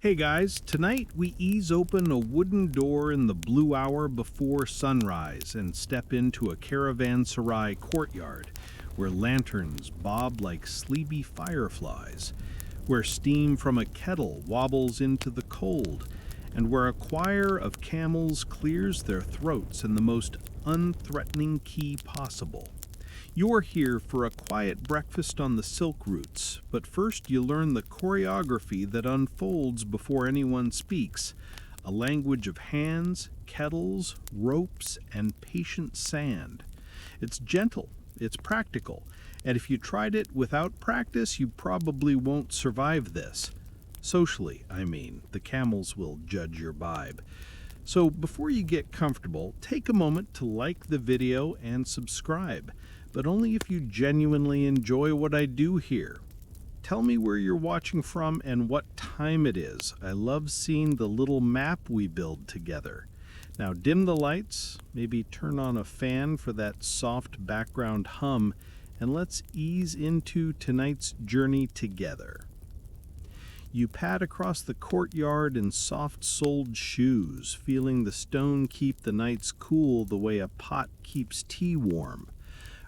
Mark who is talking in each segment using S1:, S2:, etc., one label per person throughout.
S1: Hey guys, tonight we ease open a wooden door in the blue hour before sunrise and step into a caravanserai courtyard where lanterns bob like sleepy fireflies, where steam from a kettle wobbles into the cold, and where a choir of camels clears their throats in the most unthreatening key possible. You're here for a quiet breakfast on the silk routes, but first you learn the choreography that unfolds before anyone speaks, a language of hands, kettles, ropes, and patient sand. It's gentle, it's practical, and if you tried it without practice, you probably won't survive this. Socially, I mean, the camels will judge your vibe. So before you get comfortable, take a moment to like the video and subscribe, but only if you genuinely enjoy what I do here. Tell me where you're watching from and what time it is. I love seeing the little map we build together. Now dim the lights, maybe turn on a fan for that soft background hum, and let's ease into tonight's journey together. You pad across the courtyard in soft-soled shoes, feeling the stone keep the nights cool the way a pot keeps tea warm.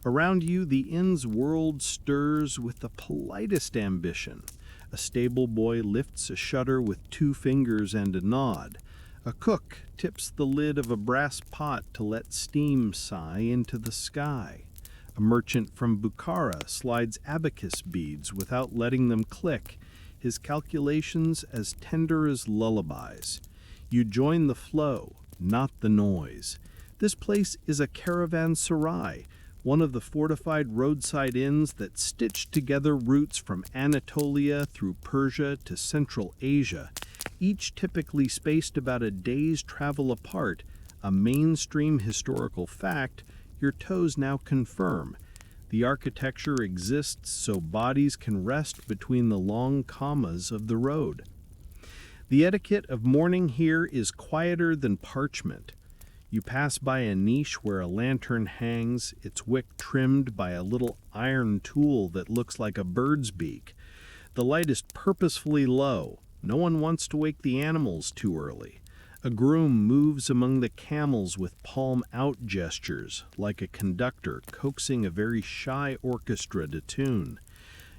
S1: Around you, the inn's world stirs with the politest ambition. A stable boy lifts a shutter with 2 fingers and a nod. A cook tips the lid of a brass pot to let steam sigh into the sky. A merchant from Bukhara slides abacus beads without letting them click, his calculations as tender as lullabies. You join the flow, not the noise. This place is a caravanserai, one of the fortified roadside inns that stitch together routes from Anatolia through Persia to Central Asia, each typically spaced about a day's travel apart, a mainstream historical fact your toes now confirm. The architecture exists so bodies can rest between the long commas of the road. The etiquette of morning here is quieter than parchment. You pass by a niche where a lantern hangs, its wick trimmed by a little iron tool that looks like a bird's beak. The light is purposefully low. No one wants to wake the animals too early. A groom moves among the camels with palm-out gestures, like a conductor coaxing a very shy orchestra to tune.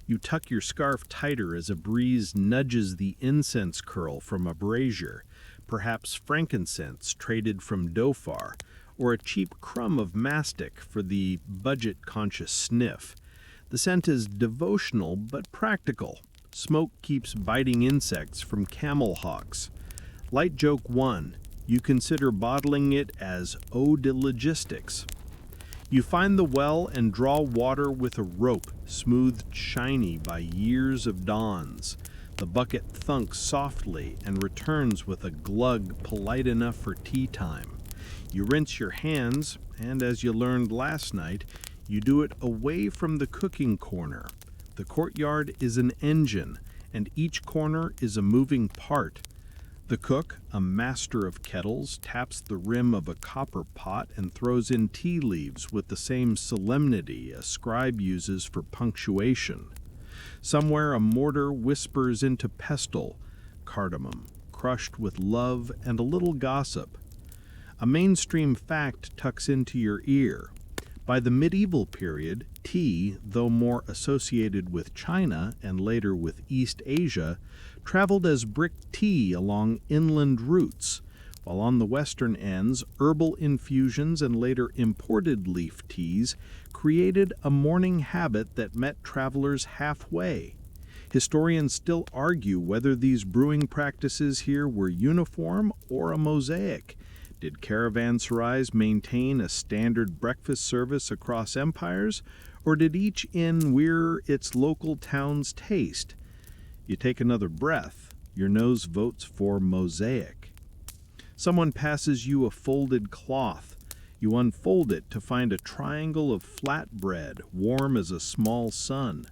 S1: You tuck your scarf tighter as a breeze nudges the incense curl from a brazier, perhaps frankincense traded from Dhofar, or a cheap crumb of mastic for the budget-conscious sniff. The scent is devotional but practical. Smoke keeps biting insects from camel hawks. Light joke 1. You consider bottling it as eau de logistics. You find the well and draw water with a rope, smoothed shiny by years of dawns. The bucket thunks softly and returns with a glug polite enough for tea time. You rinse your hands, and as you learned last night, you do it away from the cooking corner. The courtyard is an engine, and each corner is a moving part. The cook, a master of kettles, taps the rim of a copper pot and throws in tea leaves with the same solemnity a scribe uses for punctuation. Somewhere a mortar whispers into pestle, cardamom, crushed with love and a little gossip. A mainstream fact tucks into your ear. By the medieval period, tea, though more associated with China and later with East Asia, traveled as brick tea along inland routes, while on the western ends, herbal infusions and later imported leaf teas created a morning habit that met travelers halfway. Historians still argue whether these brewing practices here were uniform or a mosaic. Did caravanserais maintain a standard breakfast service across empires, or did each inn wear its local town's taste? You take another breath, your nose votes for mosaic. Someone passes you a folded cloth. You unfold it to find a triangle of flat bread, warm as a small sun.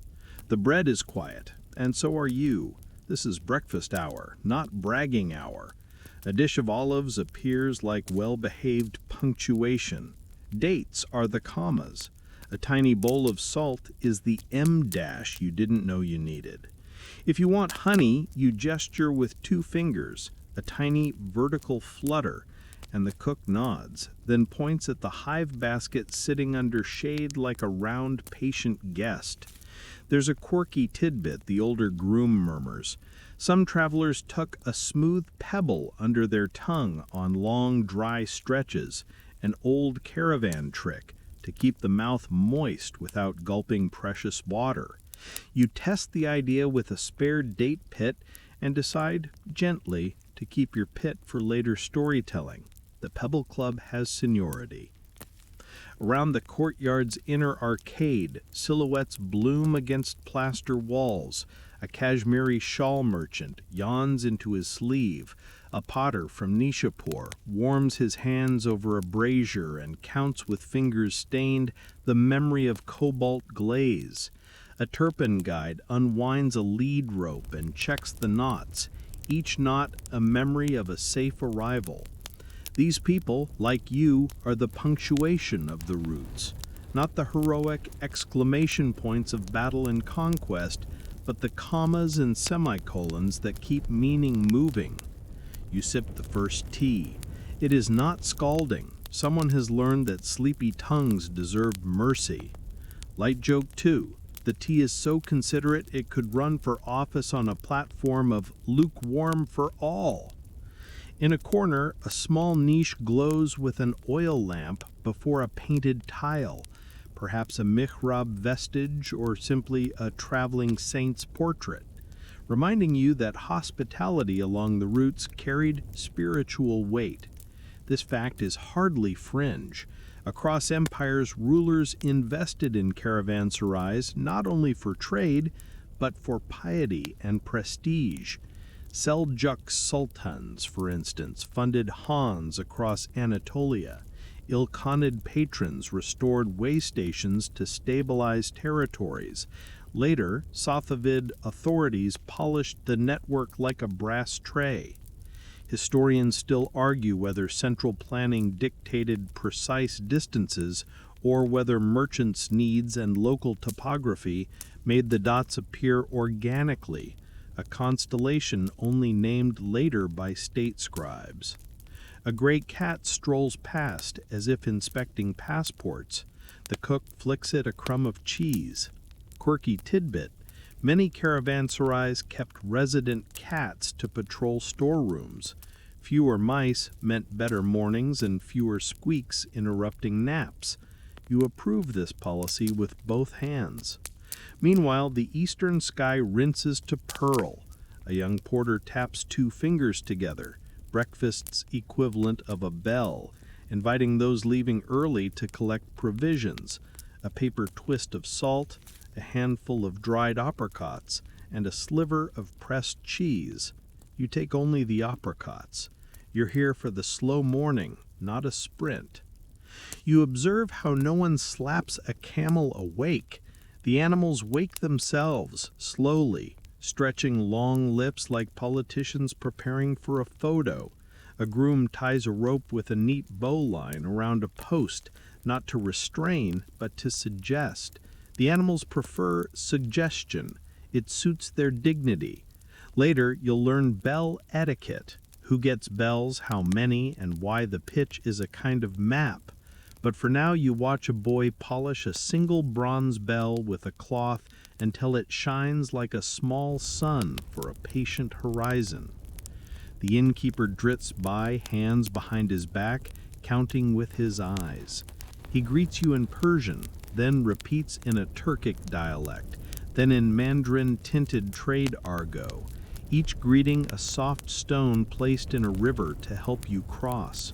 S1: The bread is quiet, and so are you. This is breakfast hour, not bragging hour. A dish of olives appears like well-behaved punctuation. Dates are the commas. A tiny bowl of salt is the M dash you didn't know you needed. If you want honey, you gesture with 2 fingers, a tiny vertical flutter, and the cook nods, then points at the hive basket sitting under shade like a round, patient guest. There's a quirky tidbit, the older groom murmurs. Some travelers tuck a smooth pebble under their tongue on long, dry stretches, an old caravan trick to keep the mouth moist without gulping precious water. You test the idea with a spare date pit and decide, gently, to keep your pit for later storytelling. The Pebble Club has seniority. Around the courtyard's inner arcade, silhouettes bloom against plaster walls. A Kashmiri shawl merchant yawns into his sleeve. A potter from Nishapur warms his hands over a brazier and counts with fingers stained the memory of cobalt glaze. A turpin guide unwinds a lead rope and checks the knots, each knot a memory of a safe arrival. These people, like you, are the punctuation of the routes, not the heroic exclamation points of battle and conquest, but the commas and semicolons that keep meaning moving. You sip the first tea. It is not scalding. Someone has learned that sleepy tongues deserve mercy. Light joke 2. The tea is so considerate it could run for office on a platform of lukewarm for all. In a corner, a small niche glows with an oil lamp before a painted tile, perhaps a mihrab vestige or simply a traveling saint's portrait, reminding you that hospitality along the routes carried spiritual weight. This fact is hardly fringe. Across empires, rulers invested in caravanserais not only for trade, but for piety and prestige. Seljuk sultans, for instance, funded Hans across Anatolia. Ilkhanid patrons restored way stations to stabilize territories. Later, Safavid authorities polished the network like a brass tray. Historians still argue whether central planning dictated precise distances or whether merchants' needs and local topography made the dots appear organically, a constellation only named later by state scribes. A gray cat strolls past as if inspecting passports. The cook flicks it a crumb of cheese. Quirky tidbit: many caravanserais kept resident cats to patrol storerooms. Fewer mice meant better mornings and fewer squeaks interrupting naps. You approve this policy with both hands. Meanwhile, the eastern sky rinses to pearl. A young porter taps 2 fingers together, breakfast's equivalent of a bell, inviting those leaving early to collect provisions, a paper twist of salt, a handful of dried apricots, and a sliver of pressed cheese. You take only the apricots. You're here for the slow morning, not a sprint. You observe how no one slaps a camel awake. The animals wake themselves, slowly, stretching long lips like politicians preparing for a photo. A groom ties a rope with a neat bowline around a post, not to restrain, but to suggest. The animals prefer suggestion. It suits their dignity. Later, you'll learn bell etiquette. Who gets bells, how many, and why the pitch is a kind of map. But for now, you watch a boy polish a single bronze bell with a cloth until it shines like a small sun for a patient horizon. The innkeeper drifts by, hands behind his back, counting with his eyes. He greets you in Persian, then repeats in a Turkic dialect, then in Mandarin-tinted trade argot, each greeting a soft stone placed in a river to help you cross.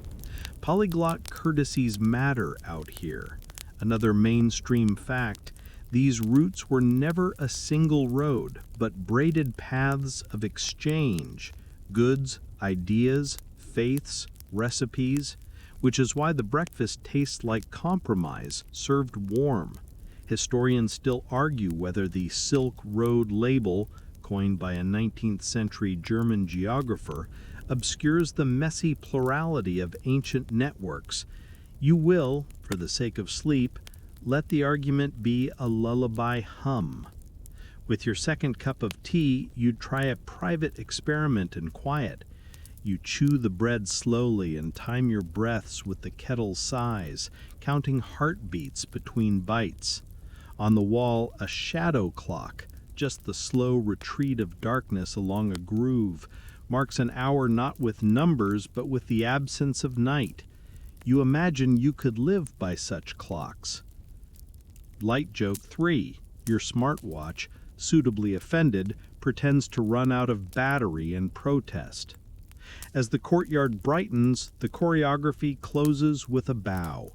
S1: Polyglot courtesies matter out here. Another mainstream fact: these routes were never a single road, but braided paths of exchange, goods, ideas, faiths, recipes, which is why the breakfast tastes like compromise, served warm. Historians still argue whether the Silk Road label, coined by a 19th century German geographer, obscures the messy plurality of ancient networks. You will, for the sake of sleep, let the argument be a lullaby hum. With your second cup of tea, you'd try a private experiment in quiet. You chew the bread slowly and time your breaths with the kettle's size, counting heartbeats between bites. On the wall, a shadow clock, just the slow retreat of darkness along a groove, marks an hour not with numbers but with the absence of night. You imagine you could live by such clocks. Light joke 3. Your smartwatch, suitably offended, pretends to run out of battery and protest. As the courtyard brightens, the choreography closes with a bow.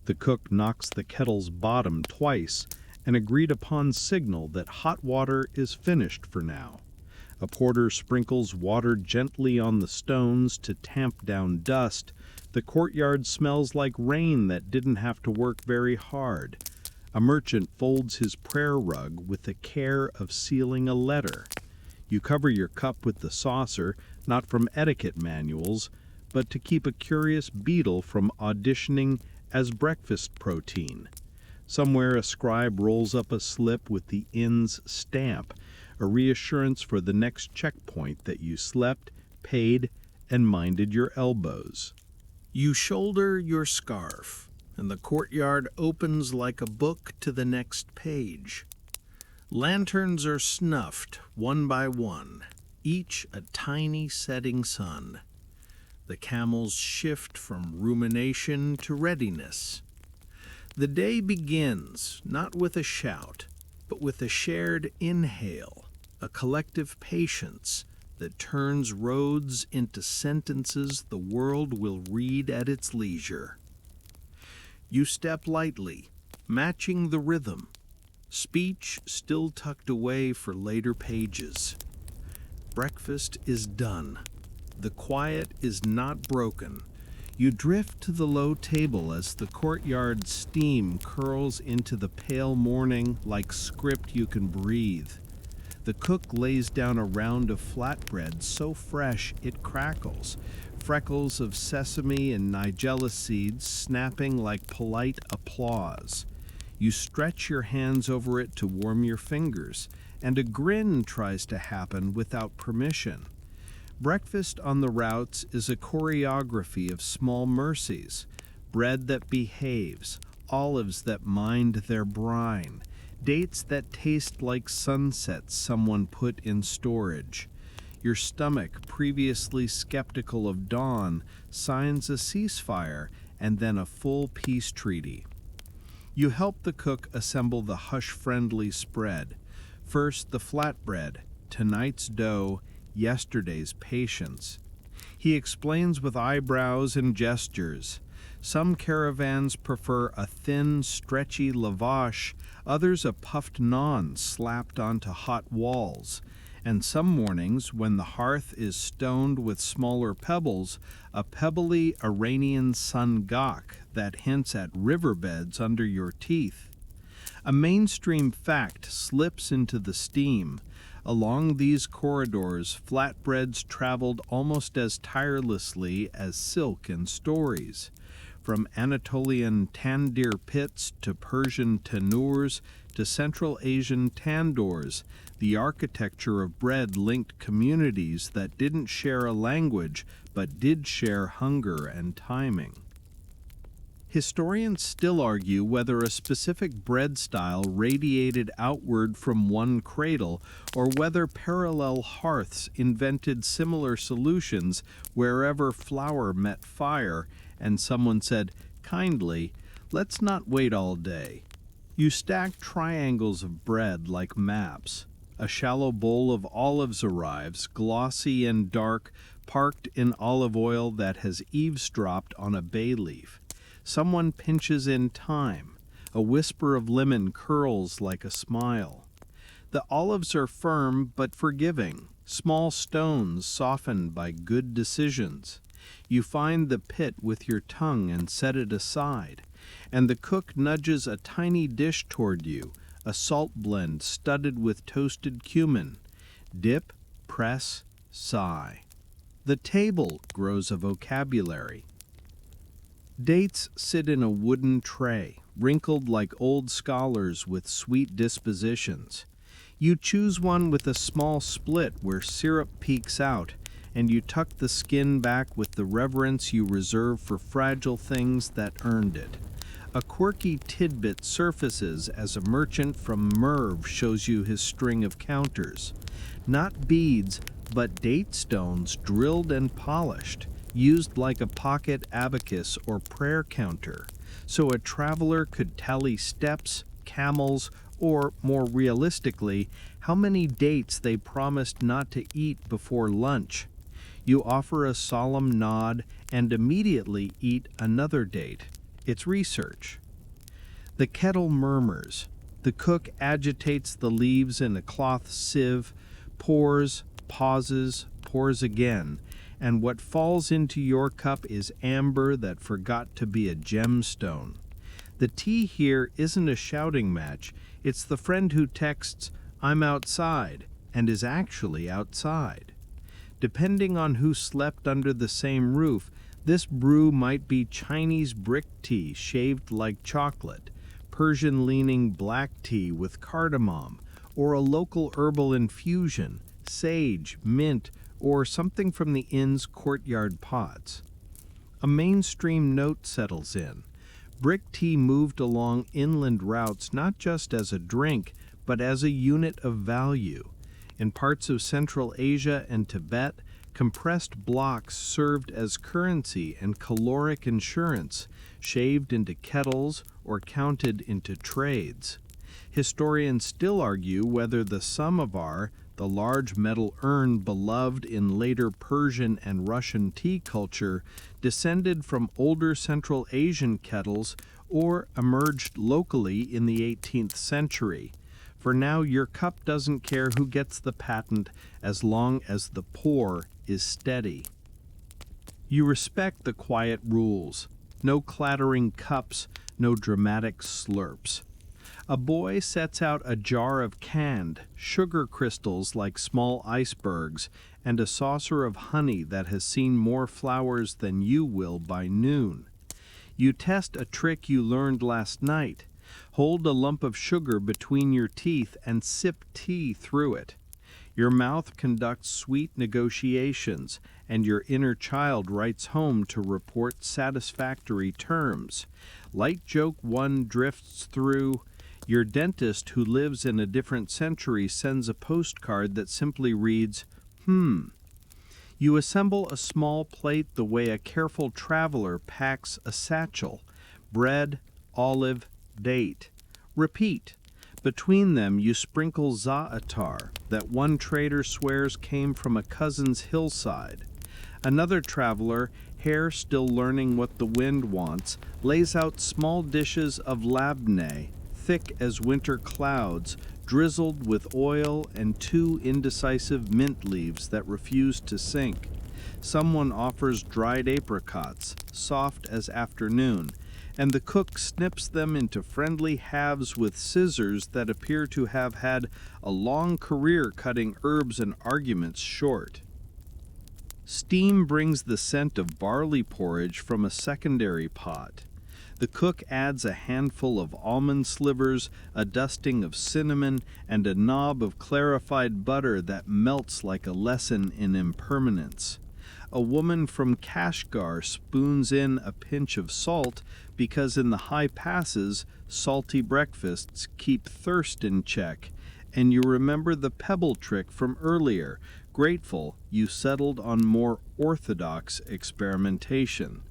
S1: The cook knocks the kettle's bottom twice, an agreed-upon signal that hot water is finished for now. A porter sprinkles water gently on the stones to tamp down dust. The courtyard smells like rain that didn't have to work very hard. A merchant folds his prayer rug with the care of sealing a letter. You cover your cup with the saucer, not from etiquette manuals, but to keep a curious beetle from auditioning as breakfast protein. Somewhere a scribe rolls up a slip with the inn's stamp, a reassurance for the next checkpoint that you slept, paid, and minded your elbows. You shoulder your scarf, and the courtyard opens like a book to the next page. Lanterns are snuffed one by one, each a tiny setting sun. The camels shift from rumination to readiness. The day begins, not with a shout, but with a shared inhale, a collective patience that turns roads into sentences the world will read at its leisure. You step lightly, matching the rhythm, speech still tucked away for later pages. Breakfast is done. The quiet is not broken. You drift to the low table as the courtyard steam curls into the pale morning like script you can breathe. The cook lays down a round of flatbread so fresh it crackles, freckles of sesame and nigella seeds snapping like polite applause. You stretch your hands over it to warm your fingers, and a grin tries to happen without permission. Breakfast on the routes is a choreography of small mercies, bread that behaves, olives that mind their brine, dates that taste like sunsets someone put in storage. Your stomach, previously skeptical of dawn, signs a ceasefire and then a full peace treaty. You help the cook assemble the hush-friendly spread. First the flatbread, tonight's dough, yesterday's patience. He explains with eyebrows and gestures. Some caravans prefer a thin, stretchy lavash, others a puffed naan slapped onto hot walls. And some mornings, when the hearth is stoned with smaller pebbles, a pebbly Iranian sungak that hints at riverbeds under your teeth. A mainstream fact slips into the steam. Along these corridors, flatbreads traveled almost as tirelessly as silk and stories. From Anatolian tandir pits to Persian tandoors to Central Asian tandoors, the architecture of bread linked communities that didn't share a language but did share hunger and timing. Historians still argue whether a specific bread style radiated outward from one cradle or whether parallel hearths invented similar solutions wherever flour met fire, and someone said, kindly, let's not wait all day. You stack triangles of bread like maps. A shallow bowl of olives arrives, glossy and dark, parked in olive oil that has eavesdropped on a bay leaf. Someone pinches in time. A whisper of lemon curls like a smile. The olives are firm but forgiving, small stones softened by good decisions. You find the pit with your tongue and set it aside, and the cook nudges a tiny dish toward you, a salt blend studded with toasted cumin. Dip, press, sigh. The table grows a vocabulary. Dates sit in a wooden tray, wrinkled like old scholars with sweet dispositions. You choose one with a small split where syrup peeks out, and you tuck the skin back with the reverence you reserve for fragile things that earned it. A quirky tidbit surfaces as a merchant from Merv shows you his string of counters. Not beads, but date stones drilled and polished, used like a pocket abacus or prayer counter, so a traveler could tally steps, camels, or, more realistically, how many dates they promised not to eat before lunch. You offer a solemn nod and immediately eat another date. It's research. The kettle murmurs. The cook agitates the leaves in a cloth sieve, pours, pauses, pours again, and what falls into your cup is amber that forgot to be a gemstone. The tea here isn't a shouting match, it's the friend who texts, "I'm outside," and is actually outside. Depending on who slept under the same roof, this brew might be Chinese brick tea shaved like chocolate, Persian-leaning black tea with cardamom, or a local herbal infusion, sage, mint, or something from the inn's courtyard pots. A mainstream note settles in. Brick tea moved along inland routes not just as a drink, but as a unit of value. In parts of Central Asia and Tibet, compressed blocks served as currency and caloric insurance, shaved into kettles or counted into trades. Historians still argue whether the samovar, the large metal urn beloved in later Persian and Russian tea culture, descended from older Central Asian kettles or emerged locally in the 18th century. For now, your cup doesn't care who gets the patent as long as the pour is steady. You respect the quiet rules. No clattering cups, no dramatic slurps. A boy sets out a jar of canned, sugar crystals like small icebergs, and a saucer of honey that has seen more flowers than you will by noon. You test a trick you learned last night. Hold a lump of sugar between your teeth and sip tea through it. Your mouth conducts sweet negotiations, and your inner child writes home to report satisfactory terms. Light joke one drifts through. Your dentist, who lives in a different century, sends a postcard that simply reads, You assemble a small plate the way a careful traveler packs a satchel. Bread, olive, date. Repeat. Between them you sprinkle za'atar that one trader swears came from a cousin's hillside. Another traveler, hair still learning what the wind wants, lays out small dishes of labneh, thick as winter clouds, drizzled with oil and two indecisive mint leaves that refuse to sink. Someone offers dried apricots, soft as afternoon, and the cook snips them into friendly halves with scissors that appear to have had a long career cutting herbs and arguments short. Steam brings the scent of barley porridge from a secondary pot. The cook adds a handful of almond slivers, a dusting of cinnamon, and a knob of clarified butter that melts like a lesson in impermanence. A woman from Kashgar spoons in a pinch of salt because in the high passes, salty breakfasts keep thirst in check, and you remember the pebble trick from earlier, grateful you settled on more orthodox experimentation.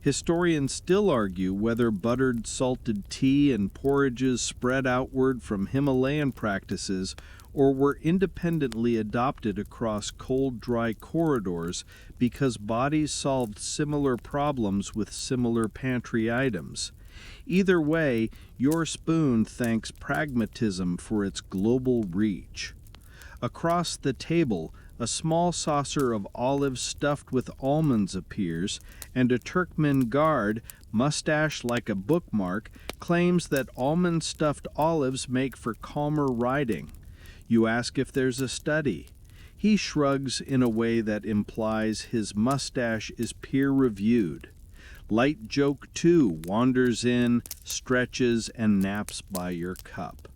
S1: Historians still argue whether buttered salted tea and porridges spread outward from Himalayan practices or were independently adopted across cold, dry corridors because bodies solved similar problems with similar pantry items. Either way, your spoon thanks pragmatism for its global reach. Across the table, a small saucer of olives stuffed with almonds appears, and a Turkmen guard, mustache like a bookmark, claims that almond-stuffed olives make for calmer riding. You ask if there's a study. He shrugs in a way that implies his mustache is peer-reviewed. Light joke, too, wanders in, stretches, and naps by your cup.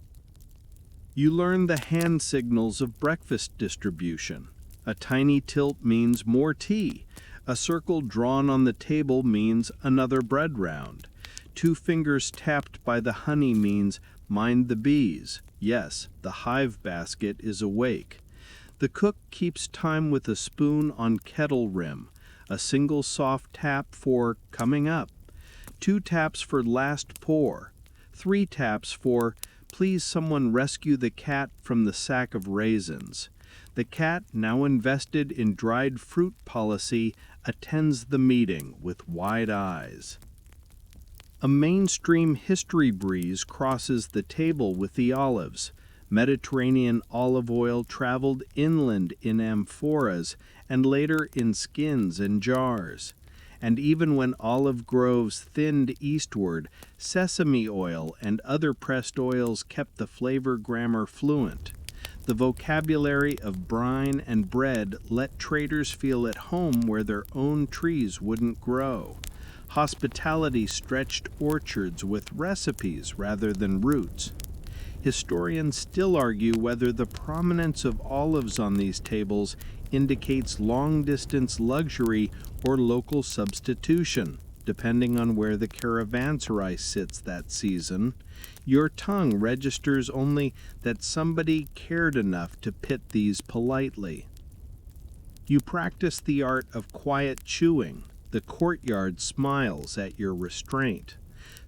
S1: You learn the hand signals of breakfast distribution. A tiny tilt means more tea. A circle drawn on the table means another bread round. 2 fingers tapped by the honey means mind the bees. Yes, the hive basket is awake. The cook keeps time with a spoon on kettle rim. A single soft tap for coming up. 2 taps for last pour. 3 taps for please someone rescue the cat from the sack of raisins. The cat, now invested in dried fruit policy, attends the meeting with wide eyes. A mainstream history breeze crosses the table with the olives. Mediterranean olive oil traveled inland in amphoras and later in skins and jars. And even when olive groves thinned eastward, sesame oil and other pressed oils kept the flavor grammar fluent. The vocabulary of brine and bread let traders feel at home where their own trees wouldn't grow. Hospitality stretched orchards with recipes rather than roots. Historians still argue whether the prominence of olives on these tables indicates long-distance luxury or local substitution, depending on where the caravanserai sits that season. Your tongue registers only that somebody cared enough to pit these politely. You practice the art of quiet chewing. The courtyard smiles at your restraint.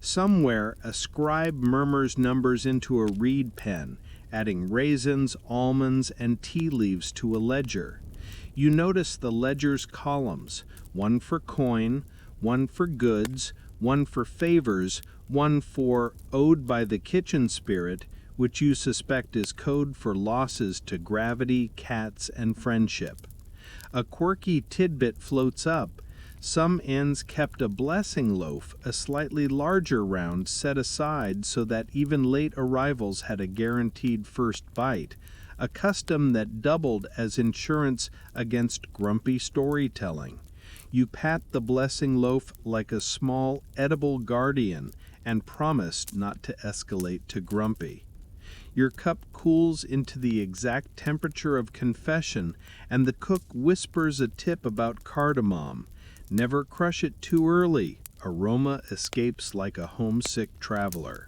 S1: Somewhere, a scribe murmurs numbers into a reed pen, adding raisins, almonds, and tea leaves to a ledger. You notice the ledger's columns, one for coin, one for goods, one for favors, one for owed by the kitchen spirit, which you suspect is code for losses to gravity, cats, and friendship. A quirky tidbit floats up. Some inns kept a blessing loaf, a slightly larger round set aside so that even late arrivals had a guaranteed first bite, a custom that doubled as insurance against grumpy storytelling. You pat the blessing loaf like a small, edible guardian and promise not to escalate to grumpy. Your cup cools into the exact temperature of confession, and the cook whispers a tip about cardamom. Never crush it too early. Aroma escapes like a homesick traveler.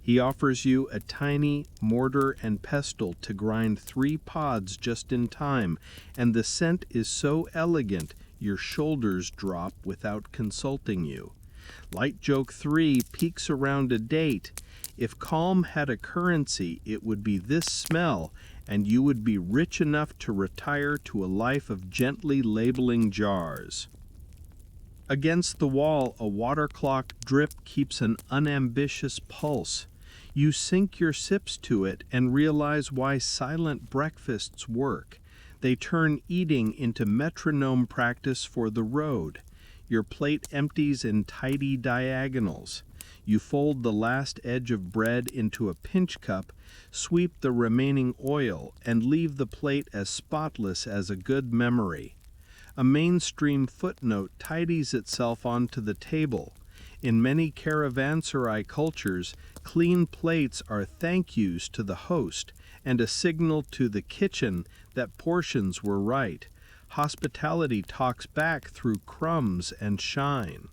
S1: He offers you a tiny mortar and pestle to grind 3 pods just in time, and the scent is so elegant your shoulders drop without consulting you. Light joke 3 peeks around a date. If calm had a currency, it would be this smell, and you would be rich enough to retire to a life of gently labeling jars. Against the wall, a water clock drip keeps an unambitious pulse. You sink your sips to it and realize why silent breakfasts work. They turn eating into metronome practice for the road. Your plate empties in tidy diagonals. You fold the last edge of bread into a pinch cup, sweep the remaining oil, and leave the plate as spotless as a good memory. A mainstream footnote tidies itself onto the table. In many caravanserai cultures, clean plates are thank yous to the host and a signal to the kitchen that portions were right. Hospitality talks back through crumbs and shine.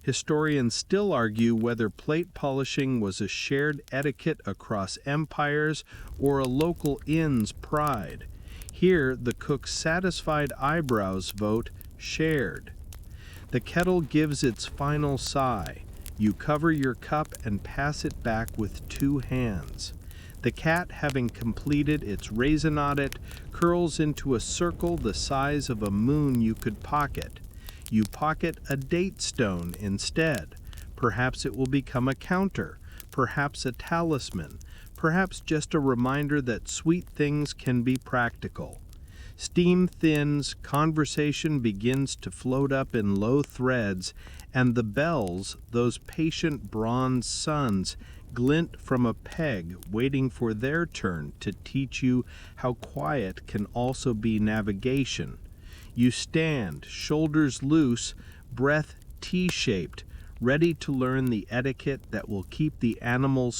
S1: Historians still argue whether plate polishing was a shared etiquette across empires or a local inn's pride. Here, the cook's satisfied eyebrows vote shared. The kettle gives its final sigh. You cover your cup and pass it back with 2 hands. The cat, having completed its raisin audit, curls into a circle the size of a moon you could pocket. You pocket a date stone instead. Perhaps it will become a counter, perhaps a talisman, perhaps just a reminder that sweet things can be practical. Steam thins, conversation begins to float up in low threads, and the bells, those patient bronze suns, glint from a peg waiting for their turn to teach you how quiet can also be navigation. You stand, shoulders loose, breath T-shaped, ready to learn the etiquette that will keep the animals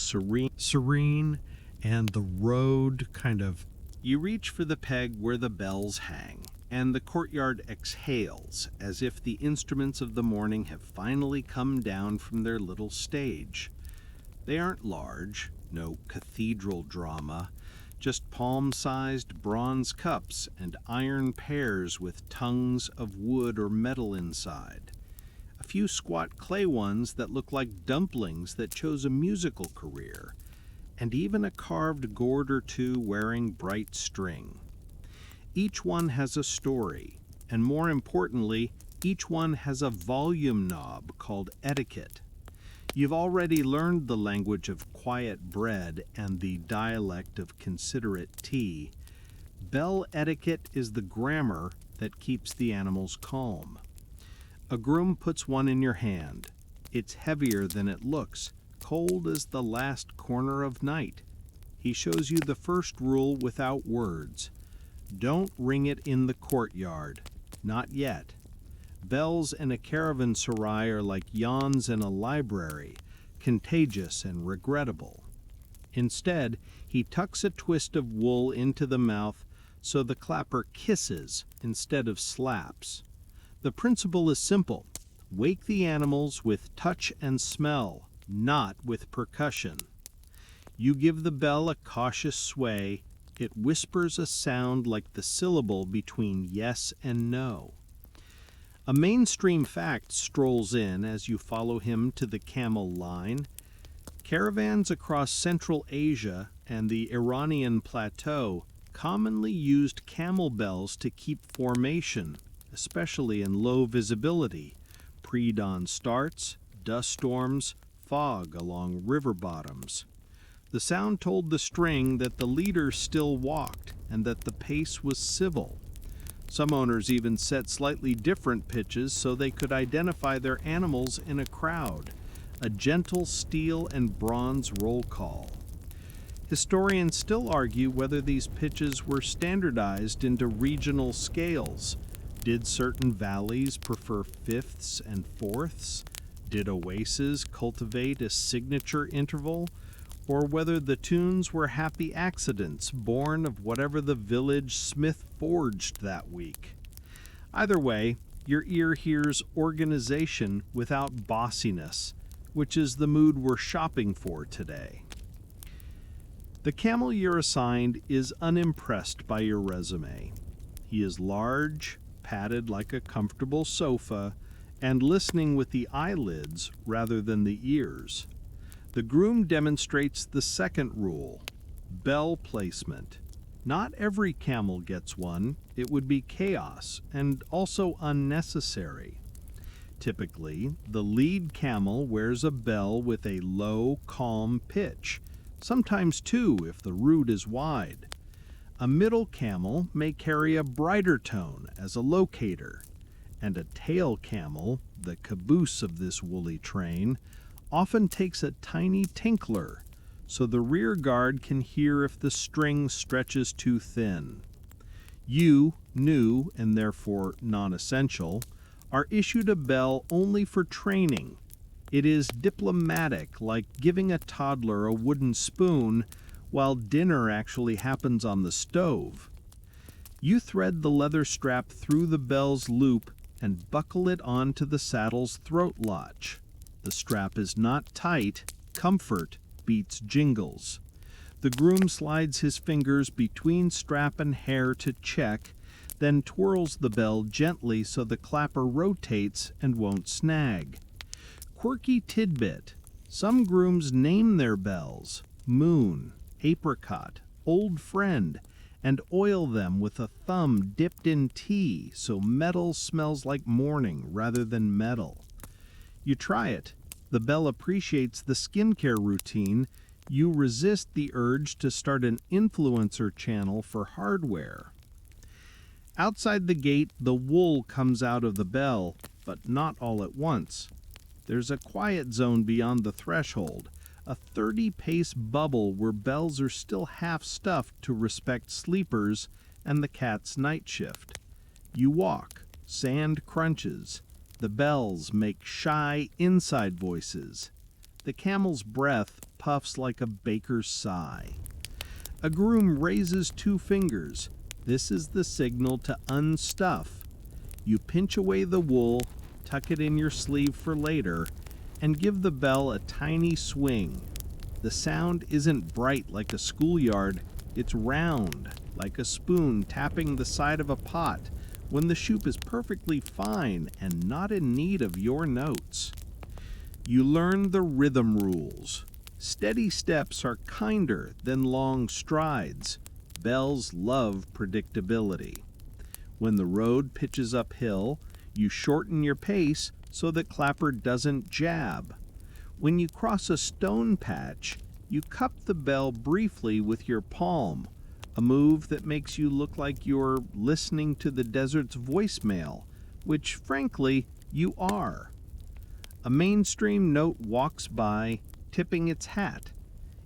S1: serene, and the road kind of... You reach for the peg where the bells hang, and the courtyard exhales as if the instruments of the morning have finally come down from their little stage. They aren't large, no cathedral drama, just palm-sized bronze cups and iron pears with tongues of wood or metal inside. A few squat clay ones that look like dumplings that chose a musical career, and even a carved gourd or two wearing bright string. Each one has a story, and more importantly, each one has a volume knob called etiquette. You've already learned the language of quiet bread and the dialect of considerate tea. Bell etiquette is the grammar that keeps the animals calm. A groom puts one in your hand. It's heavier than it looks, cold as the last corner of night. He shows you the first rule without words. Don't ring it in the courtyard. Not yet. Bells in a caravanserai are like yawns in a library, contagious and regrettable. Instead, he tucks a twist of wool into the mouth so the clapper kisses instead of slaps. The principle is simple. Wake the animals with touch and smell, not with percussion. You give the bell a cautious sway, it whispers a sound like the syllable between yes and no. A mainstream fact strolls in as you follow him to the camel line. Caravans across Central Asia and the Iranian plateau commonly used camel bells to keep formation, especially in low visibility, pre-dawn starts, dust storms, fog along river bottoms. The sound told the string that the leader still walked and that the pace was civil. Some owners even set slightly different pitches so they could identify their animals in a crowd, a gentle steel and bronze roll call. Historians still argue whether these pitches were standardized into regional scales. Did certain valleys prefer fifths and fourths? Did oases cultivate a signature interval? Or whether the tunes were happy accidents born of whatever the village smith forged that week. Either way, your ear hears organization without bossiness, which is the mood we're shopping for today. The camel you're assigned is unimpressed by your resume. He is large, padded like a comfortable sofa, and listening with the eyelids rather than the ears. The groom demonstrates the second rule, bell placement. Not every camel gets one. It would be chaos and also unnecessary. Typically, the lead camel wears a bell with a low, calm pitch, sometimes two if the route is wide. A middle camel may carry a brighter tone as a locator, and a tail camel, the caboose of this woolly train, often takes a tiny tinkler so the rear guard can hear if the string stretches too thin. You, new and therefore non-essential, are issued a bell only for training. It is diplomatic, like giving a toddler a wooden spoon while dinner actually happens on the stove. You thread the leather strap through the bell's loop and buckle it onto the saddle's throat latch. The strap is not tight. Comfort beats jingles. The groom slides his fingers between strap and hair to check, then twirls the bell gently so the clapper rotates and won't snag. Quirky tidbit. Some grooms name their bells Moon, Apricot, Old Friend, and oil them with a thumb dipped in tea so metal smells like morning rather than metal. You try it. The bell appreciates the skincare routine. You resist the urge to start an influencer channel for hardware. Outside the gate, the wool comes out of the bell, but not all at once. There's a quiet zone beyond the threshold, a 30-pace bubble where bells are still half stuffed to respect sleepers and the cat's night shift. You walk. Sand crunches. The bells make shy inside voices. The camel's breath puffs like a baker's sigh. A groom raises two fingers. This is the signal to unstuff. You pinch away the wool, tuck it in your sleeve for later, and give the bell a tiny swing. The sound isn't bright like a schoolyard, it's round, like a spoon tapping the side of a pot when the shoop is perfectly fine and not in need of your notes. You learn the rhythm rules. Steady steps are kinder than long strides. Bells love predictability. When the road pitches uphill, you shorten your pace so that clapper doesn't jab. When you cross a stone patch, you cup the bell briefly with your palm, a move that makes you look like you're listening to the desert's voicemail, which, frankly, you are. A mainstream note walks by, tipping its hat.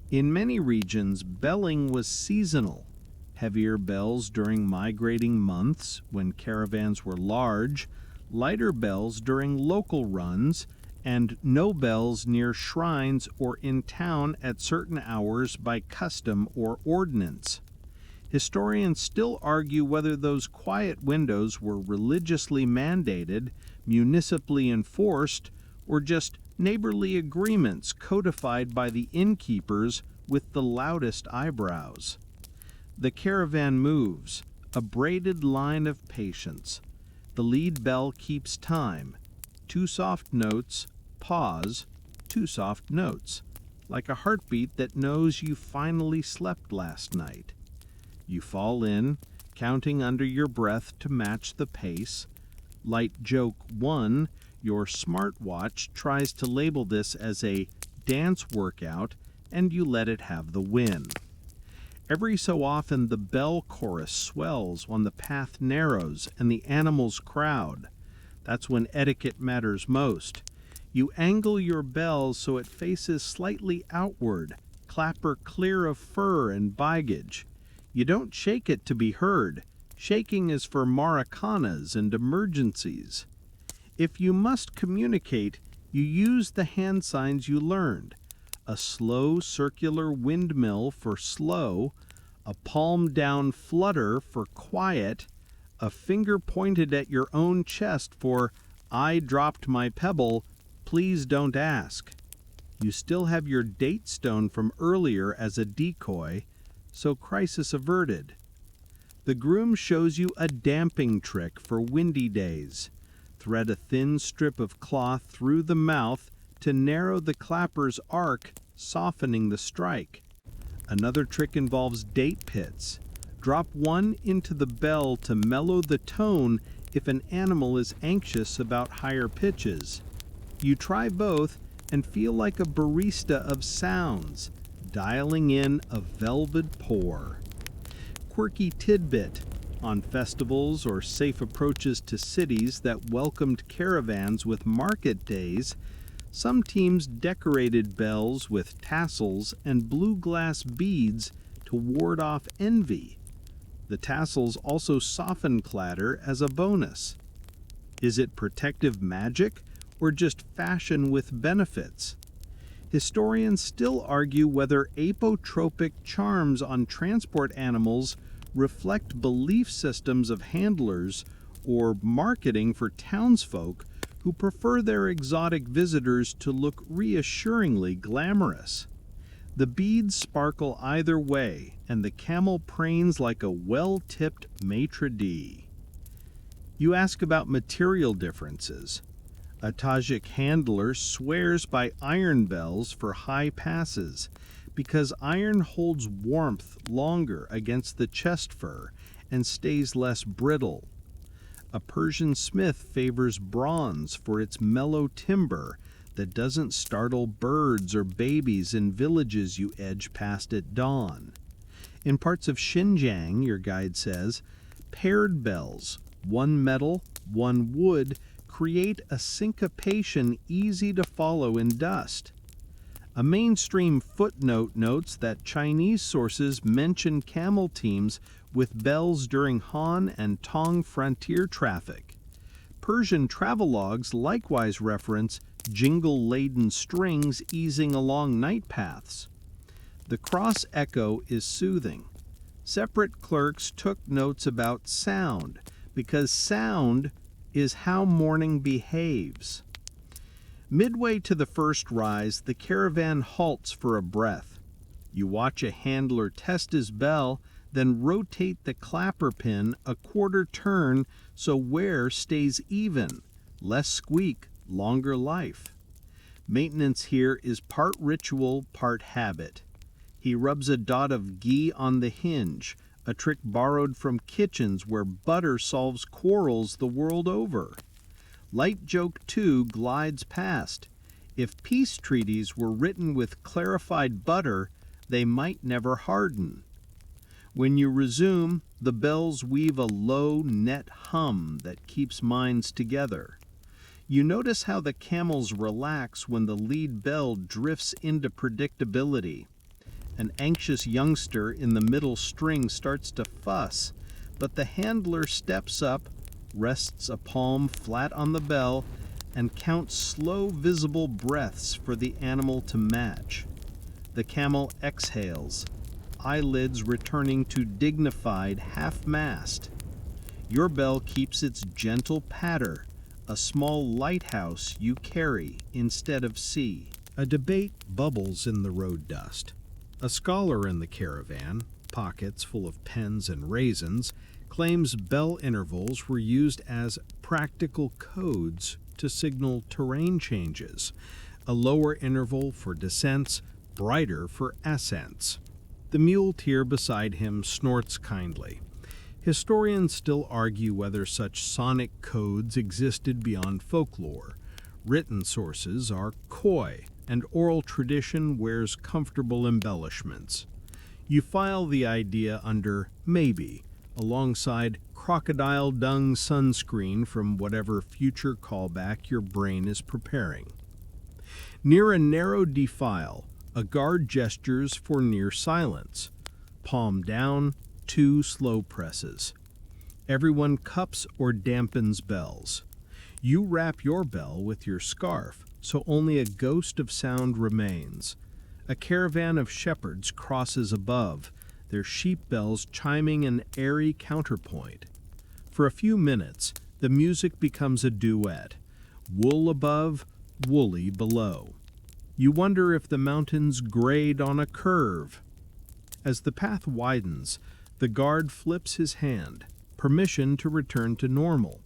S1: In many regions, belling was seasonal. Heavier bells during migrating months when caravans were large, lighter bells during local runs, and no bells near shrines or in town at certain hours by custom or ordinance. Historians still argue whether those quiet windows were religiously mandated, municipally enforced, or just neighborly agreements codified by the innkeepers with the loudest eyebrows. The caravan moves, a braided line of patience. The lead bell keeps time. 2 soft notes, pause, 2 soft notes, like a heartbeat that knows you finally slept last night. You fall in, counting under your breath to match the pace. Light joke 1, your smartwatch tries to label this as a dance workout, and you let it have the win. Every so often the bell chorus swells when the path narrows and the animals crowd. That's when etiquette matters most. You angle your bell so it faces slightly outward, clapper clear of fur and baggage. You don't shake it to be heard. Shaking is for maracanas and emergencies. If you must communicate, you use the hand signs you learned. A slow circular windmill for slow, a palm down flutter for quiet, a finger pointed at your own chest for I dropped my pebble, please don't ask. You still have your date stone from earlier as a decoy, so crisis averted. The groom shows you a damping trick for windy days. Thread a thin strip of cloth through the mouth to narrow the clapper's arc, softening the strike. Another trick involves date pits. Drop one into the bell to mellow the tone if an animal is anxious about higher pitches. You try both and feel like a barista of sounds, dialing in a velvet pour. Quirky tidbit: on festivals or safe approaches to cities that welcomed caravans with market days, some teams decorated bells with tassels and blue glass beads to ward off envy. The tassels also soften clatter as a bonus. Is it protective magic or just fashion with benefits? Historians still argue whether apotropic charms on transport animals reflect belief systems of handlers or marketing for townsfolk who prefer their exotic visitors to look reassuringly glamorous. The beads sparkle either way, and the camel pranes like a well-tipped maitre d'. You ask about material differences. A Tajik handler swears by iron bells for high passes because iron holds warmth longer against the chest fur and stays less brittle. A Persian smith favors bronze for its mellow timbre that doesn't startle birds or babies in villages you edge past at dawn. In parts of Xinjiang, your guide says, paired bells, one metal, one wood, create a syncopation easy to follow in dust. A mainstream footnote notes that Chinese sources mention camel teams with bells during Han and Tong frontier traffic. Persian travelogues likewise reference jingle-laden strings easing along night paths. The cross echo is soothing. Separate clerks took notes about sound, because sound is how morning behaves. Midway to the first rise, the caravan halts for a breath. You watch a handler test his bell, then rotate the clapper pin a quarter turn so wear stays even. Less squeak, longer life. Maintenance here is part ritual, part habit. He rubs a dot of ghee on the hinge, a trick borrowed from kitchens where butter solves quarrels the world over. Light joke 2 glides past. If peace treaties were written with clarified butter, they might never harden. When you resume, the bells weave a low, net hum that keeps minds together. You notice how the camels relax when the lead bell drifts into predictability. An anxious youngster in the middle string starts to fuss, but the handler steps up, rests a palm flat on the bell, and counts slow, visible breaths for the animal to match. The camel exhales, eyelids returning to dignified half-mast. Your bell keeps its gentle patter, a small lighthouse you carry instead of sea. A debate bubbles in the road dust. A scholar in the caravan, pockets full of pens and raisins, claims bell intervals were used as practical codes to signal terrain changes, a lower interval for descents, brighter for ascents. The muleteer beside him snorts kindly. Historians still argue whether such sonic codes existed beyond folklore. Written sources are coy, and oral tradition wears comfortable embellishments. You file the idea under maybe, alongside crocodile dung sunscreen from whatever future callback your brain is preparing. Near a narrow defile, a guard gestures for near silence. Palm down, 2 slow presses. Everyone cups or dampens bells. You wrap your bell with your scarf, so only a ghost of sound remains. A caravan of shepherds crosses above, their sheep bells chiming an airy counterpoint. For a few minutes, the music becomes a duet. Wool above, woolly below. You wonder if the mountains grade on a curve. As the path widens, the guard flips his hand, permission to return to normal.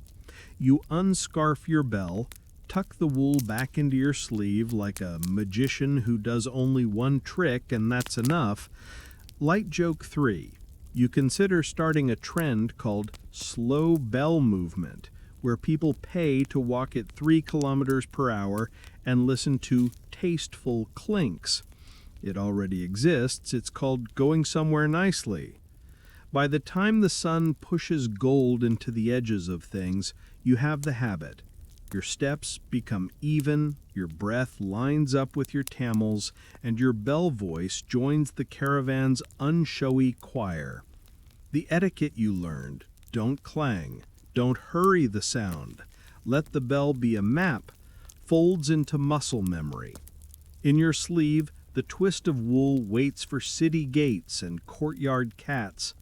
S1: You unscarf your bell, tuck the wool back into your sleeve like a magician who does only one trick and that's enough. Light joke 3. You consider starting a trend called slow bell movement, where people pay to walk at 3 kilometers per hour and listen to tasteful clinks. It already exists. It's called going somewhere nicely. By the time the sun pushes gold into the edges of things, you have the habit. Your steps become even, your breath lines up with your tamels, and your bell voice joins the caravan's unshowy choir. The etiquette you learned: don't clang, don't hurry the sound, let the bell be a map, folds into muscle memory. In your sleeve, the twist of wool waits for city gates and courtyard cats.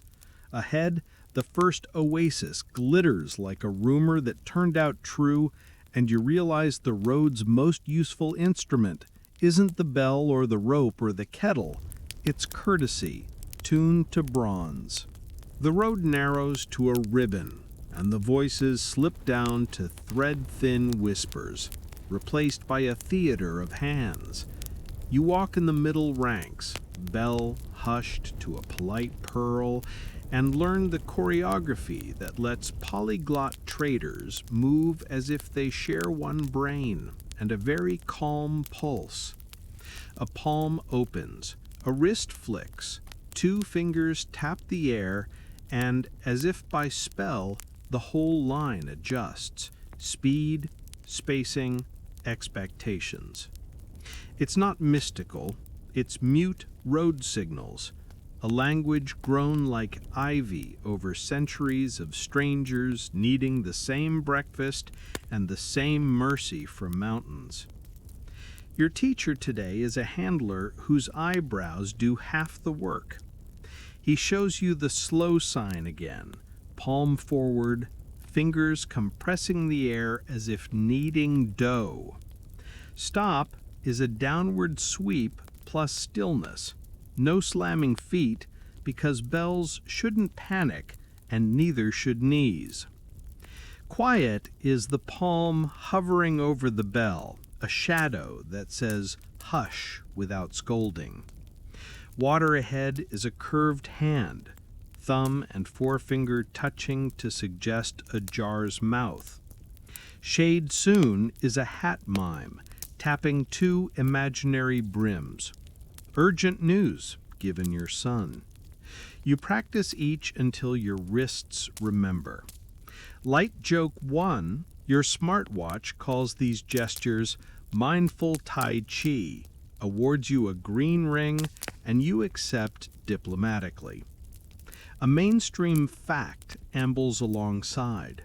S1: Ahead, the first oasis glitters like a rumor that turned out true, and you realize the road's most useful instrument isn't the bell or the rope or the kettle, it's courtesy, tuned to bronze. The road narrows to a ribbon, and the voices slip down to thread-thin whispers, replaced by a theater of hands. You walk in the middle ranks, bell hushed to a polite purl, and learn the choreography that lets polyglot traders move as if they share one brain and a very calm pulse. A palm opens, a wrist flicks, 2 fingers tap the air, and, as if by spell, the whole line adjusts. Speed, spacing, expectations. It's not mystical, it's mute road signals, a language grown like ivy over centuries of strangers needing the same breakfast and the same mercy from mountains. Your teacher today is a handler whose eyebrows do half the work. He shows you the slow sign again, palm forward, fingers compressing the air as if kneading dough. Stop is a downward sweep plus stillness. No slamming feet, because bells shouldn't panic and neither should knees. Quiet is the palm hovering over the bell, a shadow that says hush without scolding. Water ahead is a curved hand, thumb and forefinger touching to suggest a jar's mouth. Shade soon is a hat mime, tapping two imaginary brims. Urgent news, given your son. You practice each until your wrists remember. Light joke 1, your smartwatch calls these gestures mindful Tai Chi, awards you a green ring, and you accept diplomatically. A mainstream fact ambles alongside.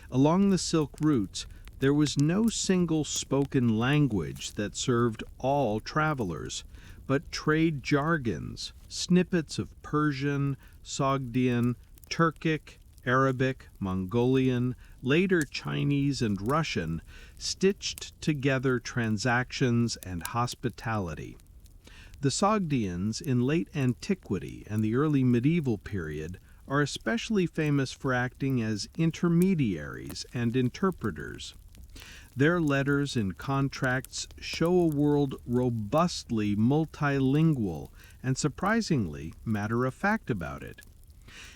S1: Along the Silk routes, there was no single spoken language that served all travelers, but trade jargons, snippets of Persian, Sogdian, Turkic, Arabic, Mongolian, later Chinese and Russian, stitched together transactions and hospitality. The Sogdians in late antiquity and the early medieval period are especially famous for acting as intermediaries and interpreters. Their letters and contracts show a world robustly multilingual and surprisingly matter-of-fact about it.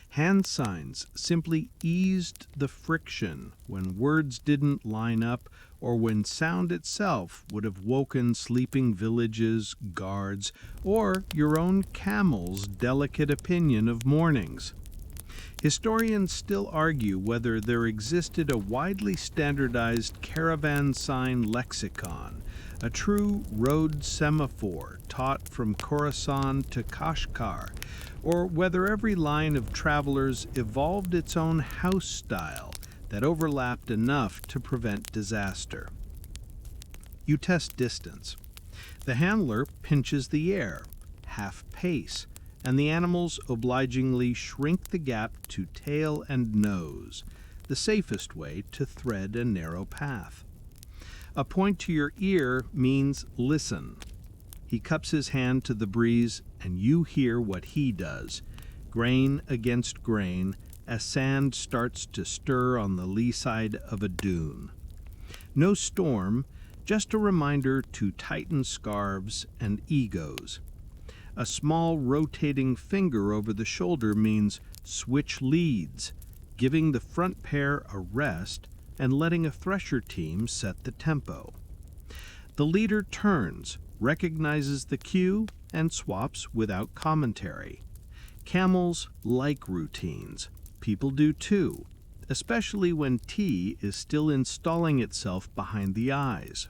S1: Hand signs simply eased the friction when words didn't line up or when sound itself would have woken sleeping villages, guards, or your own camel's delicate opinion of mornings. Historians still argue whether there existed a widely standardized caravan sign lexicon, a true road semaphore taught from Khorasan to Kashgar, or whether every line of travelers evolved its own house style that overlapped enough to prevent disaster. You test distance. The handler pinches the air, half pace, and the animals obligingly shrink the gap to tail and nose, the safest way to thread a narrow path. A point to your ear means listen. He cups his hand to the breeze, and you hear what he does, grain against grain, as sand starts to stir on the lee side of a dune. No storm, just a reminder to tighten scarves and egos. A small rotating finger over the shoulder means switch leads, giving the front pair a rest and letting a thresher team set the tempo. The leader turns, recognizes the cue, and swaps without commentary. Camels like routines. People do too, especially when tea is still installing itself behind the eyes.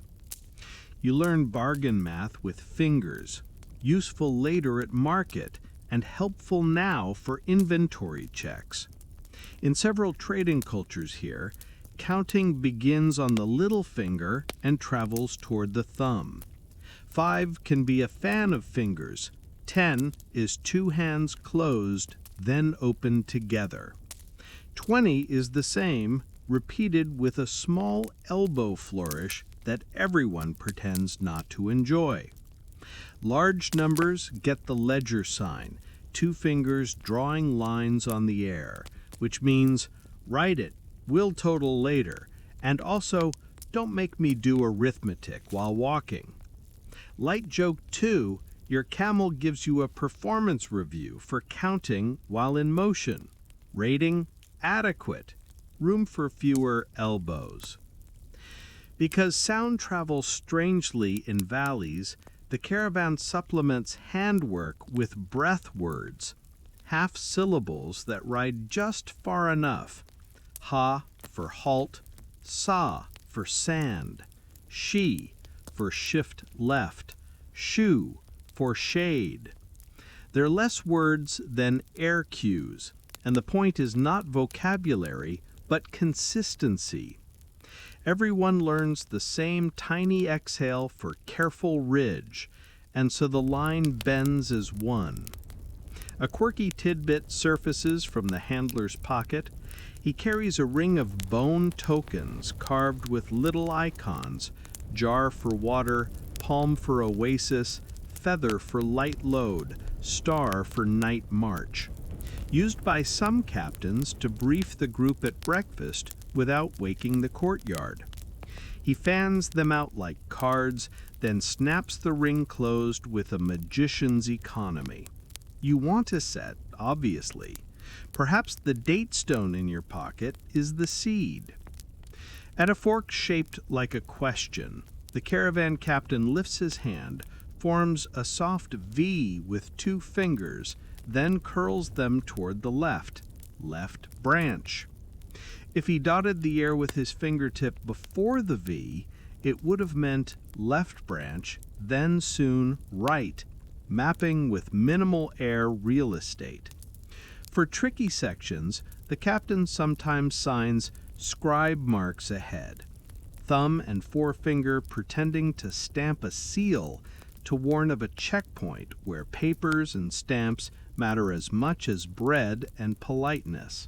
S1: You learn bargain math with fingers, useful later at market, and helpful now for inventory checks. In several trading cultures here, counting begins on the little finger and travels toward the thumb. 5 can be a fan of fingers. 10 is 2 hands closed, then open together. 20 is the same, repeated with a small elbow flourish that everyone pretends not to enjoy. Large numbers get the ledger sign, 2 fingers drawing lines on the air, which means write it, we'll total later, and also don't make me do arithmetic while walking. Light joke 2, your camel gives you a performance review for counting while in motion. Rating, adequate. Room for fewer elbows. Because sound travels strangely in valleys, the caravan supplements handwork with breath words, half syllables that ride just far enough. Ha for halt, sa for sand, she for shift left, shu for shade. They're less words than air cues, and the point is not vocabulary, but consistency. Everyone learns the same tiny exhale for careful ridge, and so the line bends as one. A quirky tidbit surfaces from the handler's pocket. He carries a ring of bone tokens carved with little icons: jar for water, palm for oasis, feather for light load, star for night march. Used by some captains to brief the group at breakfast without waking the courtyard. He fans them out like cards, then snaps the ring closed with a magician's economy. You want a set, obviously. Perhaps the date stone in your pocket is the seed. At a fork shaped like a question, the caravan captain lifts his hand, forms a soft V with two fingers, then curls them toward the left branch. If he dotted the air with his fingertip before the V, it would have meant left branch, then soon right, mapping with minimal air real estate. For tricky sections, the captain sometimes signs scribe marks ahead, thumb and forefinger pretending to stamp a seal to warn of a checkpoint where papers and stamps matter as much as bread and politeness.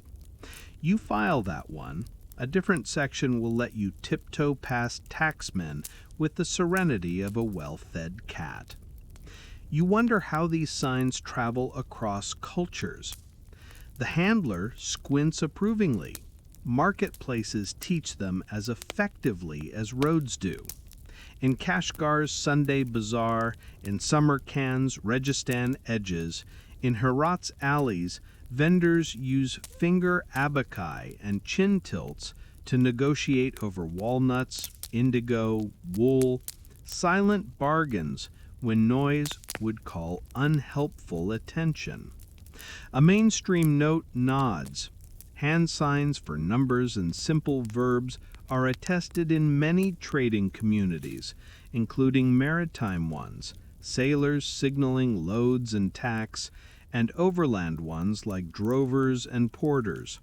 S1: You file that one, a different section will let you tiptoe past taxmen with the serenity of a well-fed cat. You wonder how these signs travel across cultures. The handler squints approvingly. Marketplaces teach them as effectively as roads do. In Kashgar's Sunday Bazaar, in Samarkand's Registan edges, in Herat's alleys, vendors use finger abaci and chin tilts to negotiate over walnuts, indigo, wool, silent bargains when noise would call unhelpful attention. A mainstream note nods. Hand signs for numbers and simple verbs are attested in many trading communities, including maritime ones, sailors signaling loads and tacks, and overland ones like drovers and porters.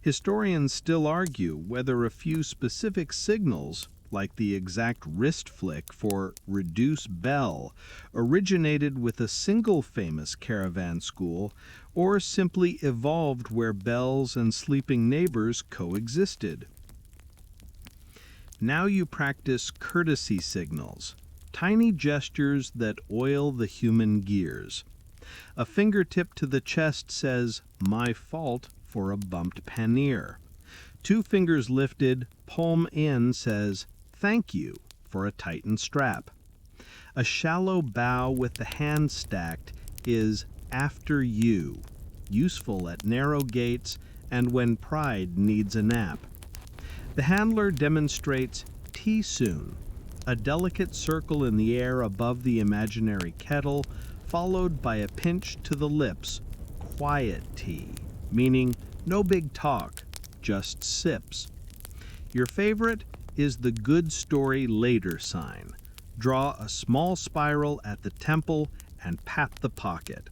S1: Historians still argue whether a few specific signals, like the exact wrist flick for reduce bell, originated with a single famous caravan school or simply evolved where bells and sleeping neighbors coexisted. Now you practice courtesy signals, tiny gestures that oil the human gears. A fingertip to the chest says, "My fault," for a bumped pannier. Two fingers lifted, palm in, says, "Thank you," for a tightened strap. A shallow bow with the hand stacked is "after you," useful at narrow gates and when pride needs a nap. The handler demonstrates "tea soon," a delicate circle in the air above the imaginary kettle, followed by a pinch to the lips, "quiet tea," meaning no big talk, just sips. Your favorite is the "good story later" sign. Draw a small spiral at the temple and pat the pocket.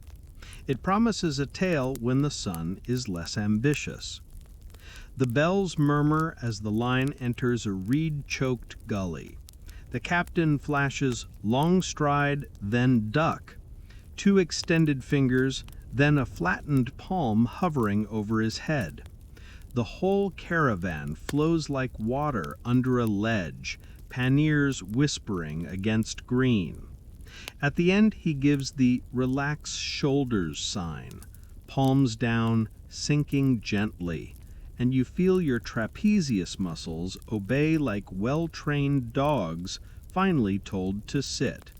S1: It promises a tale when the sun is less ambitious. The bells murmur as the line enters a reed-choked gully. The captain flashes long stride, then duck, two extended fingers, then a flattened palm hovering over his head. The whole caravan flows like water under a ledge, panniers whispering against green. At the end he gives the relax shoulders sign, palms down, sinking gently, and you feel your trapezius muscles obey like well-trained dogs finally told to sit.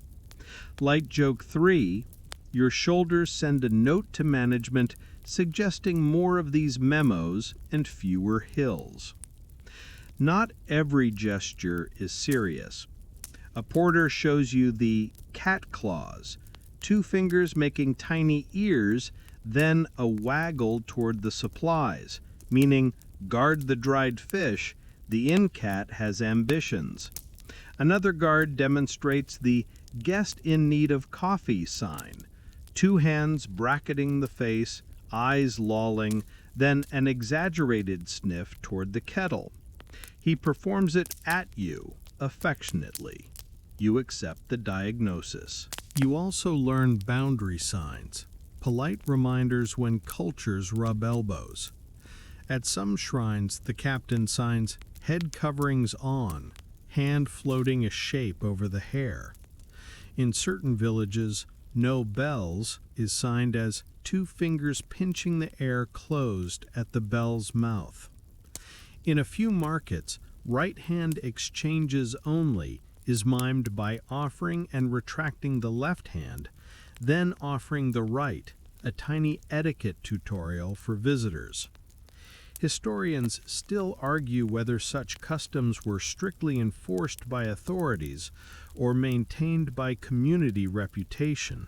S1: Light joke 3, your shoulders send a note to management suggesting more of these memos and fewer hills. Not every gesture is serious. A porter shows you the cat claws, two fingers making tiny ears, then a waggle toward the supplies, meaning guard the dried fish, the inn cat has ambitions. Another guard demonstrates the guest in need of coffee sign, two hands bracketing the face, eyes lolling, then an exaggerated sniff toward the kettle. He performs it at you, affectionately. You accept the diagnosis. You also learn boundary signs, polite reminders when cultures rub elbows. At some shrines, the captain signs head coverings on, hand floating a shape over the hair. In certain villages, no bells is signed as two fingers pinching the air closed at the bell's mouth. In a few markets, right hand exchanges only is mimed by offering and retracting the left hand, then offering the right, a tiny etiquette tutorial for visitors. Historians still argue whether such customs were strictly enforced by authorities or maintained by community reputation,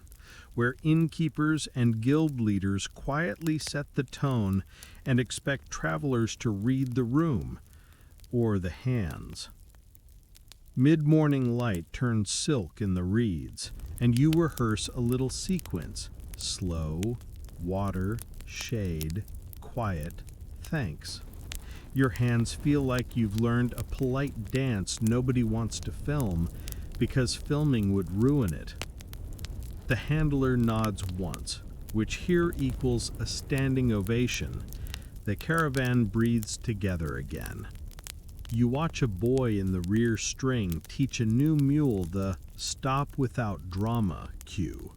S1: where innkeepers and guild leaders quietly set the tone and expect travelers to read the room, or the hands. Mid-morning light turns silk in the reeds, and you rehearse a little sequence: slow, water, shade, quiet, thanks. Your hands feel like you've learned a polite dance nobody wants to film because filming would ruin it. The handler nods once, which here equals a standing ovation. The caravan breathes together again. You watch a boy in the rear string teach a new mule the "stop without drama" cue,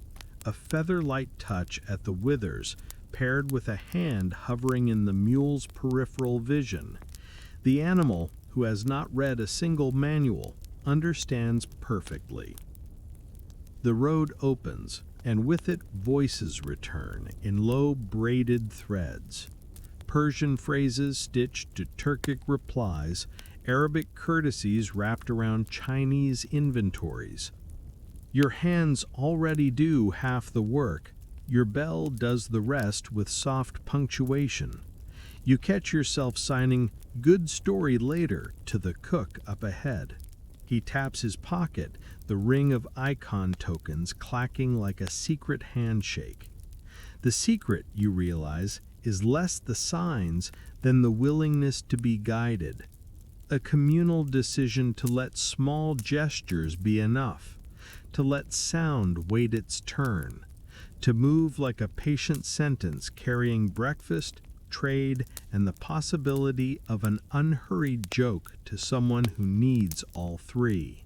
S1: a feather-light touch at the withers paired with a hand hovering in the mule's peripheral vision. The animal, who has not read a single manual, understands perfectly. The road opens, and with it voices return in low braided threads. Persian phrases stitched to Turkic replies, Arabic courtesies wrapped around Chinese inventories. Your hands already do half the work. Your bell does the rest with soft punctuation. You catch yourself signing "good story later" to the cook up ahead. He taps his pocket, the ring of icon tokens clacking like a secret handshake. The secret, you realize, is less the signs than the willingness to be guided. A communal decision to let small gestures be enough, to let sound wait its turn, to move like a patient sentence carrying breakfast, trade, and the possibility of an unhurried joke to someone who needs all three.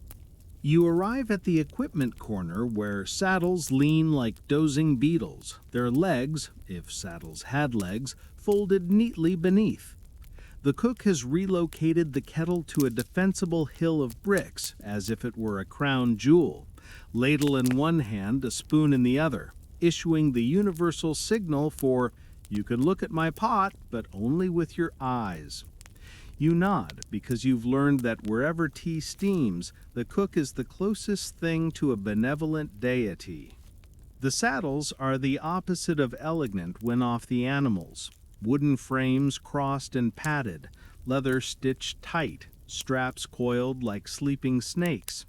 S1: You arrive at the equipment corner where saddles lean like dozing beetles, their legs, if saddles had legs, folded neatly beneath. The cook has relocated the kettle to a defensible hill of bricks, as if it were a crown jewel, ladle in one hand, a spoon in the other, issuing the universal signal for "you can look at my pot, but only with your eyes." You nod because you've learned that wherever tea steams, the cook is the closest thing to a benevolent deity. The saddles are the opposite of elegant when off the animals. Wooden frames crossed and padded, leather stitched tight, straps coiled like sleeping snakes.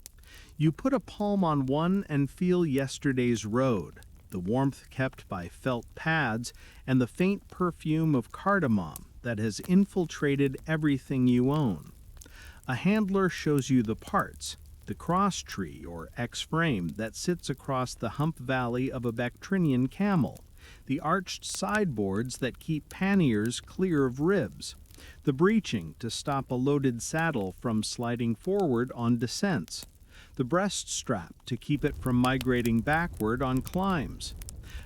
S1: You put a palm on one and feel yesterday's road, the warmth kept by felt pads and the faint perfume of cardamom that has infiltrated everything you own. A handler shows you the parts, the cross tree or X-frame that sits across the hump valley of a Bactrian camel, the arched sideboards that keep panniers clear of ribs, the breeching to stop a loaded saddle from sliding forward on descents, the breast strap to keep it from migrating backward on climbs.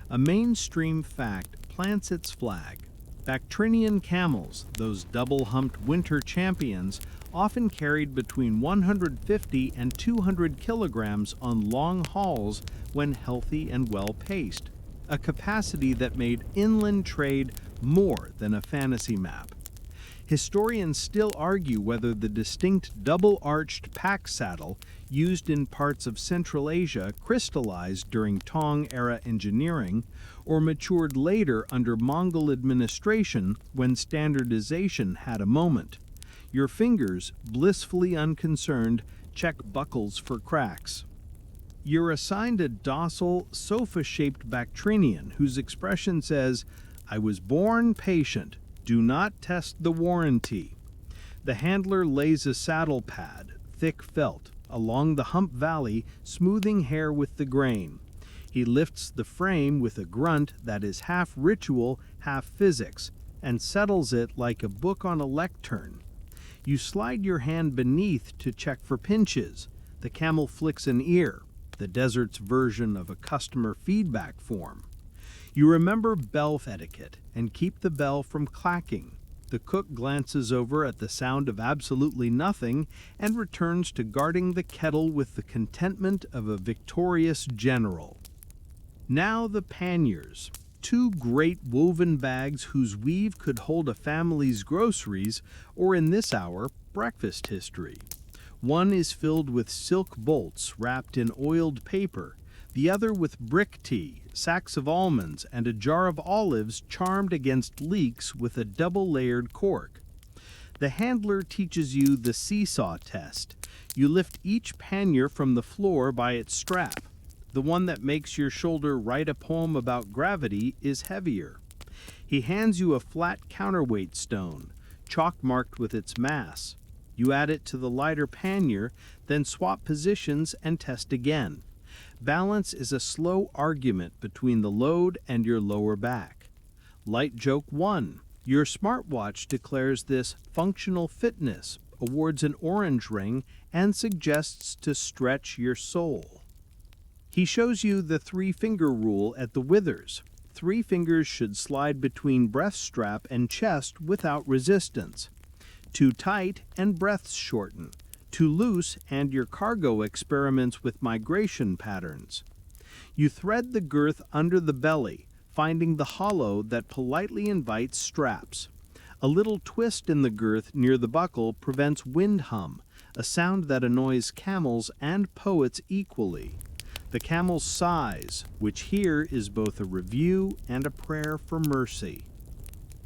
S1: A mainstream fact plants its flag. Bactrian camels, those double-humped winter champions, often carried between 150 and 200 kilograms on long hauls when healthy and well-paced, a capacity that made inland trade more than a fantasy map. Historians still argue whether the distinct double-arched pack saddle used in parts of Central Asia crystallized during Tang-era engineering or matured later under Mongol administration when standardization had a moment. Your fingers, blissfully unconcerned, check buckles for cracks. You're assigned a docile, sofa-shaped Bactrian whose expression says, "I was born patient. Do not test the warranty." The handler lays a saddle pad, thick felt, along the hump valley, smoothing hair with the grain. He lifts the frame with a grunt that is half ritual, half physics, and settles it like a book on a lectern. You slide your hand beneath to check for pinches. The camel flicks an ear, the desert's version of a customer feedback form. You remember bell etiquette and keep the bell from clacking. The cook glances over at the sound of absolutely nothing and returns to guarding the kettle with the contentment of a victorious general. Now the panniers, two great woven bags whose weave could hold a family's groceries, or in this hour, breakfast history. One is filled with silk bolts wrapped in oiled paper, the other with brick tea, sacks of almonds, and a jar of olives charmed against leaks with a double-layered cork. The handler teaches you the seesaw test. You lift each pannier from the floor by its strap. The one that makes your shoulder write a poem about gravity is heavier. He hands you a flat counterweight stone, chalk-marked with its mass. You add it to the lighter pannier, then swap positions and test again. Balance is a slow argument between the load and your lower back. Light joke 1. Your smartwatch declares this functional fitness, awards an orange ring, and suggests to stretch your soul. He shows you the 3-finger rule at the withers. 3 fingers should slide between breath strap and chest without resistance. Too tight and breaths shorten. Too loose and your cargo experiments with migration patterns. You thread the girth under the belly, finding the hollow that politely invites straps. A little twist in the girth near the buckle prevents wind hum, a sound that annoys camels and poets equally. The camel's sighs, which here is both a review and a prayer for mercy.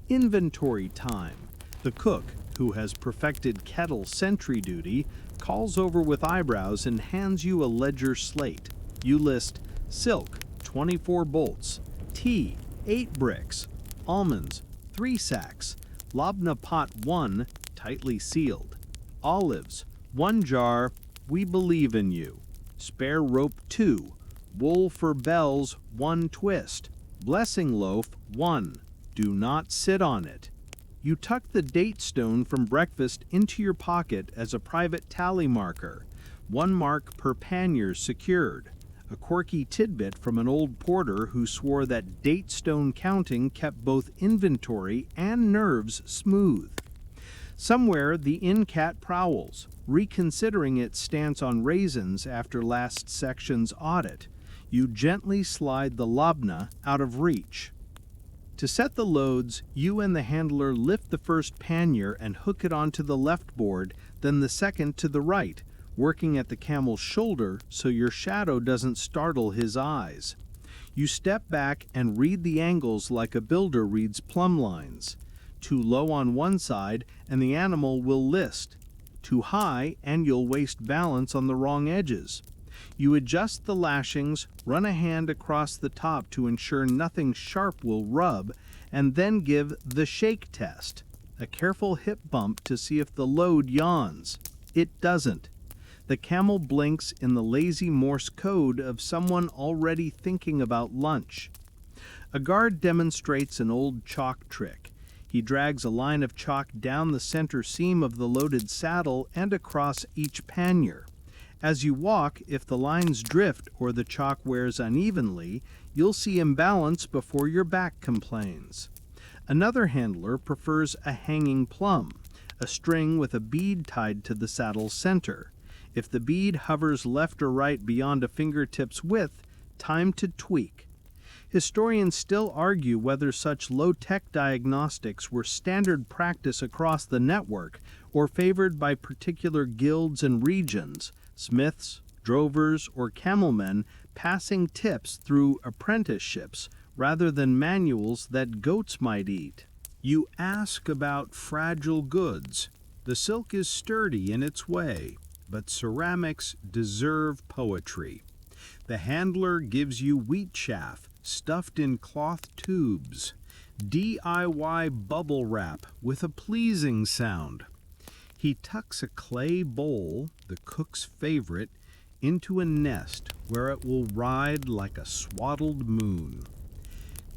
S1: Inventory time. The cook, who has perfected kettle sentry duty, calls over with eyebrows and hands you a ledger slate. You list silk, 24 bolts, tea, 8 bricks, almonds, 3 sacks, labna pot 1, tightly sealed, olives, 1 jar, we believe in you, spare rope 2, wool for bells 1 twist, blessing loaf 1, do not sit on it. You tuck the date stone from breakfast into your pocket as a private tally marker, 1 mark per pannier secured, a quirky tidbit from an old porter who swore that date stone counting kept both inventory and nerves smooth. Somewhere the inn cat prowls, reconsidering its stance on raisins after last section's audit. You gently slide the labna out of reach. To set the loads, you and the handler lift the first pannier and hook it onto the left board, then the second to the right, working at the camel's shoulder so your shadow doesn't startle his eyes. You step back and read the angles like a builder reads plumb lines. Too low on one side and the animal will list. Too high and you'll waste balance on the wrong edges. You adjust the lashings, run a hand across the top to ensure nothing sharp will rub, and then give the shake test, a careful hip bump to see if the load yawns. It doesn't. The camel blinks in the lazy Morse code of someone already thinking about lunch. A guard demonstrates an old chalk trick. He drags a line of chalk down the center seam of the loaded saddle and across each pannier. As you walk, if the lines drift or the chalk wears unevenly, you'll see imbalance before your back complains. Another handler prefers a hanging plum, a string with a bead tied to the saddle's center. If the bead hovers left or right beyond a fingertip's width, time to tweak. Historians still argue whether such low-tech diagnostics were standard practice across the network or favored by particular guilds and regions, smiths, drovers, or camelmen passing tips through apprenticeships rather than manuals that goats might eat. You ask about fragile goods. The silk is sturdy in its way, but ceramics deserve poetry. The handler gives you wheat chaff stuffed in cloth tubes, DIY bubble wrap with a pleasing sound. He tucks a clay bowl, the cook's favorite, into a nest where it will ride like a swaddled moon.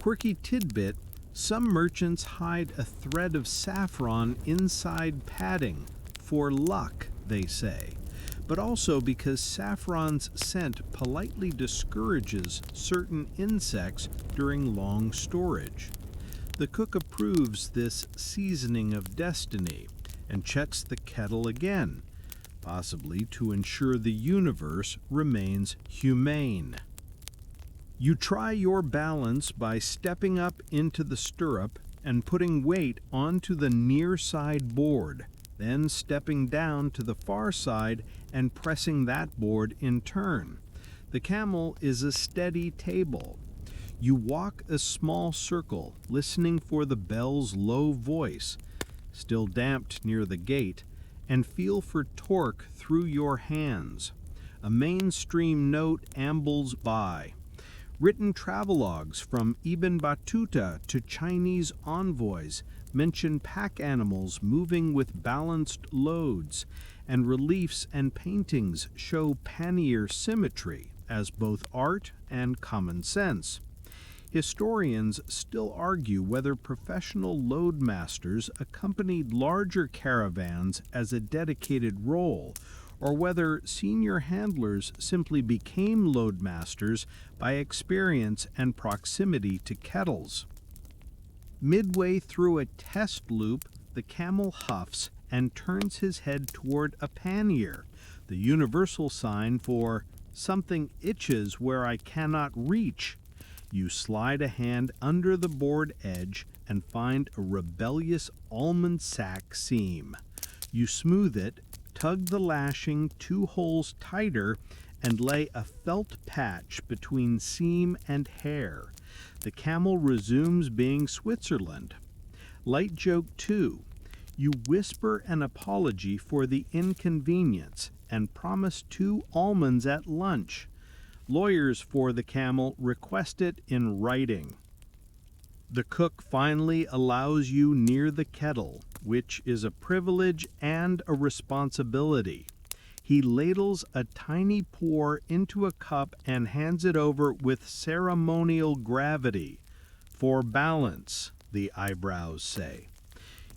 S1: Quirky tidbit, some merchants hide a thread of saffron inside padding, for luck, they say, but also because saffron's scent politely discourages certain insects during long storage. The cook approves this seasoning of destiny and checks the kettle again, possibly to ensure the universe remains humane. You try your balance by stepping up into the stirrup and putting weight onto the near side board, then stepping down to the far side and pressing that board in turn. The camel is a steady table. You walk a small circle, listening for the bell's low voice, still damped near the gate, and feel for torque through your hands. A mainstream note ambles by. Written travelogues from Ibn Battuta to Chinese envoys mention pack animals moving with balanced loads, and reliefs and paintings show pannier symmetry as both art and common sense. Historians still argue whether professional loadmasters accompanied larger caravans as a dedicated role, or whether senior handlers simply became loadmasters by experience and proximity to kettles. Midway through a test loop, the camel huffs and turns his head toward a pannier, the universal sign for "something itches where I cannot reach." You slide a hand under the board edge and find a rebellious almond sack seam. You smooth it, tug the lashing 2 holes tighter, and lay a felt patch between seam and hair. The camel resumes being Switzerland. Light joke 2. You whisper an apology for the inconvenience and promise 2 almonds at lunch. Lawyers for the camel request it in writing. The cook finally allows you near the kettle, which is a privilege and a responsibility. He ladles a tiny pour into a cup and hands it over with ceremonial gravity. For balance, the eyebrows say.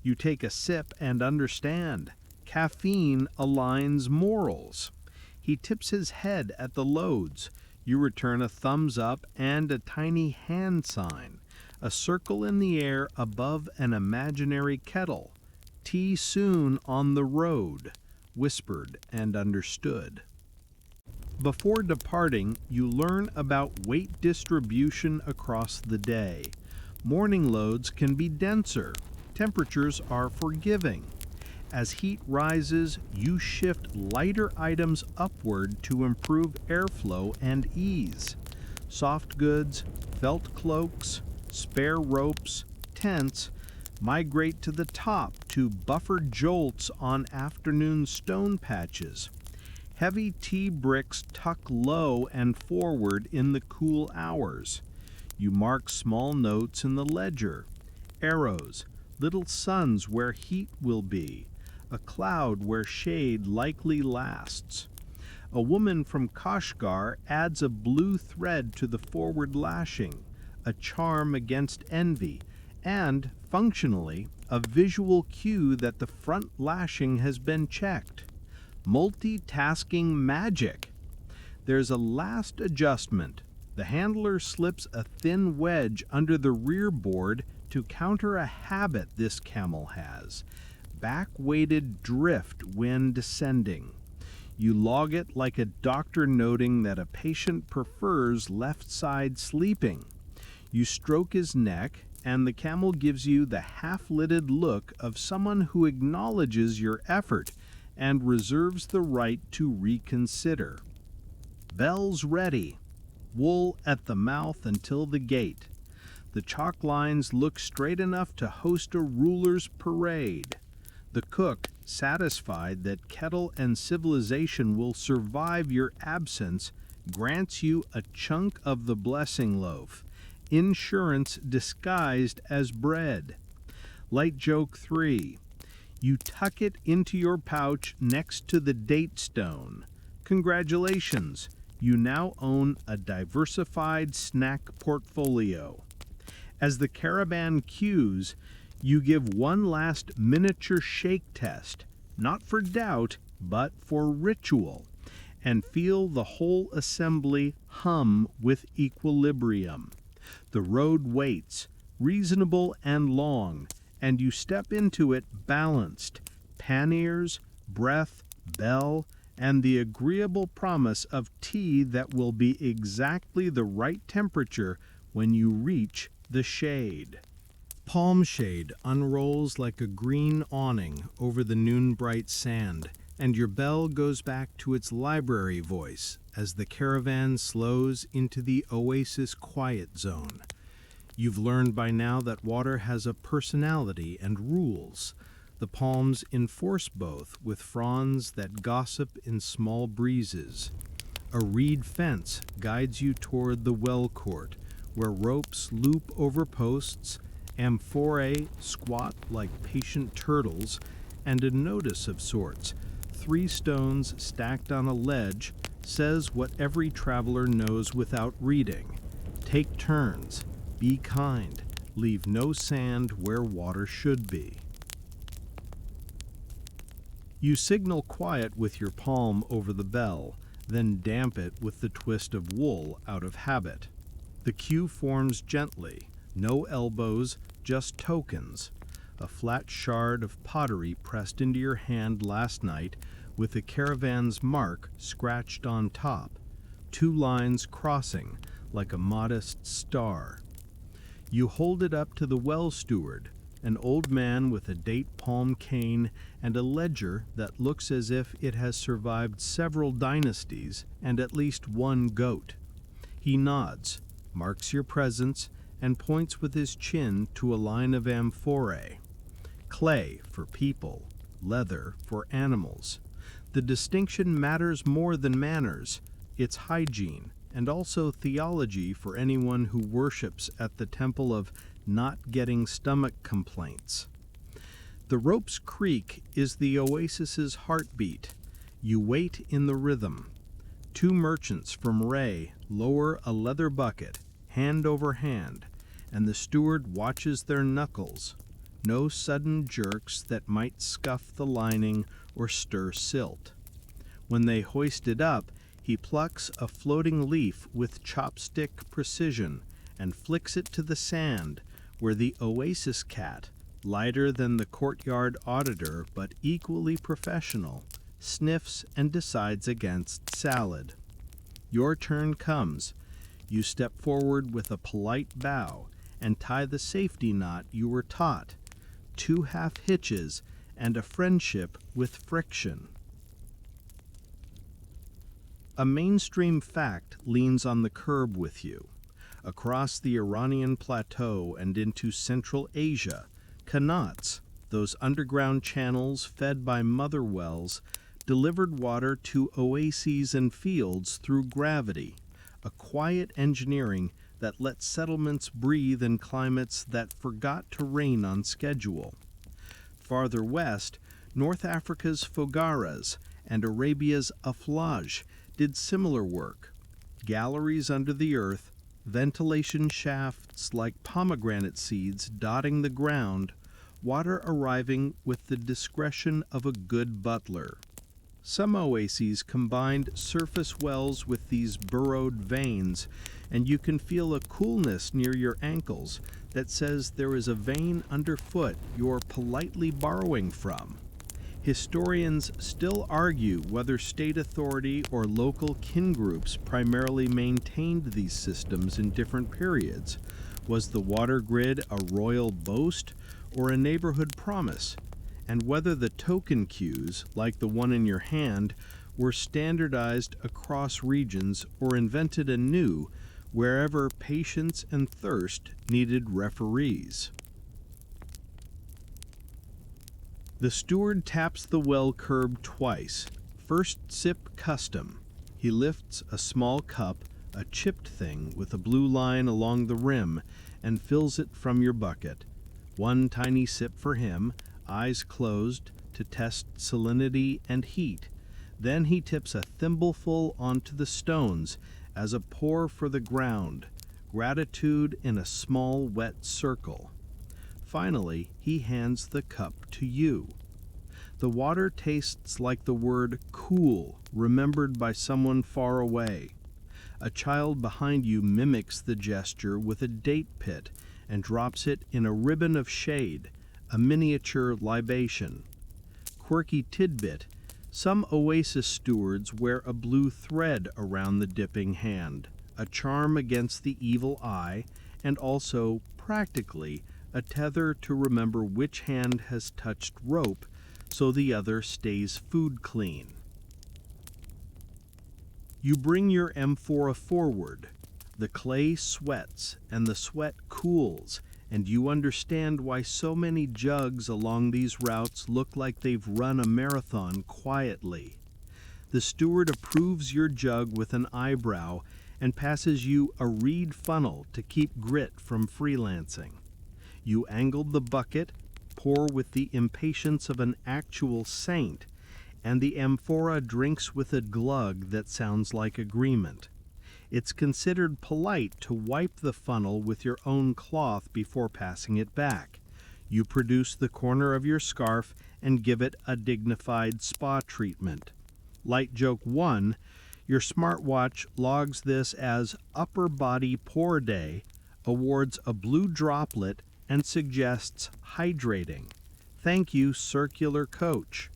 S1: You take a sip and understand. Caffeine aligns morals. He tips his head at the loads. You return a thumbs up and a tiny hand sign, a circle in the air above an imaginary kettle. Tea soon on the road, whispered and understood. Before departing, you learn about weight distribution across the day. Morning loads can be denser. Temperatures are forgiving. As heat rises, you shift lighter items upward to improve airflow and ease. Soft goods, felt cloaks, spare ropes, tents migrate to the top to buffer jolts on afternoon stone patches. Heavy tea bricks tuck low and forward in the cool hours. You mark small notes in the ledger. Arrows, little suns where heat will be. A cloud where shade likely lasts. A woman from Kashgar adds a blue thread to the forward lashing, a charm against envy, and, functionally, a visual cue that the front lashing has been checked. Multitasking magic. There's a last adjustment. The handler slips a thin wedge under the rear board to counter a habit this camel has. Back-weighted drift when descending. You log it like a doctor noting that a patient prefers left side sleeping. You stroke his neck, and the camel gives you the half-lidded look of someone who acknowledges your effort and reserves the right to reconsider. Bells ready. Wool at the mouth until the gate. The chalk lines look straight enough to host a ruler's parade. The cook, satisfied that kettle and civilization will survive your absence, grants you a chunk of the blessing loaf, insurance disguised as bread. Light joke 3. You tuck it into your pouch next to the date stone. Congratulations! You now own a diversified snack portfolio. As the caravan queues, you give one last miniature shake test, not for doubt, but for ritual, and feel the whole assembly hum with equilibrium. The road waits, reasonable and long, and you step into it balanced, panniers, breath, bell, and the agreeable promise of tea that will be exactly the right temperature when you reach the shade. Palm shade unrolls like a green awning over the noon-bright sand, and your bell goes back to its library voice as the caravan slows into the oasis quiet zone. You've learned by now that water has a personality and rules. The palms enforce both with fronds that gossip in small breezes. A reed fence guides you toward the well court, where ropes loop over posts, amphorae squat like patient turtles, and a notice of sorts, 3 stones stacked on a ledge, says what every traveler knows without reading. Take turns, be kind, leave no sand where water should be. You signal quiet with your palm over the bell, then damp it with the twist of wool out of habit. The queue forms gently, no elbows, just tokens. A flat shard of pottery pressed into your hand last night with the caravan's mark scratched on top, 2 lines crossing like a modest star. You hold it up to the well steward, an old man with a date palm cane and a ledger that looks as if it has survived several dynasties and at least one goat. He nods, marks your presence, and points with his chin to a line of amphorae. Clay for people, leather for animals. The distinction matters more than manners. It's hygiene, and also theology for anyone who worships at the temple of not getting stomach complaints. The rope's creak is the oasis's heartbeat. You wait in the rhythm. 2 merchants from Ray lower a leather bucket, hand over hand, and the steward watches their knuckles. No sudden jerks that might scuff the lining or stir silt. When they hoist it up, he plucks a floating leaf with chopstick precision and flicks it to the sand, where the oasis cat, lighter than the courtyard auditor but equally professional, sniffs and decides against salad. Your turn comes. You step forward with a polite bow and tie the safety knot you were taught, 2 half hitches and a friendship with friction. A mainstream fact leans on the curb with you. Across the Iranian plateau and into Central Asia, qanats, those underground channels fed by mother wells, delivered water to oases and fields through gravity, a quiet engineering that let settlements breathe in climates that forgot to rain on schedule. Farther west, North Africa's fogaras and Arabia's aflaj did similar work. Galleries under the earth, ventilation shafts like pomegranate seeds dotting the ground, water arriving with the discretion of a good butler. Some oases combined surface wells with these burrowed veins, and you can feel a coolness near your ankles that says there is a vein underfoot you're politely borrowing from. Historians still argue whether state authority or local kin groups primarily maintained these systems in different periods. Was the water grid a royal boast or a neighborhood promise? And whether the token queues, like the one in your hand, were standardized across regions or invented anew wherever patience and thirst needed referees. The steward taps the well curb twice. First sip custom. He lifts a small cup, a chipped thing with a blue line along the rim, and fills it from your bucket. One tiny sip for him, eyes closed, to test salinity and heat. Then he tips a thimbleful onto the stones as a pour for the ground, gratitude in a small wet circle. Finally, he hands the cup to you. The water tastes like the word cool, remembered by someone far away. A child behind you mimics the gesture with a date pit and drops it in a ribbon of shade, a miniature libation. Quirky tidbit: some oasis stewards wear a blue thread around the dipping hand, a charm against the evil eye, and also, practically, a tether to remember which hand has touched rope so the other stays food clean. You bring your amphora forward. The clay sweats, and the sweat cools, and you understand why so many jugs along these routes look like they've run a marathon quietly. The steward approves your jug with an eyebrow and passes you a reed funnel to keep grit from freelancing. You angled the bucket, pour with the impatience of an actual saint, and the amphora drinks with a glug that sounds like agreement. It's considered polite to wipe the funnel with your own cloth before passing it back. You produce the corner of your scarf and give it a dignified spa treatment. Light joke 1, your smartwatch logs this as upper body pour day, awards a blue droplet, and suggests hydrating. Thank you, circular coach.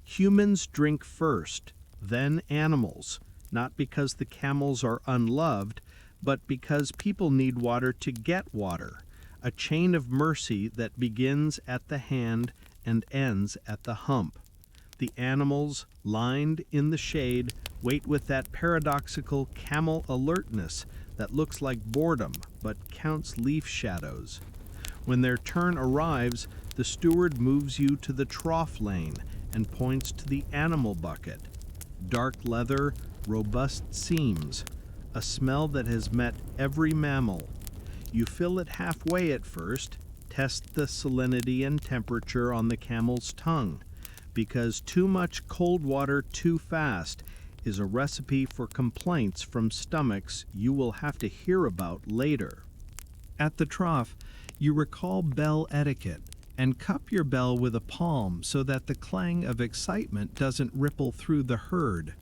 S1: Humans drink first, then animals, not because the camels are unloved, but because people need water to get water, a chain of mercy that begins at the hand and ends at the hump. The animals, lined in the shade, wait with that paradoxical camel alertness that looks like boredom but counts leaf shadows. When their turn arrives, the steward moves you to the trough lane and points to the animal bucket. Dark leather, robust seams, a smell that has met every mammal. You fill it halfway at first, test the salinity and temperature on the camel's tongue, because too much cold water too fast is a recipe for complaints from stomachs you will have to hear about later. At the trough, you recall bell etiquette and cup your bell with a palm so that the clang of excitement doesn't ripple through the herd.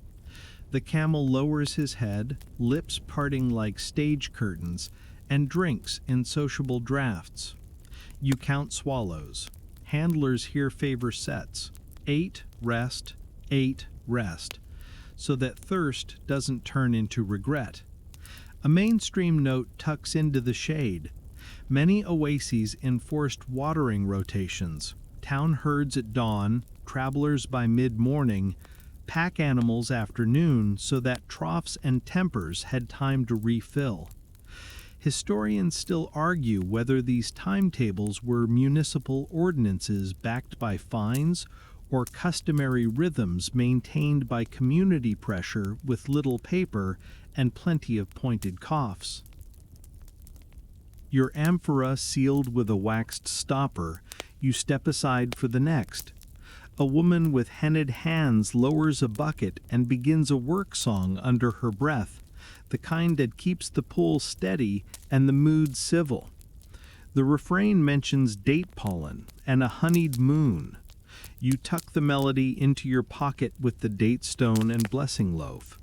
S1: The camel lowers his head, lips parting like stage curtains, and drinks in sociable draughts. You count swallows. Handlers here favor sets. 8, rest, 8, rest, so that thirst doesn't turn into regret. A mainstream note tucks into the shade. Many oases enforced watering rotations, town herds at dawn, travelers by mid-morning, pack animals afternoon, so that troughs and tempers had time to refill. Historians still argue whether these timetables were municipal ordinances backed by fines or customary rhythms maintained by community pressure with little paper and plenty of pointed coughs. Your amphora sealed with a waxed stopper, you step aside for the next. A woman with henned hands lowers a bucket and begins a work song under her breath, the kind that keeps the pull steady and the mood civil. The refrain mentions date pollen and a honeyed moon. You tuck the melody into your pocket with the date stone and blessing loaf.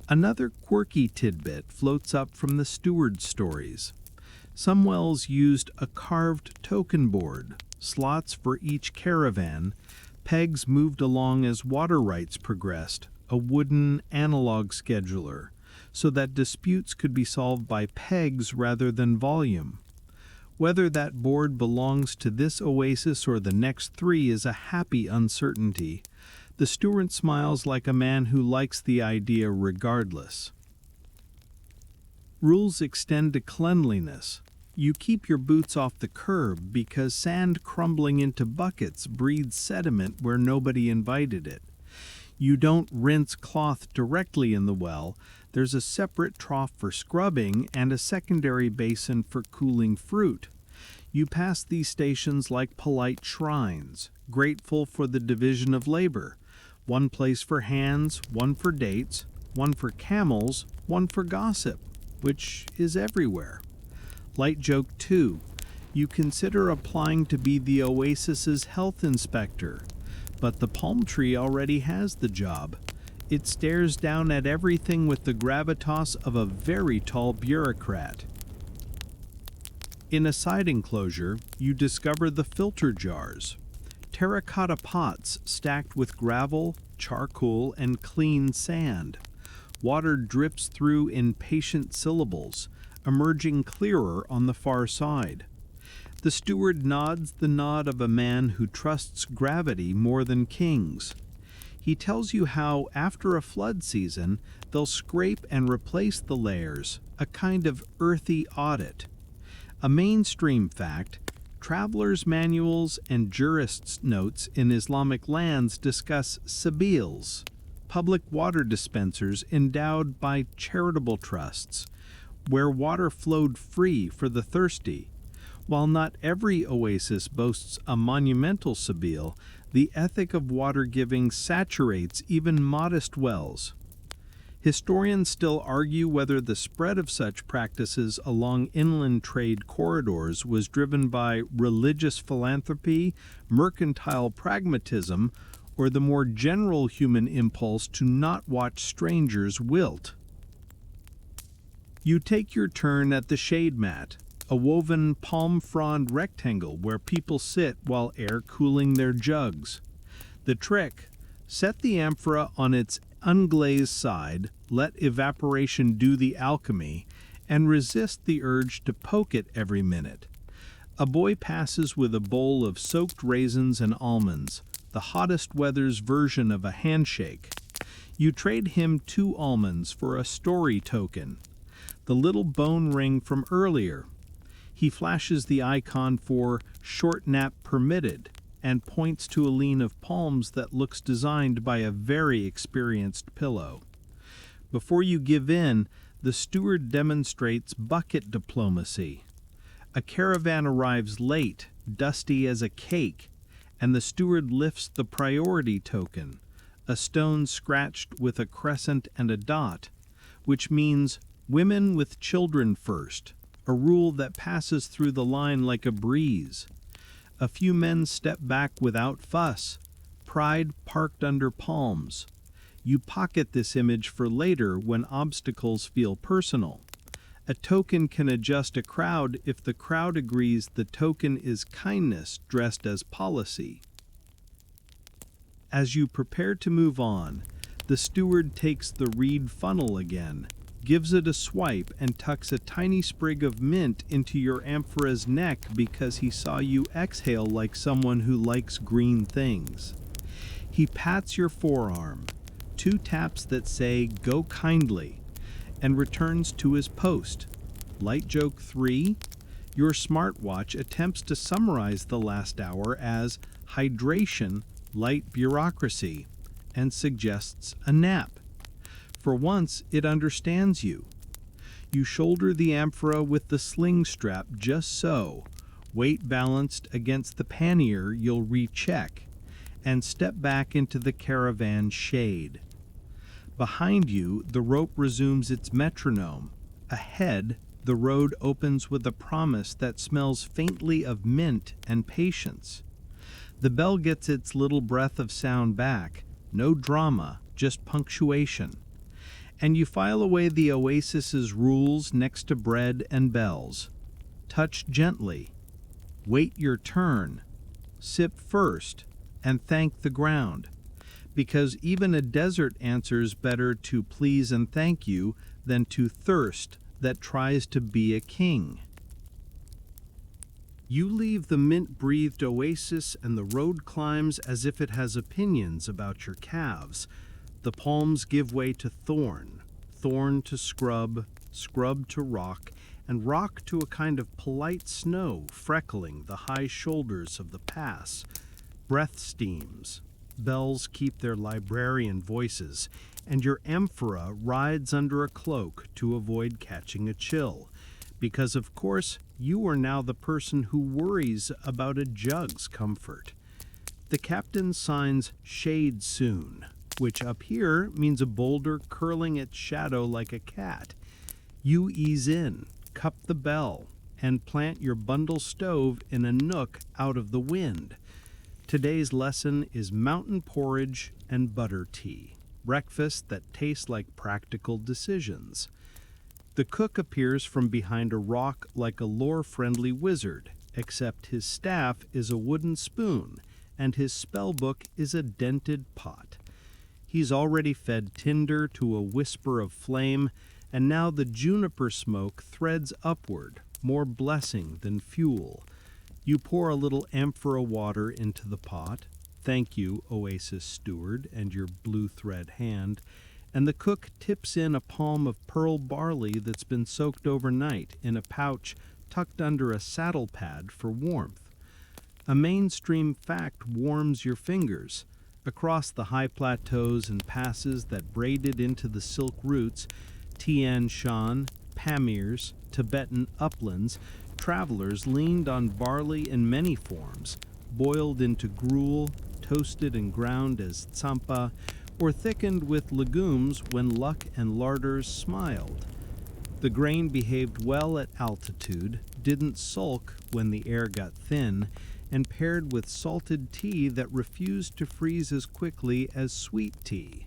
S1: Another quirky tidbit floats up from the steward stories. Some wells used a carved token board, slots for each caravan, pegs moved along as water rights progressed, a wooden analog scheduler, so that disputes could be solved by pegs rather than volume. Whether that board belongs to this oasis or the next 3 is a happy uncertainty. The steward smiles like a man who likes the idea regardless. Rules extend to cleanliness. You keep your boots off the curb because sand crumbling into buckets breeds sediment where nobody invited it. You don't rinse cloth directly in the well. There's a separate trough for scrubbing and a secondary basin for cooling fruit. You pass these stations like polite shrines, grateful for the division of labor. One place for hands, one for dates, one for camels, one for gossip, which is everywhere. Light joke 2. You consider applying to be the oasis's health inspector, but the palm tree already has the job. It stares down at everything with the gravitas of a very tall bureaucrat. In a side enclosure, you discover the filter jars. Terracotta pots stacked with gravel, charcoal, and clean sand. Water drips through in patient syllables, emerging clearer on the far side. The steward nods the nod of a man who trusts gravity more than kings. He tells you how, after a flood season, they'll scrape and replace the layers, a kind of earthy audit. A mainstream fact, travelers' manuals and jurists' notes in Islamic lands discuss sabils, public water dispensers endowed by charitable trusts, where water flowed free for the thirsty. While not every oasis boasts a monumental sabil, the ethic of water giving saturates even modest wells. Historians still argue whether the spread of such practices along inland trade corridors was driven by religious philanthropy, mercantile pragmatism, or the more general human impulse to not watch strangers wilt. You take your turn at the shade mat, a woven palm frond rectangle where people sit while air cooling their jugs. The trick: set the amphora on its unglazed side, let evaporation do the alchemy, and resist the urge to poke it every minute. A boy passes with a bowl of soaked raisins and almonds, the hottest weather's version of a handshake. You trade him 2 almonds for a story token, the little bone ring from earlier. He flashes the icon for short nap permitted and points to a lean of palms that looks designed by a very experienced pillow. Before you give in, the steward demonstrates bucket diplomacy. A caravan arrives late, dusty as a cake, and the steward lifts the priority token, a stone scratched with a crescent and a dot, which means women with children first, a rule that passes through the line like a breeze. A few men step back without fuss, pride parked under palms. You pocket this image for later when obstacles feel personal. A token can adjust a crowd if the crowd agrees the token is kindness dressed as policy. As you prepare to move on, the steward takes the reed funnel again, gives it a swipe, and tucks a tiny sprig of mint into your amphora's neck because he saw you exhale like someone who likes green things. He pats your forearm, 2 taps that say, "Go kindly," and returns to his post. Light joke 3. Your smartwatch attempts to summarize the last hour as hydration, light bureaucracy, and suggests a nap. For once, it understands you. You shoulder the amphora with the sling strap just so, weight balanced against the pannier you'll recheck, and step back into the caravan's shade. Behind you, the rope resumes its metronome. Ahead, the road opens with a promise that smells faintly of mint and patience. The bell gets its little breath of sound back, no drama, just punctuation. And you file away the oasis's rules next to bread and bells. Touch gently. Wait your turn. Sip first, and thank the ground. Because even a desert answers better to please and thank you than to thirst that tries to be a king. You leave the mint-breathed oasis and the road climbs as if it has opinions about your calves. The palms give way to thorn, thorn to scrub, scrub to rock, and rock to a kind of polite snow freckling the high shoulders of the pass. Breath steams. Bells keep their librarian voices, and your amphora rides under a cloak to avoid catching a chill, because of course you are now the person who worries about a jug's comfort. The captain signs "shade soon," which up here means a boulder curling its shadow like a cat. You ease in, cup the bell, and plant your bundle stove in a nook out of the wind. Today's lesson is mountain porridge and butter tea, breakfast that tastes like practical decisions. The cook appears from behind a rock like a lore-friendly wizard, except his staff is a wooden spoon, and his spellbook is a dented pot. He's already fed tinder to a whisper of flame, and now the juniper smoke threads upward, more blessing than fuel. You pour a little amphora water into the pot. Thank you, Oasis Steward, and your blue thread hand. And the cook tips in a palm of pearl barley that's been soaked overnight in a pouch tucked under a saddle pad for warmth. A mainstream fact warms your fingers. Across the high plateaus and passes that braided into the silk roots, Tian Shan, Pamirs, Tibetan uplands, travelers leaned on barley in many forms, boiled into gruel, toasted and ground as tsampa, or thickened with legumes when luck and larders smiled. The grain behaved well at altitude, didn't sulk when the air got thin, and paired with salted tea that refused to freeze as quickly as sweet tea.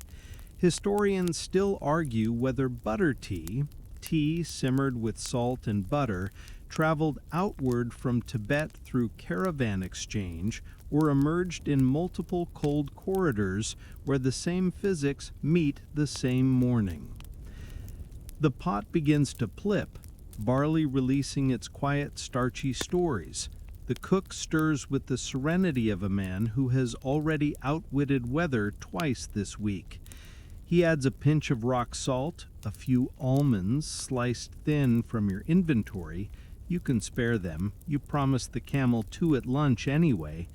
S1: Historians still argue whether butter tea, tea simmered with salt and butter, traveled outward from Tibet through caravan exchange or emerged in multiple cold corridors where the same physics meet the same morning. The pot begins to plip, barley releasing its quiet, starchy stories. The cook stirs with the serenity of a man who has already outwitted weather twice this week. He adds a pinch of rock salt, a few almonds sliced thin from your inventory. You can spare them, you promised the camel 2 at lunch anyway,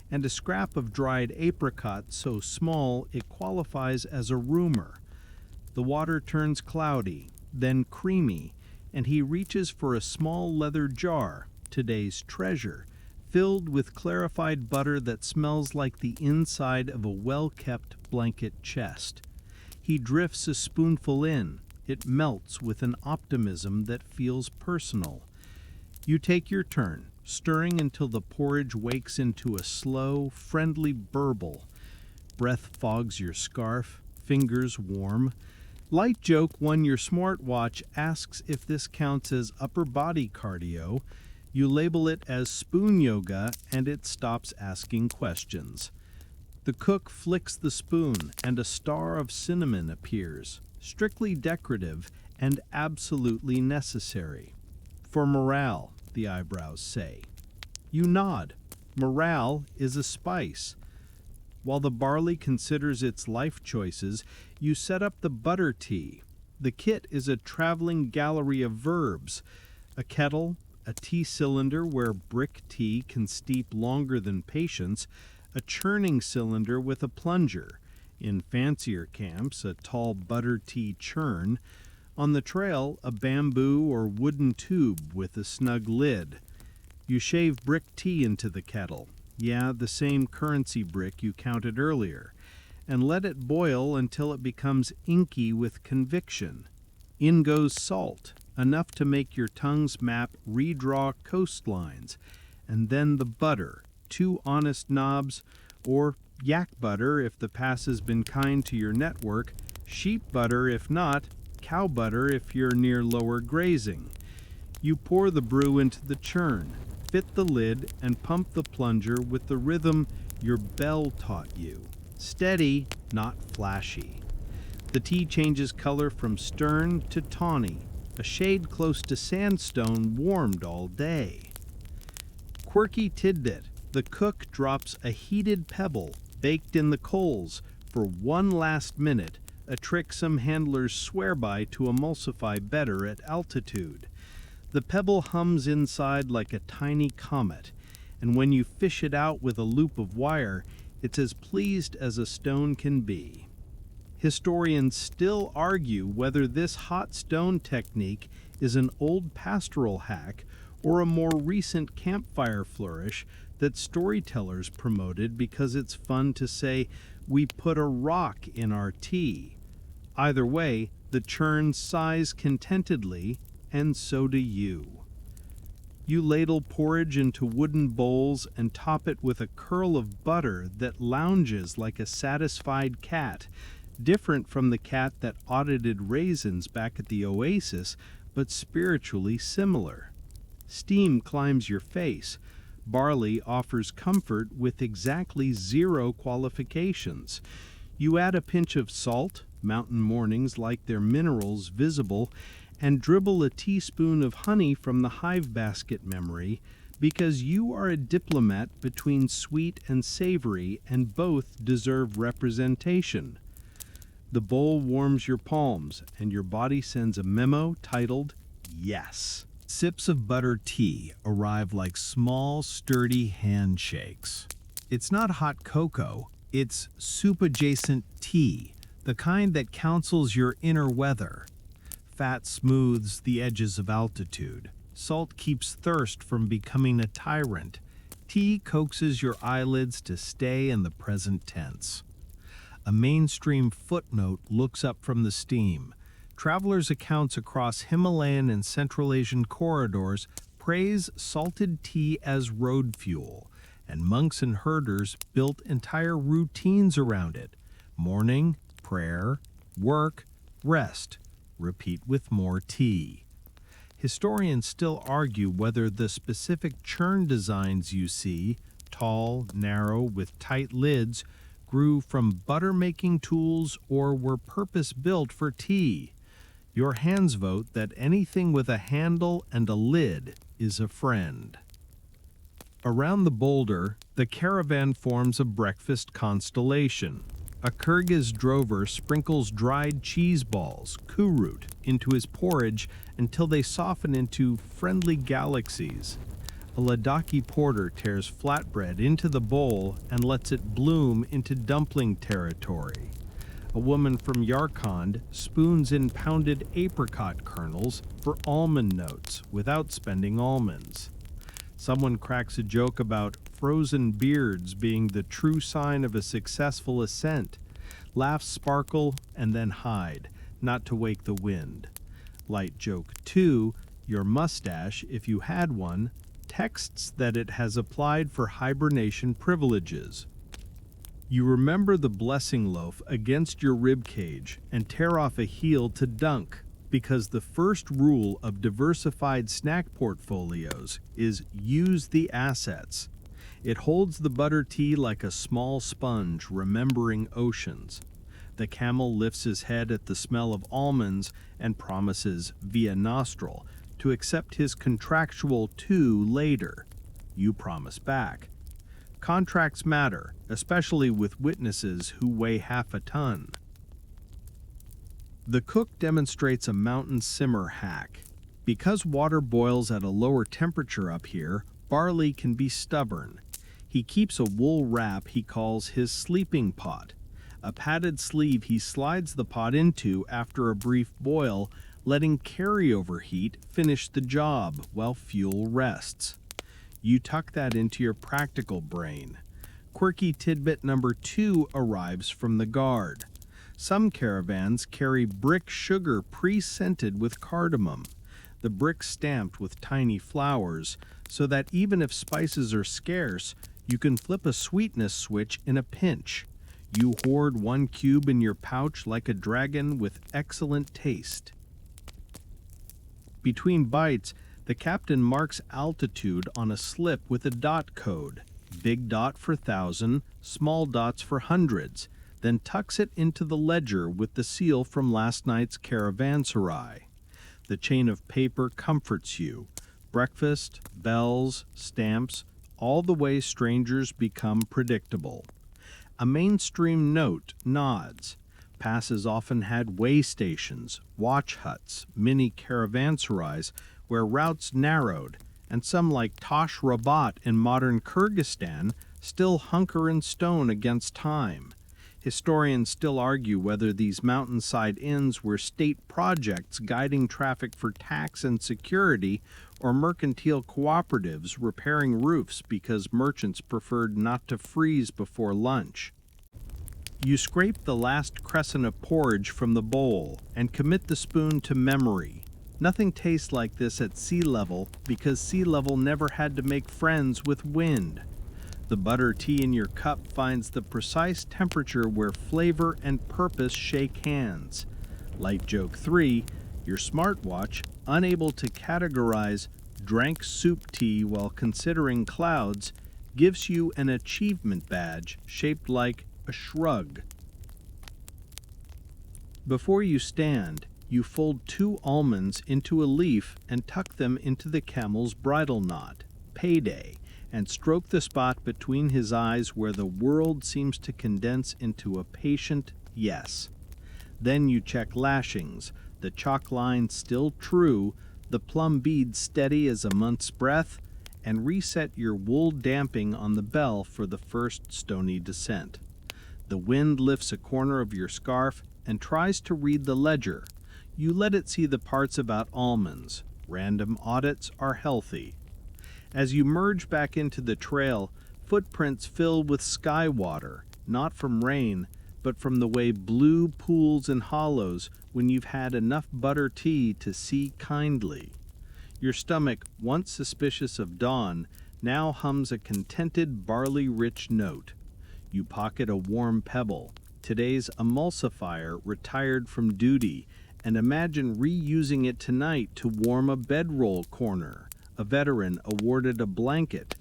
S1: and a scrap of dried apricot so small it qualifies as a rumor. The water turns cloudy, then creamy, and he reaches for a small leather jar, today's treasure, filled with clarified butter that smells like the inside of a well-kept blanket chest. He drifts a spoonful in. It melts with an optimism that feels personal. You take your turn, stirring until the porridge wakes into a slow, friendly burble. Breath fogs your scarf, fingers warm. Light joke when your smartwatch asks if this counts as upper body cardio. You label it as spoon yoga and it stops asking questions. The cook flicks the spoon and a star of cinnamon appears, strictly decorative and absolutely necessary. For morale, the eyebrows say. You nod. Morale is a spice. While the barley considers its life choices, you set up the butter tea. The kit is a traveling gallery of verbs. A kettle, a tea cylinder where brick tea can steep longer than patience, a churning cylinder with a plunger. In fancier camps, a tall butter tea churn. On the trail, a bamboo or wooden tube with a snug lid. You shave brick tea into the kettle. Yeah, the same currency brick you counted earlier. And let it boil until it becomes inky with conviction. In goes salt, enough to make your tongue's map redraw coastlines. And then the butter, 2 honest knobs, or yak butter if the pass has been kind to your network, sheep butter if not, cow butter if you're near lower grazing. You pour the brew into the churn, fit the lid, and pump the plunger with the rhythm your bell taught you. Steady, not flashy. The tea changes color from stern to tawny, a shade close to sandstone warmed all day. Quirky tidbit, the cook drops a heated pebble baked in the coals for one last minute, a trick some handlers swear by to emulsify better at altitude. The pebble hums inside like a tiny comet, and when you fish it out with a loop of wire, it's as pleased as a stone can be. Historians still argue whether this hot stone technique is an old pastoral hack or a more recent campfire flourish that storytellers promoted because it's fun to say, "We put a rock in our tea." Either way, the churn sighs contentedly, and so do you. You ladle porridge into wooden bowls and top it with a curl of butter that lounges like a satisfied cat, different from the cat that audited raisins back at the oasis, but spiritually similar. Steam climbs your face. Barley offers comfort with exactly 0 qualifications. You add a pinch of salt, mountain mornings like their minerals visible, and dribble a teaspoon of honey from the hive basket memory, because you are a diplomat between sweet and savory, and both deserve representation. The bowl warms your palms, and your body sends a memo titled, "Yes." Sips of butter tea arrive like small, sturdy handshakes. It's not hot cocoa, it's soup-adjacent tea, the kind that counsels your inner weather. Fat smooths the edges of altitude. Salt keeps thirst from becoming a tyrant. Tea coaxes your eyelids to stay in the present tense. A mainstream footnote looks up from the steam. Travelers' accounts across Himalayan and Central Asian corridors praise salted tea as road fuel, and monks and herders built entire routines around it. Morning, prayer, work, rest. Repeat with more tea. Historians still argue whether the specific churn designs you see, tall, narrow, with tight lids, grew from butter-making tools or were purpose-built for tea. Your hands vote that anything with a handle and a lid is a friend. Around the boulder, the caravan forms a breakfast constellation. A Kyrgyz drover sprinkles dried cheese balls, kurut, into his porridge until they soften into friendly galaxies. A Ladakhi porter tears flatbread into the bowl and lets it bloom into dumpling territory. A woman from Yarkand spoons in pounded apricot kernels for almond notes without spending almonds. Someone cracks a joke about frozen beards being the true sign of a successful ascent. Laughs sparkle and then hide, not to wake the wind. Light joke 2, your mustache, if you had one, texts that it has applied for hibernation privileges. You remember the blessing loaf against your rib cage and tear off a heel to dunk, because the first rule of diversified snack portfolios is use the assets. It holds the butter tea like a small sponge remembering oceans. The camel lifts his head at the smell of almonds and promises, via nostril, to accept his contractual 2 later. You promise back. Contracts matter, especially with witnesses who weigh half a ton. The cook demonstrates a mountain simmer hack. Because water boils at a lower temperature up here, barley can be stubborn. He keeps a wool wrap he calls his sleeping pot. A padded sleeve he slides the pot into after a brief boil, letting carryover heat finish the job while fuel rests. You tuck that into your practical brain. Quirky tidbit number 2 arrives from the guard. Some caravans carry brick sugar pre-scented with cardamom, the brick stamped with tiny flowers, so that even if spices are scarce, you can flip a sweetness switch in a pinch. You hoard 1 cube in your pouch like a dragon with excellent taste. Between bites, the captain marks altitude on a slip with a dot code, big dot for 1,000, small dots for hundreds, then tucks it into the ledger with the seal from last night's caravanserai. The chain of paper comforts you. Breakfast, bells, stamps, all the way strangers become predictable. A mainstream note nods. Passes often had way stations, watch huts, mini caravanserais where routes narrowed, and some like Tash Rabat in modern Kyrgyzstan still hunker in stone against time. Historians still argue whether these mountainside inns were state projects guiding traffic for tax and security, or mercantile cooperatives repairing roofs because merchants preferred not to freeze before lunch. You scrape the last crescent of porridge from the bowl and commit the spoon to memory. Nothing tastes like this at sea level because sea level never had to make friends with wind. The butter tea in your cup finds the precise temperature where flavor and purpose shake hands. Light joke 3, your smartwatch, unable to categorize drank soup tea while considering clouds, gives you an achievement badge shaped like a shrug. Before you stand, you fold 2 almonds into a leaf and tuck them into the camel's bridle knot, payday, and stroke the spot between his eyes where the world seems to condense into a patient yes. Then you check lashings, the chalk line still true, the plum bead steady as a month's breath, and reset your wool damping on the bell for the first stony descent. The wind lifts a corner of your scarf and tries to read the ledger. You let it see the parts about almonds. Random audits are healthy. As you merge back into the trail, footprints fill with sky water, not from rain, but from the way blue pools in hollows when you've had enough butter tea to see kindly. Your stomach, once suspicious of dawn, now hums a contented barley-rich note. You pocket a warm pebble, today's emulsifier retired from duty, and imagine reusing it tonight to warm a bedroll corner. A veteran awarded a blanket.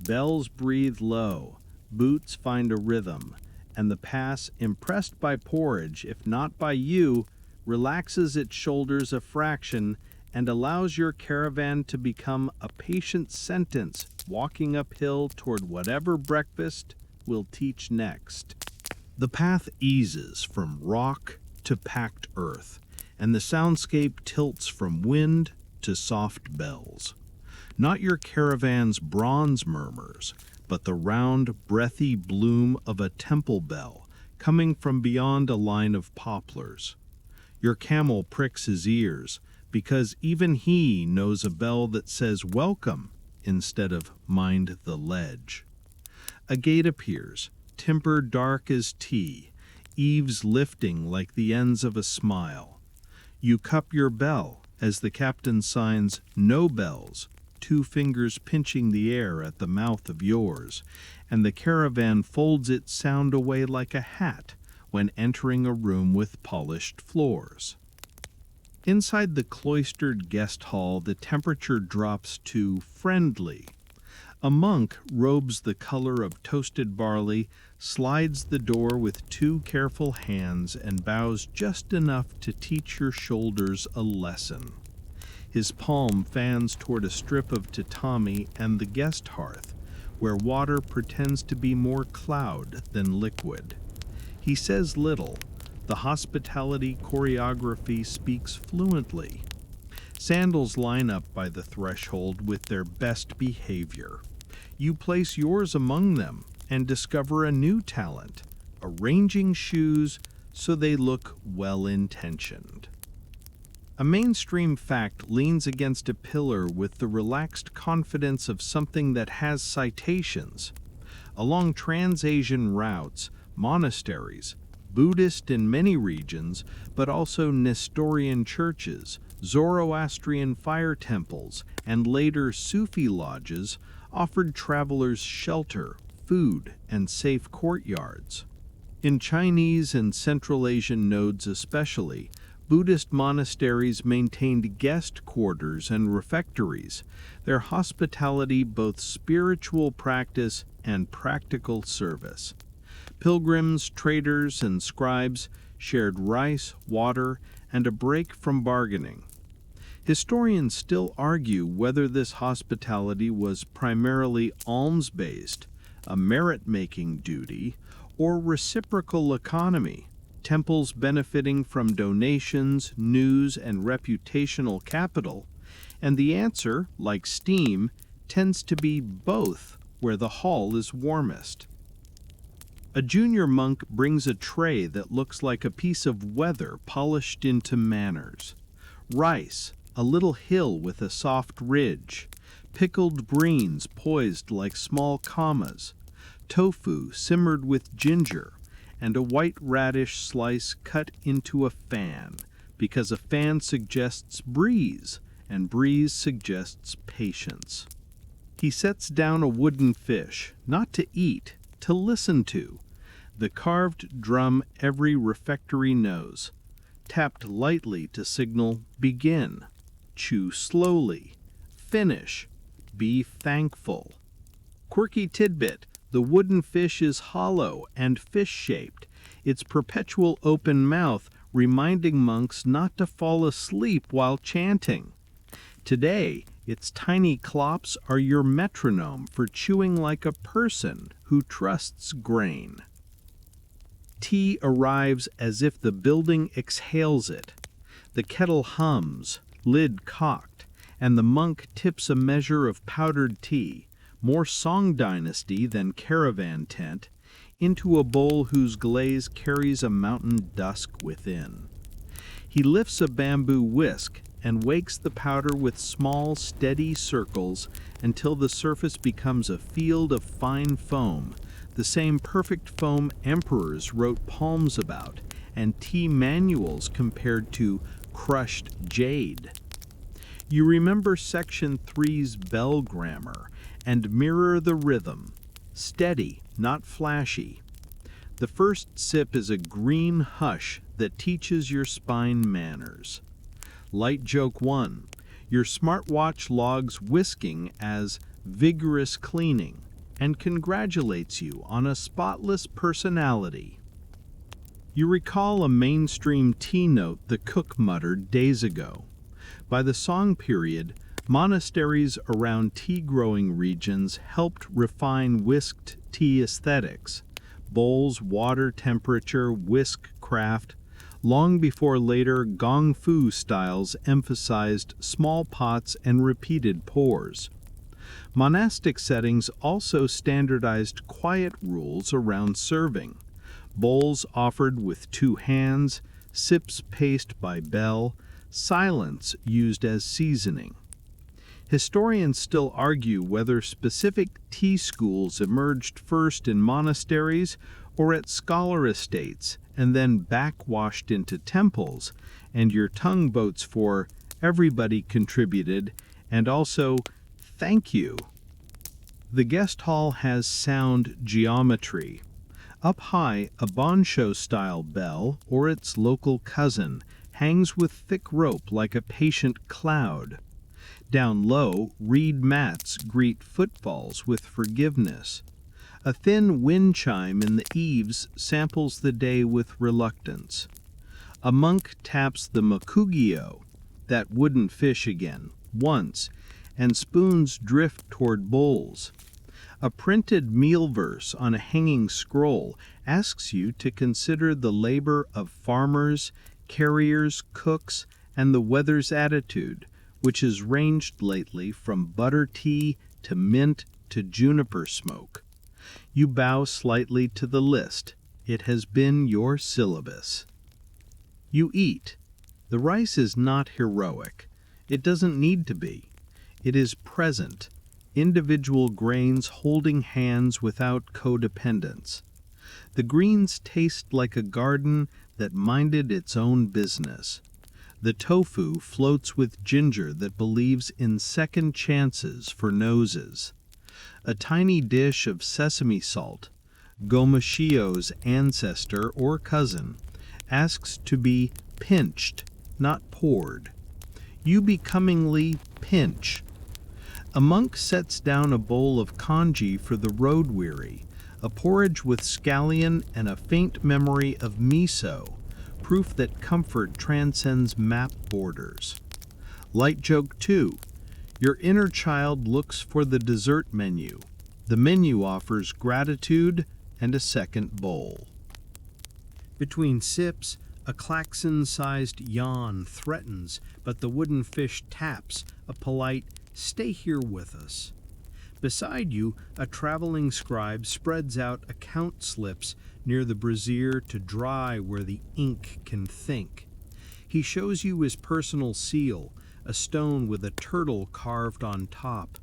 S1: Bells breathe low, boots find a rhythm, and the pass, impressed by porridge, if not by you, relaxes its shoulders a fraction and allows your caravan to become a patient sentence walking uphill toward whatever breakfast will teach next. The path eases from rock to packed earth, and the soundscape tilts from wind to soft bells. Not your caravan's bronze murmurs, but the round, breathy bloom of a temple bell coming from beyond a line of poplars. Your camel pricks his ears, because even he knows a bell that says welcome instead of mind the ledge. A gate appears, timber dark as tea, eaves lifting like the ends of a smile. You cup your bell as the captain signs no bells, 2 fingers pinching the air at the mouth of yours, and the caravan folds its sound away like a hat when entering a room with polished floors. Inside the cloistered guest hall, the temperature drops to friendly. A monk robes the color of toasted barley, slides the door with 2 careful hands, and bows just enough to teach your shoulders a lesson. His palm fans toward a strip of tatami and the guest hearth, where water pretends to be more cloud than liquid. He says little. The hospitality choreography speaks fluently. Sandals line up by the threshold with their best behavior. You place yours among them and discover a new talent, arranging shoes so they look well-intentioned. A mainstream fact leans against a pillar with the relaxed confidence of something that has citations. Along Trans-Asian routes, monasteries, Buddhist in many regions, but also Nestorian churches, Zoroastrian fire temples, and later Sufi lodges offered travelers shelter, food, and safe courtyards. In Chinese and Central Asian nodes especially, Buddhist monasteries maintained guest quarters and refectories, their hospitality both spiritual practice and practical service. Pilgrims, traders, and scribes shared rice, water, and a break from bargaining. Historians still argue whether this hospitality was primarily alms-based, a merit-making duty, or reciprocal economy, temples benefiting from donations, news, and reputational capital, and the answer, like steam, tends to be both where the hall is warmest. A junior monk brings a tray that looks like a piece of weather polished into manners. Rice, a little hill with a soft ridge. Pickled greens poised like small commas. Tofu simmered with ginger, and a white radish slice cut into a fan, because a fan suggests breeze, and breeze suggests patience. He sets down a wooden fish, not to eat, to listen to. The carved drum every refectory knows. Tapped lightly to signal begin. Chew slowly. Finish. Be thankful. Quirky tidbit: the wooden fish is hollow and fish-shaped, its perpetual open mouth reminding monks not to fall asleep while chanting. Today, its tiny clops are your metronome for chewing like a person who trusts grain. Tea arrives as if the building exhales it. The kettle hums, lid cocked, and the monk tips a measure of powdered tea, more Song Dynasty than caravan tent, into a bowl whose glaze carries a mountain dusk within. He lifts a bamboo whisk and wakes the powder with small, steady circles until the surface becomes a field of fine foam, the same perfect foam emperors wrote poems about, and tea manuals compared to crushed jade. You remember Section 3's bell grammar and mirror the rhythm, steady, not flashy. The first sip is a green hush that teaches your spine manners. Light joke 1. Your smartwatch logs whisking as vigorous cleaning and congratulates you on a spotless personality. You recall a mainstream tea note the cook muttered days ago. By the Song period, monasteries around tea-growing regions helped refine whisked tea aesthetics, bowls, water temperature, whisk craft, long before later gong fu styles emphasized small pots and repeated pours. Monastic settings also standardized quiet rules around serving, bowls offered with 2 hands, sips paced by bell, silence used as seasoning. Historians still argue whether specific tea schools emerged first in monasteries or at scholar estates and then backwashed into temples, and your tongue votes for everybody contributed and also thank you. The guest hall has sound geometry. Up high, a boncho-style bell, or its local cousin, hangs with thick rope like a patient cloud. Down low, reed mats greet footfalls with forgiveness. A thin wind chime in the eaves samples the day with reluctance. A monk taps the makugio, that wooden fish again, once, and spoons drift toward bowls. A printed meal verse on a hanging scroll asks you to consider the labor of farmers, carriers, cooks, and the weather's attitude, which has ranged lately from butter tea to mint to juniper smoke. You bow slightly to the list. It has been your syllabus. You eat. The rice is not heroic. It doesn't need to be. It is present, individual grains holding hands without codependence. The greens taste like a garden that minded its own business. The tofu floats with ginger that believes in second chances for noses. A tiny dish of sesame salt, gomashio's ancestor or cousin, asks to be pinched, not poured. You becomingly pinch. A monk sets down a bowl of congee for the road-weary, a porridge with scallion and a faint memory of miso, proof that comfort transcends map borders. Light joke 2. Your inner child looks for the dessert menu. The menu offers gratitude and a second bowl. Between sips, a klaxon-sized yawn threatens, but the wooden fish taps, a polite, "Stay here with us." Beside you, a traveling scribe spreads out account slips near the brazier to dry where the ink can think. He shows you his personal seal, a stone with a turtle carved on top.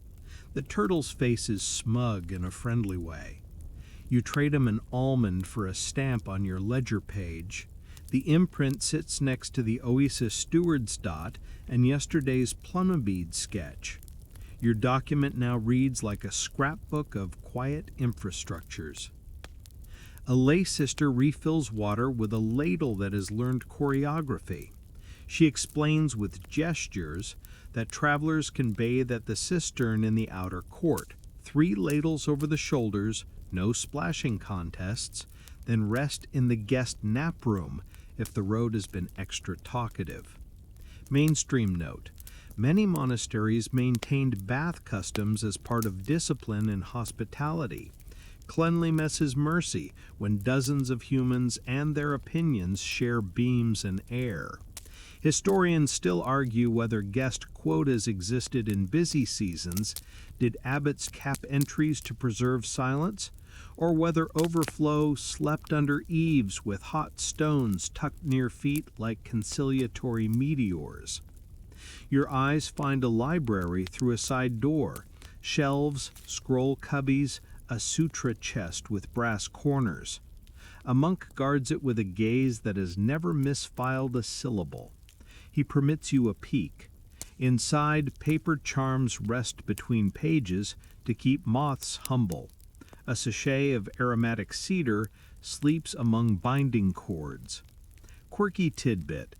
S1: The turtle's face is smug in a friendly way. You trade him an almond for a stamp on your ledger page. The imprint sits next to the Oasis steward's dot and yesterday's plumbead sketch. Your document now reads like a scrapbook of quiet infrastructures. A lay sister refills water with a ladle that has learned choreography. She explains with gestures that travelers can bathe at the cistern in the outer court, 3 ladles over the shoulders, no splashing contests, then rest in the guest nap room if the road has been extra talkative. Mainstream note: many monasteries maintained bath customs as part of discipline and hospitality. Cleanliness is mercy when dozens of humans and their opinions share beams and air. Historians still argue whether guest quotas existed in busy seasons, did abbots cap entries to preserve silence, or whether overflow slept under eaves with hot stones tucked near feet like conciliatory meteors. Your eyes find a library through a side door, shelves, scroll cubbies, a sutra chest with brass corners. A monk guards it with a gaze that has never misfiled a syllable. He permits you a peek. Inside, paper charms rest between pages to keep moths humble. A sachet of aromatic cedar sleeps among binding cords. Quirky tidbit: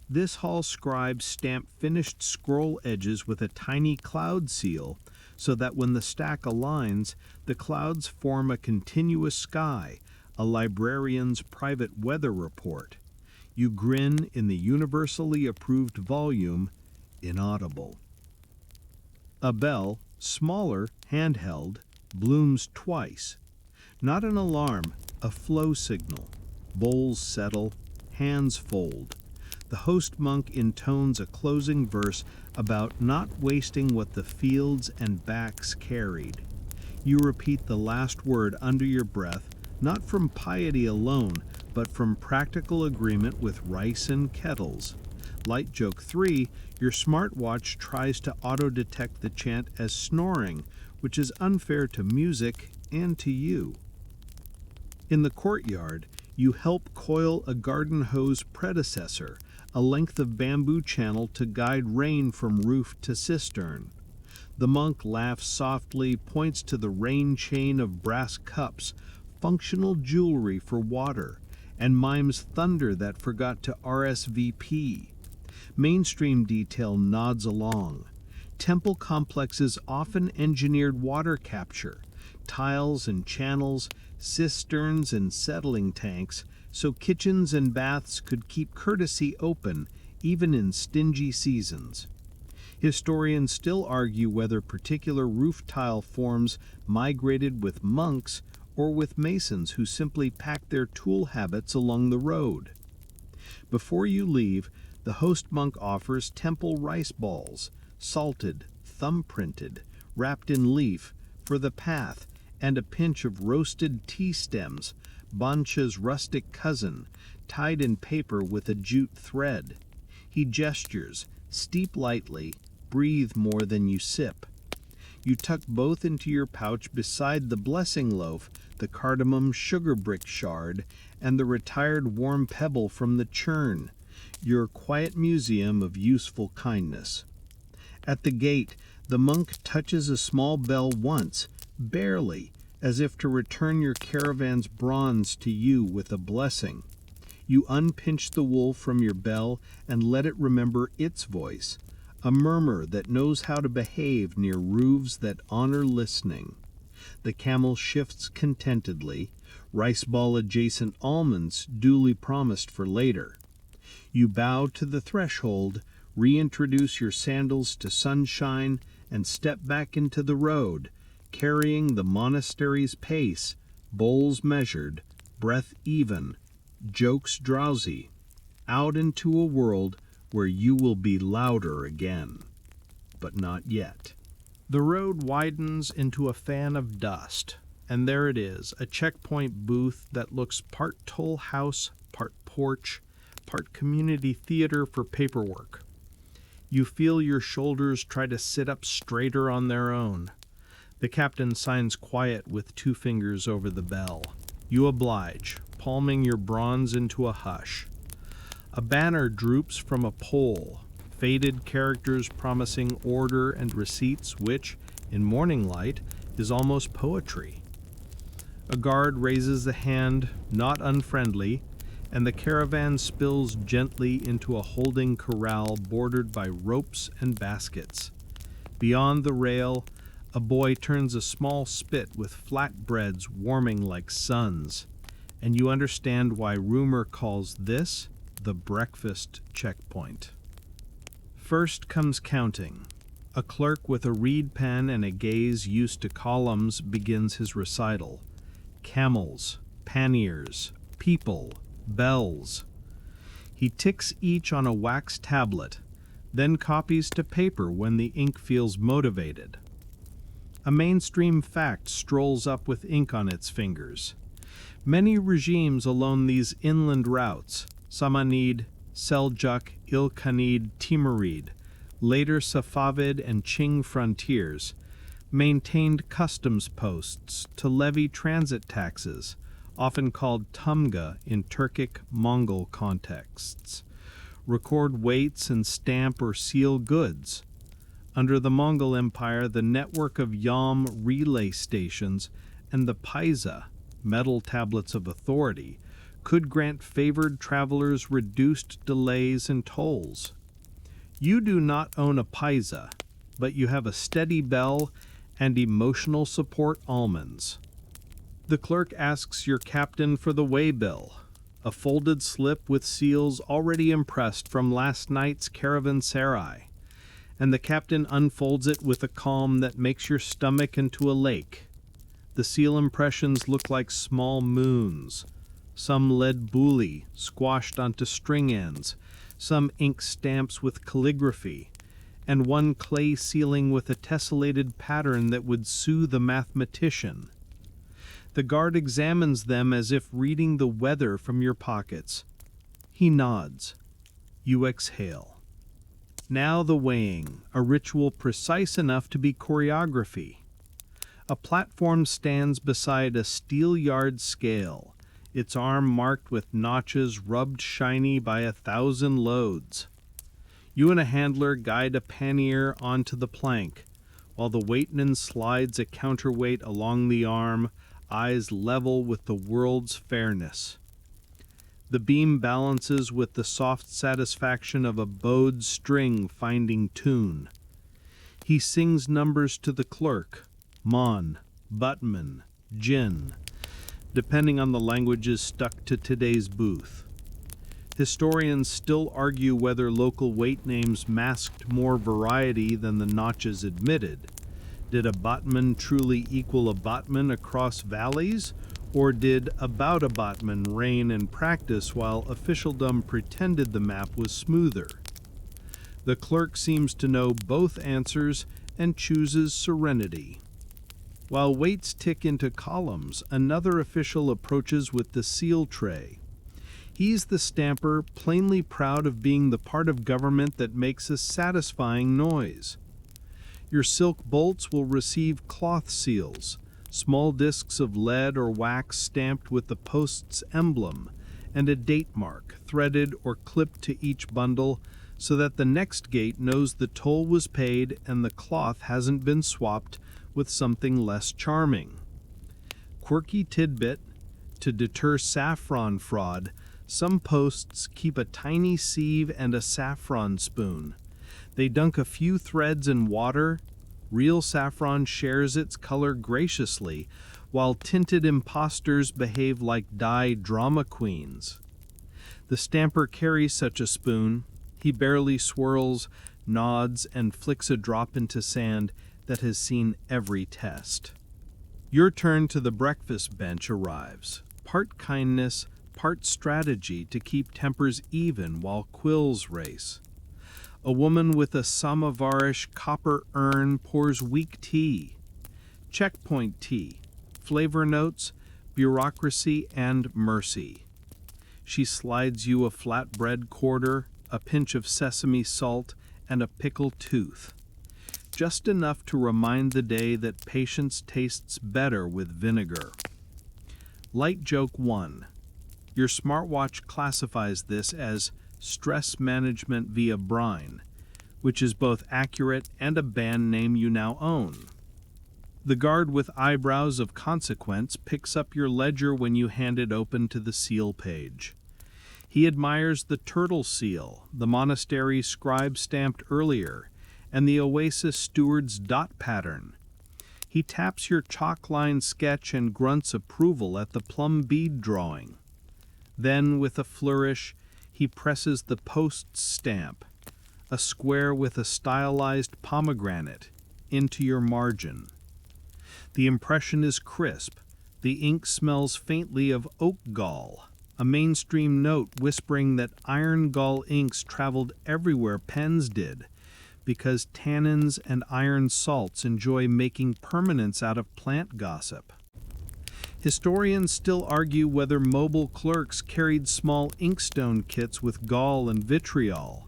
S1: this hall scribe stamped finished scroll edges with a tiny cloud seal so that when the stack aligns, the clouds form a continuous sky, a librarian's private weather report. You grin in the universally approved volume, inaudible. A bell, smaller, handheld, blooms twice. Not an alarm, a flow signal. Bowls settle, hands fold. The host monk intones a closing verse about not wasting what the fields and backs carried. You repeat the last word under your breath, not from piety alone, but from practical agreement with rice and kettles. Light joke 3, your smartwatch tries to auto-detect the chant as snoring, which is unfair to music and to you. In the courtyard, you help coil a garden hose predecessor, a length of bamboo channel to guide rain from roof to cistern. The monk laughs softly, points to the rain chain of brass cups, functional jewelry for water, and mimes thunder that forgot to RSVP. Mainstream detail nods along. Temple complexes often engineered water capture, tiles and channels, cisterns and settling tanks, so kitchens and baths could keep courtesy open even in stingy seasons. Historians still argue whether particular roof tile forms migrated with monks or with masons who simply packed their tool habits along the road. Before you leave, the host monk offers temple rice balls, salted, thumb-printed, wrapped in leaf, for the path, and a pinch of roasted tea stems, Bancha's rustic cousin, tied in paper with a jute thread. He gestures, steep lightly, breathe more than you sip. You tuck both into your pouch beside the blessing loaf, the cardamom sugar brick shard, and the retired warm pebble from the churn, your quiet museum of useful kindness. At the gate, the monk touches a small bell once, barely, as if to return your caravan's bronze to you with a blessing. You unpinch the wool from your bell and let it remember its voice, a murmur that knows how to behave near roofs that honor listening. The camel shifts contentedly, rice ball adjacent almonds duly promised for later. You bow to the threshold, reintroduce your sandals to sunshine, and step back into the road, carrying the monastery's pace, bowls measured, breath even, jokes drowsy, out into a world where you will be louder again. But not yet. The road widens into a fan of dust, and there it is, a checkpoint booth that looks part toll house, part porch, part community theater for paperwork. You feel your shoulders try to sit up straighter on their own. The captain signs quiet with 2 fingers over the bell. You oblige, palming your bronze into a hush. A banner droops from a pole, faded characters promising order and receipts, which, in morning light, is almost poetry. A guard raises a hand, not unfriendly, and the caravan spills gently into a holding corral bordered by ropes and baskets. Beyond the rail, a boy turns a small spit with flatbreads warming like suns, and you understand why rumor calls this the breakfast checkpoint. First comes counting. A clerk with a reed pen and a gaze used to columns begins his recital. Camels, panniers, people, bells. He ticks each on a wax tablet, then copies to paper when the ink feels motivated. A mainstream fact strolls up with ink on its fingers. Many regimes along these inland routes, Samanid, Seljuk, Ilkhanid, Timurid, later Safavid and Qing frontiers, maintained customs posts to levy transit taxes, often called tamga in Turkic Mongol contexts, record weights and stamp or seal goods. Under the Mongol Empire, the network of yam relay stations and the paisa, metal tablets of authority, could grant favored travelers reduced delays and tolls. You do not own a paisa, but you have a steady bell and emotional support almonds. The clerk asks your captain for the waybill, a folded slip with seals already impressed from last night's caravanserai, and the captain unfolds it with a calm that makes your stomach into a lake. The seal impressions look like small moons, some lead buli squashed onto string ends, some ink stamps with calligraphy, and one clay sealing with a tessellated pattern that would soothe a mathematician. The guard examines them as if reading the weather from your pockets. He nods. You exhale. Now the weighing, a ritual precise enough to be choreography. A platform stands beside a steel-yard scale, its arm marked with notches rubbed shiny by 1,000 loads. You and a handler guide a pannier onto the plank, while the weightman slides a counterweight along the arm, eyes level with the world's fairness. The beam balances with the soft satisfaction of a bowed string finding tune. He sings numbers to the clerk, mon, butman, jin, depending on the languages stuck to today's booth. Historians still argue whether local weight names masked more variety than the notches admitted. Did a botman truly equal a botman across valleys, or did about a botman reign in practice while officialdom pretended the map was smoother? The clerk seems to know both answers and chooses serenity. While weights tick into columns, another official approaches with the seal tray. He's the stamper, plainly proud of being the part of government that makes a satisfying noise. Your silk bolts will receive cloth seals, small discs of lead or wax stamped with the post's emblem, and a date mark threaded or clipped to each bundle so that the next gate knows the toll was paid and the cloth hasn't been swapped with something less charming. Quirky tidbit: to deter saffron fraud, some posts keep a tiny sieve and a saffron spoon. They dunk a few threads in water. Real saffron shares its color graciously, while tinted imposters behave like dye drama queens. The stamper carries such a spoon. He barely swirls, nods, and flicks a drop into sand that has seen every test. Your turn to the breakfast bench arrives, part kindness, part strategy to keep tempers even while quills race. A woman with a samovarish copper urn pours weak tea. Checkpoint tea. Flavor notes, bureaucracy, and mercy. She slides you a flatbread quarter, a pinch of sesame salt, and a pickle tooth. Just enough to remind the day that patience tastes better with vinegar. Light joke 1. Your smartwatch classifies this as stress management via brine, which is both accurate and a band name you now own. The guard with eyebrows of consequence picks up your ledger when you hand it open to the seal page. He admires the turtle seal, the monastery scribe stamped earlier, and the oasis steward's dot pattern. He taps your chalk-line sketch and grunts approval at the plum bead drawing. Then, with a flourish, he presses the post's stamp, a square with a stylized pomegranate, into your margin. The impression is crisp. The ink smells faintly of oak gall, a mainstream note whispering that iron gall inks traveled everywhere pens did, because tannins and iron salts enjoy making permanence out of plant gossip. Historians still argue whether mobile clerks carried small inkstone kits with gall and vitriol,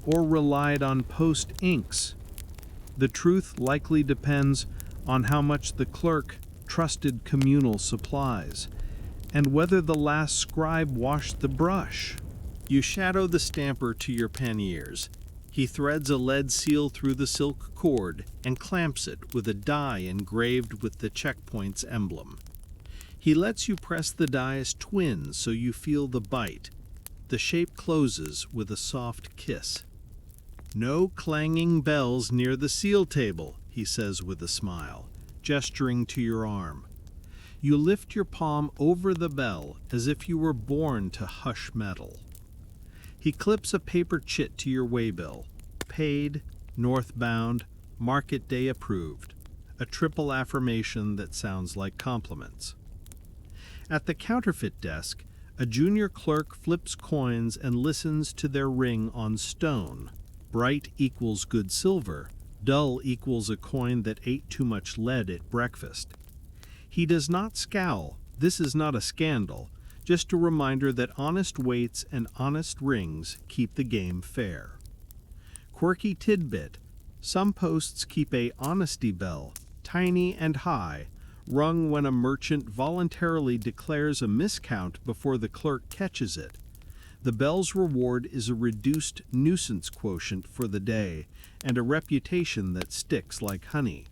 S1: or relied on post inks. The truth likely depends on how much the clerk trusted communal supplies, and whether the last scribe washed the brush. You shadow the stamper to your panniers. He threads a lead seal through the silk cord and clamps it with a die engraved with the checkpoint's emblem. He lets you press the die as twins so you feel the bite. The shape closes with a soft kiss. No clanging bells near the seal table, he says with a smile, gesturing to your arm. You lift your palm over the bell as if you were born to hush metal. He clips a paper chit to your waybill. Paid, northbound, market day approved. A triple affirmation that sounds like compliments. At the counterfeit desk, a junior clerk flips coins and listens to their ring on stone. Bright equals good silver. Dull equals a coin that ate too much lead at breakfast. He does not scowl. This is not a scandal. Just a reminder that honest weights and honest rings keep the game fair. Quirky tidbit. Some posts keep a honesty bell, tiny and high, rung when a merchant voluntarily declares a miscount before the clerk catches it. The bell's reward is a reduced nuisance quotient for the day and a reputation that sticks like honey.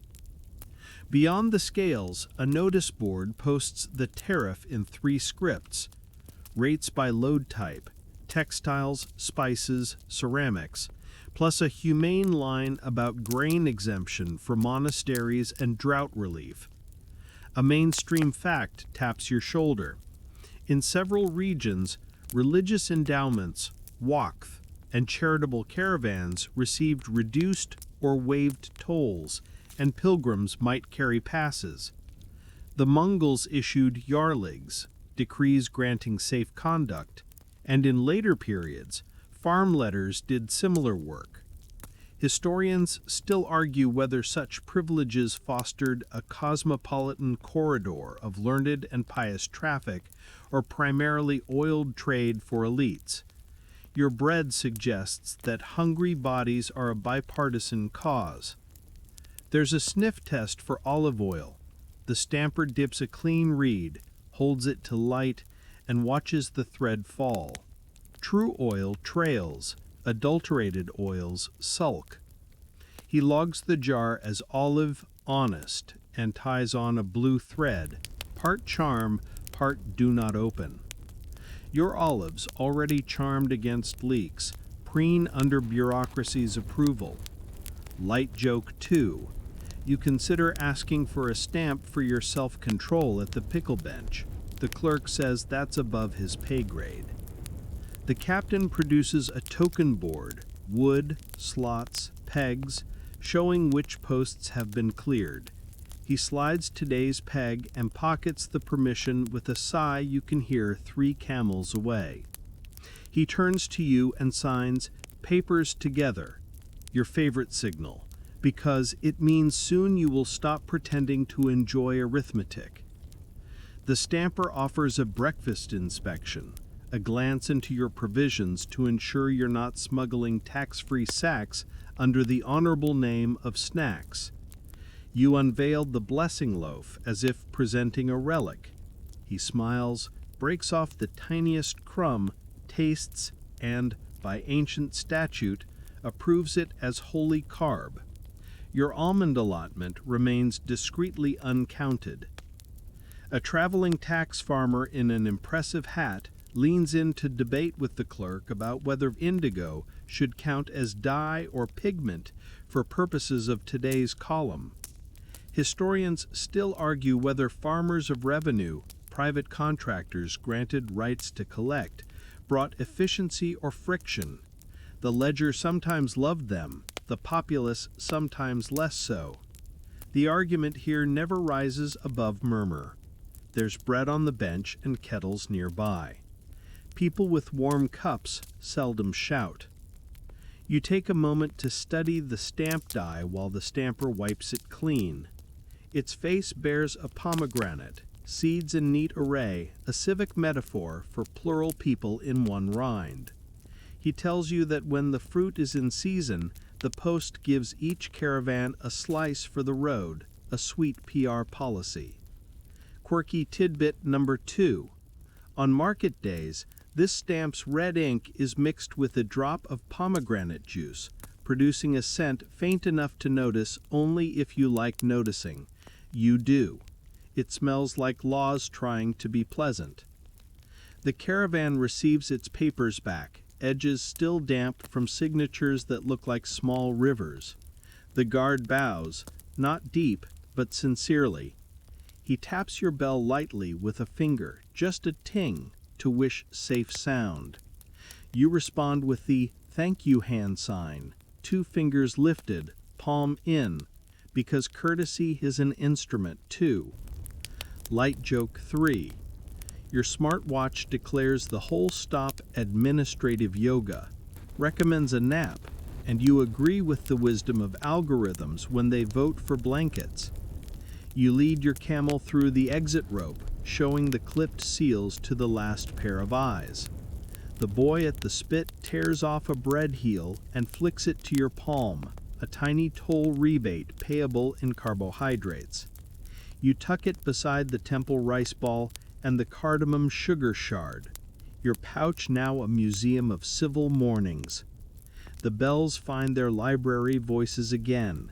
S1: Beyond the scales, a notice board posts the tariff in 3 scripts: rates by load type, textiles, spices, ceramics, plus a humane line about grain exemption for monasteries and drought relief. A mainstream fact taps your shoulder. In several regions, religious endowments, waqf, and charitable caravans received reduced or waived tolls, and pilgrims might carry passes. The Mongols issued yarligs, decrees granting safe conduct, and in later periods, farm letters did similar work. Historians still argue whether such privileges fostered a cosmopolitan corridor of learned and pious traffic or primarily oiled trade for elites. Your bread suggests that hungry bodies are a bipartisan cause. There's a sniff test for olive oil. The stamper dips a clean reed, holds it to light, and watches the thread fall. True oil trails, adulterated oils sulk. He logs the jar as olive honest and ties on a blue thread, part charm, part do not open. Your olives, already charmed against leaks, preen under bureaucracy's approval. Light joke 2. You consider asking for a stamp for your self-control at the pickle bench. The clerk says that's above his pay grade. The captain produces a token board, wood, slots, pegs, showing which posts have been cleared. He slides today's peg and pockets the permission with a sigh you can hear 3 camels away. He turns to you and signs, "Papers together," your favorite signal, because it means soon you will stop pretending to enjoy arithmetic. The stamper offers a breakfast inspection, a glance into your provisions to ensure you're not smuggling tax-free sacks under the honorable name of snacks. You unveiled the blessing loaf as if presenting a relic. He smiles, breaks off the tiniest crumb, tastes, and, by ancient statute, approves it as holy carb. Your almond allotment remains discreetly uncounted. A traveling tax farmer in an impressive hat leans in to debate with the clerk about whether indigo should count as dye or pigment for purposes of today's column. Historians still argue whether farmers of revenue, private contractors granted rights to collect, brought efficiency or friction. The ledger sometimes loved them, the populace sometimes less so. The argument here never rises above murmur. There's bread on the bench and kettles nearby. People with warm cups seldom shout. You take a moment to study the stamp die while the stamper wipes it clean. Its face bears a pomegranate, seeds in neat array, a civic metaphor for plural people in one rind. He tells you that when the fruit is in season, the post gives each caravan a slice for the road, a sweet PR policy. Quirky tidbit number 2. On market days, this stamp's red ink is mixed with a drop of pomegranate juice, producing a scent faint enough to notice only if you like noticing. You do. It smells like laws trying to be pleasant. The caravan receives its papers back, edges still damp from signatures that look like small rivers. The guard bows, not deep, but sincerely. He taps your bell lightly with a finger, just a ting, to wish safe sound. You respond with the thank you hand sign, 2 fingers lifted, palm in, because courtesy is an instrument too. Light joke 3. Your smartwatch declares the whole stop administrative yoga, recommends a nap, and you agree with the wisdom of algorithms when they vote for blankets. You lead your camel through the exit rope, showing the clipped seals to the last pair of eyes. The boy at the spit tears off a bread heel and flicks it to your palm, a tiny toll rebate payable in carbohydrates. You tuck it beside the temple rice ball and the cardamom sugar shard, your pouch now a museum of civil mornings. The bells find their library voices again.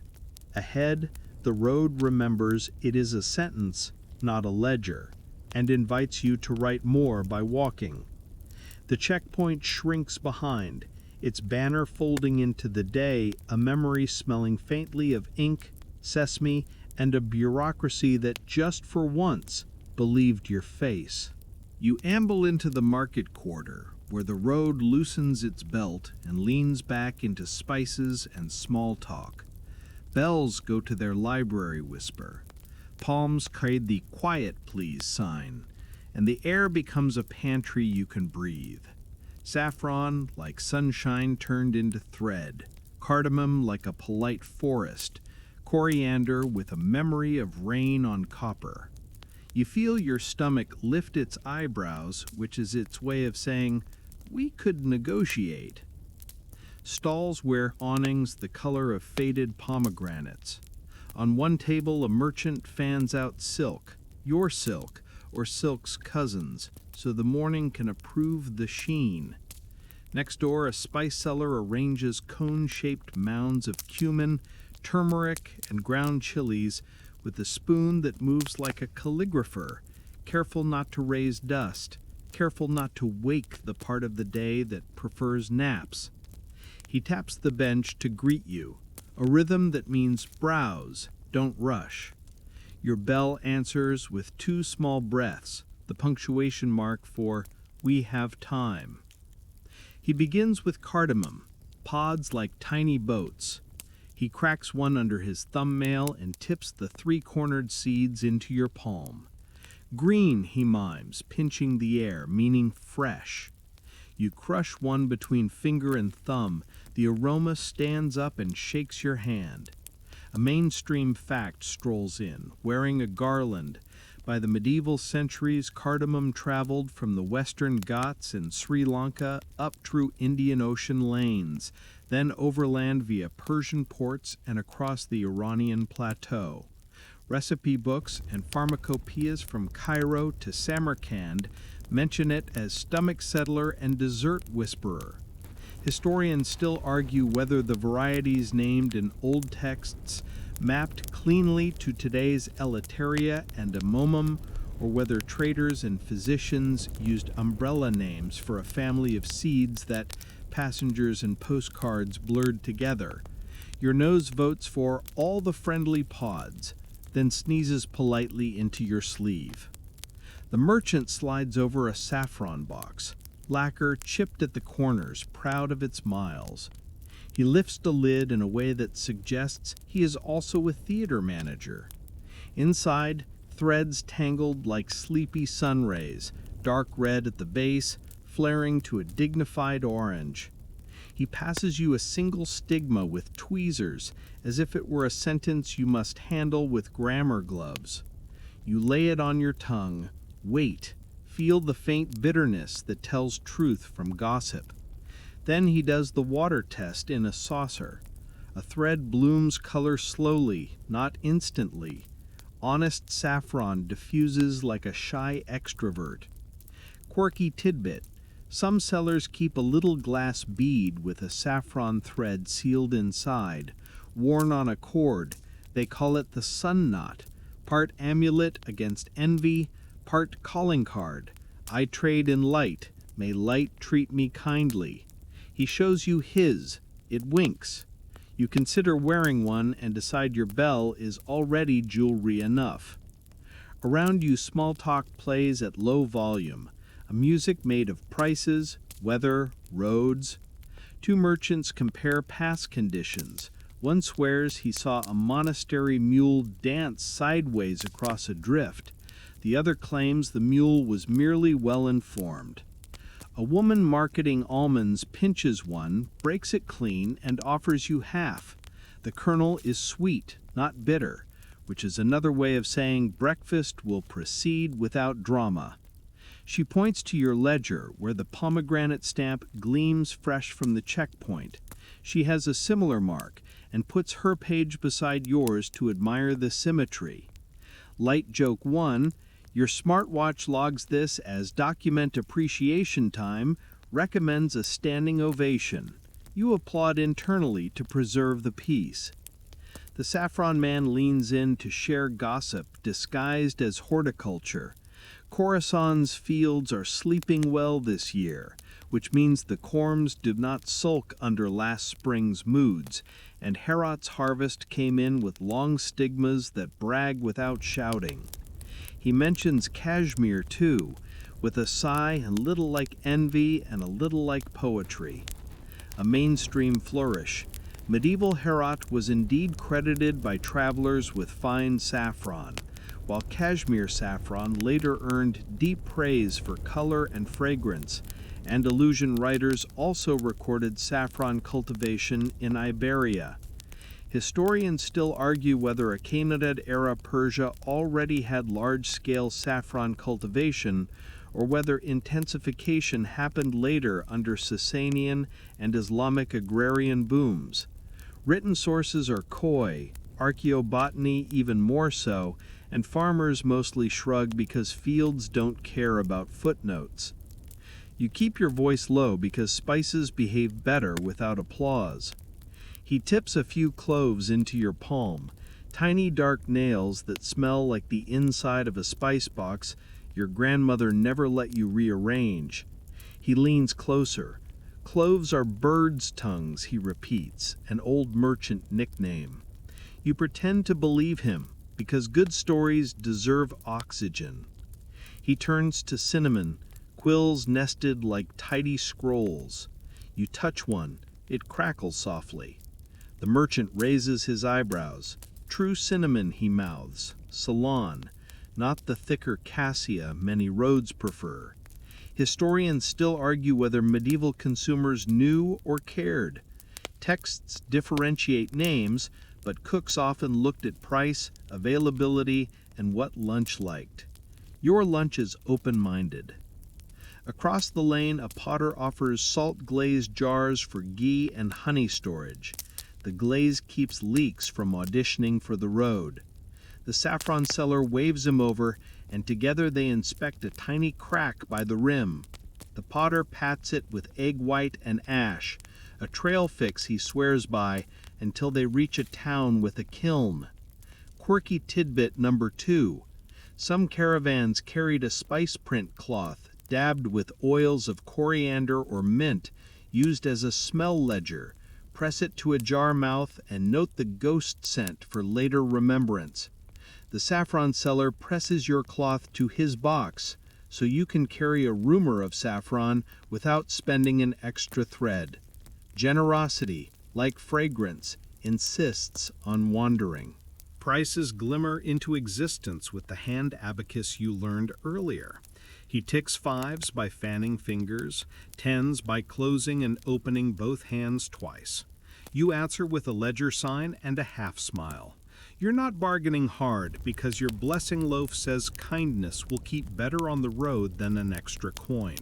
S1: Ahead, the road remembers it is a sentence, not a ledger, and invites you to write more by walking. The checkpoint shrinks behind, its banner folding into the day, a memory smelling faintly of ink, sesame, and a bureaucracy that just for once believed your face. You amble into the market quarter, where the road loosens its belt and leans back into spices and small talk. Bells go to their library whisper. Palms crave the quiet please sign, and the air becomes a pantry you can breathe. Saffron like sunshine turned into thread, cardamom like a polite forest, coriander with a memory of rain on copper. You feel your stomach lift its eyebrows, which is its way of saying, "We could negotiate." Stalls wear awnings the color of faded pomegranates. On one table, a merchant fans out silk, your silk, or silk's cousins, so the morning can approve the sheen. Next door, a spice seller arranges cone-shaped mounds of cumin, turmeric, and ground chilies with a spoon that moves like a calligrapher, careful not to raise dust, careful not to wake the part of the day that prefers naps. He taps the bench to greet you, a rhythm that means browse, don't rush. Your bell answers with 2 small breaths, the punctuation mark for we have time. He begins with cardamom, pods like tiny boats. He cracks one under his thumbnail and tips the 3-cornered seeds into your palm. Green, he mimes, pinching the air, meaning fresh. You crush one between finger and thumb, The aroma stands up and shakes your hand. A mainstream fact strolls in, wearing a garland. By the medieval centuries, cardamom traveled from the western Ghats in Sri Lanka up through Indian Ocean lanes, then overland via Persian ports and across the Iranian plateau. Recipe books and pharmacopoeias from Cairo to Samarkand mention it as stomach settler and dessert whisperer. Historians still argue whether the varieties named in old texts mapped cleanly to today's eleuteria and amomum, or whether traders and physicians used umbrella names for a family of seeds that passengers and postcards blurred together. Your nose votes for all the friendly pods, then sneezes politely into your sleeve. The merchant slides over a saffron box, lacquer chipped at the corners, proud of its miles. He lifts the lid in a way that suggests he is also a theater manager. Inside, threads tangled like sleepy sun rays, dark red at the base, flaring to a dignified orange. He passes you a single stigma with tweezers, as if it were a sentence you must handle with grammar gloves. You lay it on your tongue, wait, feel the faint bitterness that tells truth from gossip. Then he does the water test in a saucer. A thread blooms color slowly, not instantly. Honest saffron diffuses like a shy extrovert. Quirky tidbit. Some sellers keep a little glass bead with a saffron thread sealed inside, worn on a cord. They call it the sun knot, part amulet against envy, part calling card. I trade in light. May light treat me kindly. He shows you his. It winks. You consider wearing one and decide your bell is already jewelry enough. Around you, small talk plays at low volume, a music made of prices, weather, roads. Two merchants compare past conditions. One swears he saw a monastery mule dance sideways across a drift. The other claims the mule was merely well-informed. A woman marketing almonds pinches one, breaks it clean, and offers you half. The kernel is sweet, not bitter, which is another way of saying breakfast will proceed without drama. She points to your ledger, where the pomegranate stamp gleams fresh from the checkpoint. She has a similar mark, and puts her page beside yours to admire the symmetry. Light joke 1, your smartwatch logs this as document appreciation time, recommends a standing ovation. You applaud internally to preserve the peace. The saffron man leans in to share gossip disguised as horticulture. Khorasan's fields are sleeping well this year, which means the corms did not sulk under last spring's moods, and Herat's harvest came in with long stigmas that brag without shouting. He mentions Kashmir, too, with a sigh and little like envy and a little like poetry. A mainstream flourish. Medieval Herat was indeed credited by travelers with fine saffron, while Kashmir saffron later earned deep praise for color and fragrance. Andalusian writers also recorded saffron cultivation in Iberia. Historians still argue whether Achaemenid-era Persia already had large-scale saffron cultivation or whether intensification happened later under Sasanian and Islamic agrarian booms. Written sources are coy, archaeobotany even more so, and farmers mostly shrug because fields don't care about footnotes. You keep your voice low because spices behave better without applause. He tips a few cloves into your palm, tiny dark nails that smell like the inside of a spice box your grandmother never let you rearrange. He leans closer. Cloves are birds' tongues, he repeats, an old merchant nickname. You pretend to believe him, because good stories deserve oxygen. He turns to cinnamon, quills nested like tidy scrolls. You touch one, it crackles softly. The merchant raises his eyebrows. True cinnamon, he mouths. Ceylon, not the thicker cassia many roads prefer. Historians still argue whether medieval consumers knew or cared. Texts differentiate names, but cooks often looked at price, availability, and what lunch liked. Your lunch is open-minded. Across the lane, a potter offers salt-glazed jars for ghee and honey storage. The glaze keeps leaks from auditioning for the road. The saffron seller waves him over, and together they inspect a tiny crack by the rim. The potter pats it with egg white and ash, a trail fix he swears by until they reach a town with a kiln. Quirky tidbit number 2. Some caravans carried a spice print cloth dabbed with oils of coriander or mint used as a smell ledger. Press it to a jar mouth and note the ghost scent for later remembrance. The saffron seller presses your cloth to his box so you can carry a rumor of saffron without spending an extra thread. Generosity, like fragrance, insists on wandering. Prices glimmer into existence with the hand abacus you learned earlier. He ticks 5s by fanning fingers, 10s by closing and opening both hands twice. You answer with a ledger sign and a half smile. You're not bargaining hard because your blessing loaf says kindness will keep better on the road than an extra coin.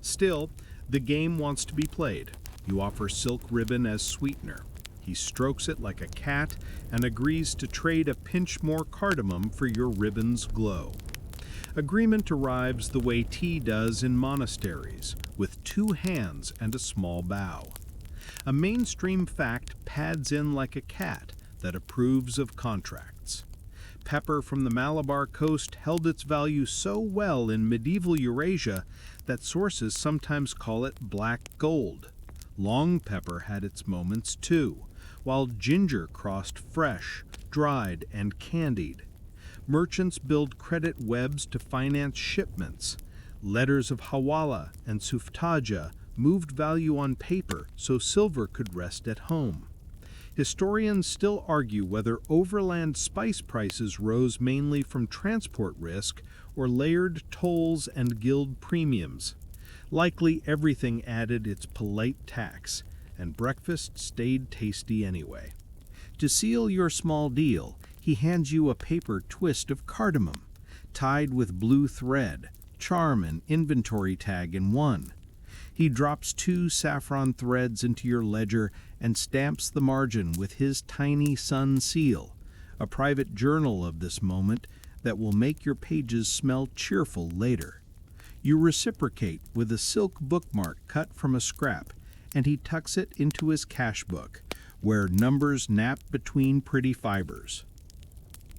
S1: Still, the game wants to be played. You offer silk ribbon as sweetener. He strokes it like a cat and agrees to trade a pinch more cardamom for your ribbon's glow. Agreement arrives the way tea does in monasteries, with 2 hands and a small bow. A mainstream fact pads in like a cat that approves of contracts. Pepper from the Malabar coast held its value so well in medieval Eurasia that sources sometimes call it black gold. Long pepper had its moments too, while ginger crossed fresh, dried, and candied. Merchants build credit webs to finance shipments. Letters of hawala and suftaja moved value on paper so silver could rest at home. Historians still argue whether overland spice prices rose mainly from transport risk or layered tolls and guild premiums. Likely everything added its polite tax, and breakfast stayed tasty anyway. To seal your small deal, he hands you a paper twist of cardamom, tied with blue thread, charm and inventory tag in one. He drops 2 saffron threads into your ledger and stamps the margin with his tiny sun seal, a private journal of this moment that will make your pages smell cheerful later. You reciprocate with a silk bookmark cut from a scrap, and he tucks it into his cash book, where numbers nap between pretty fibers.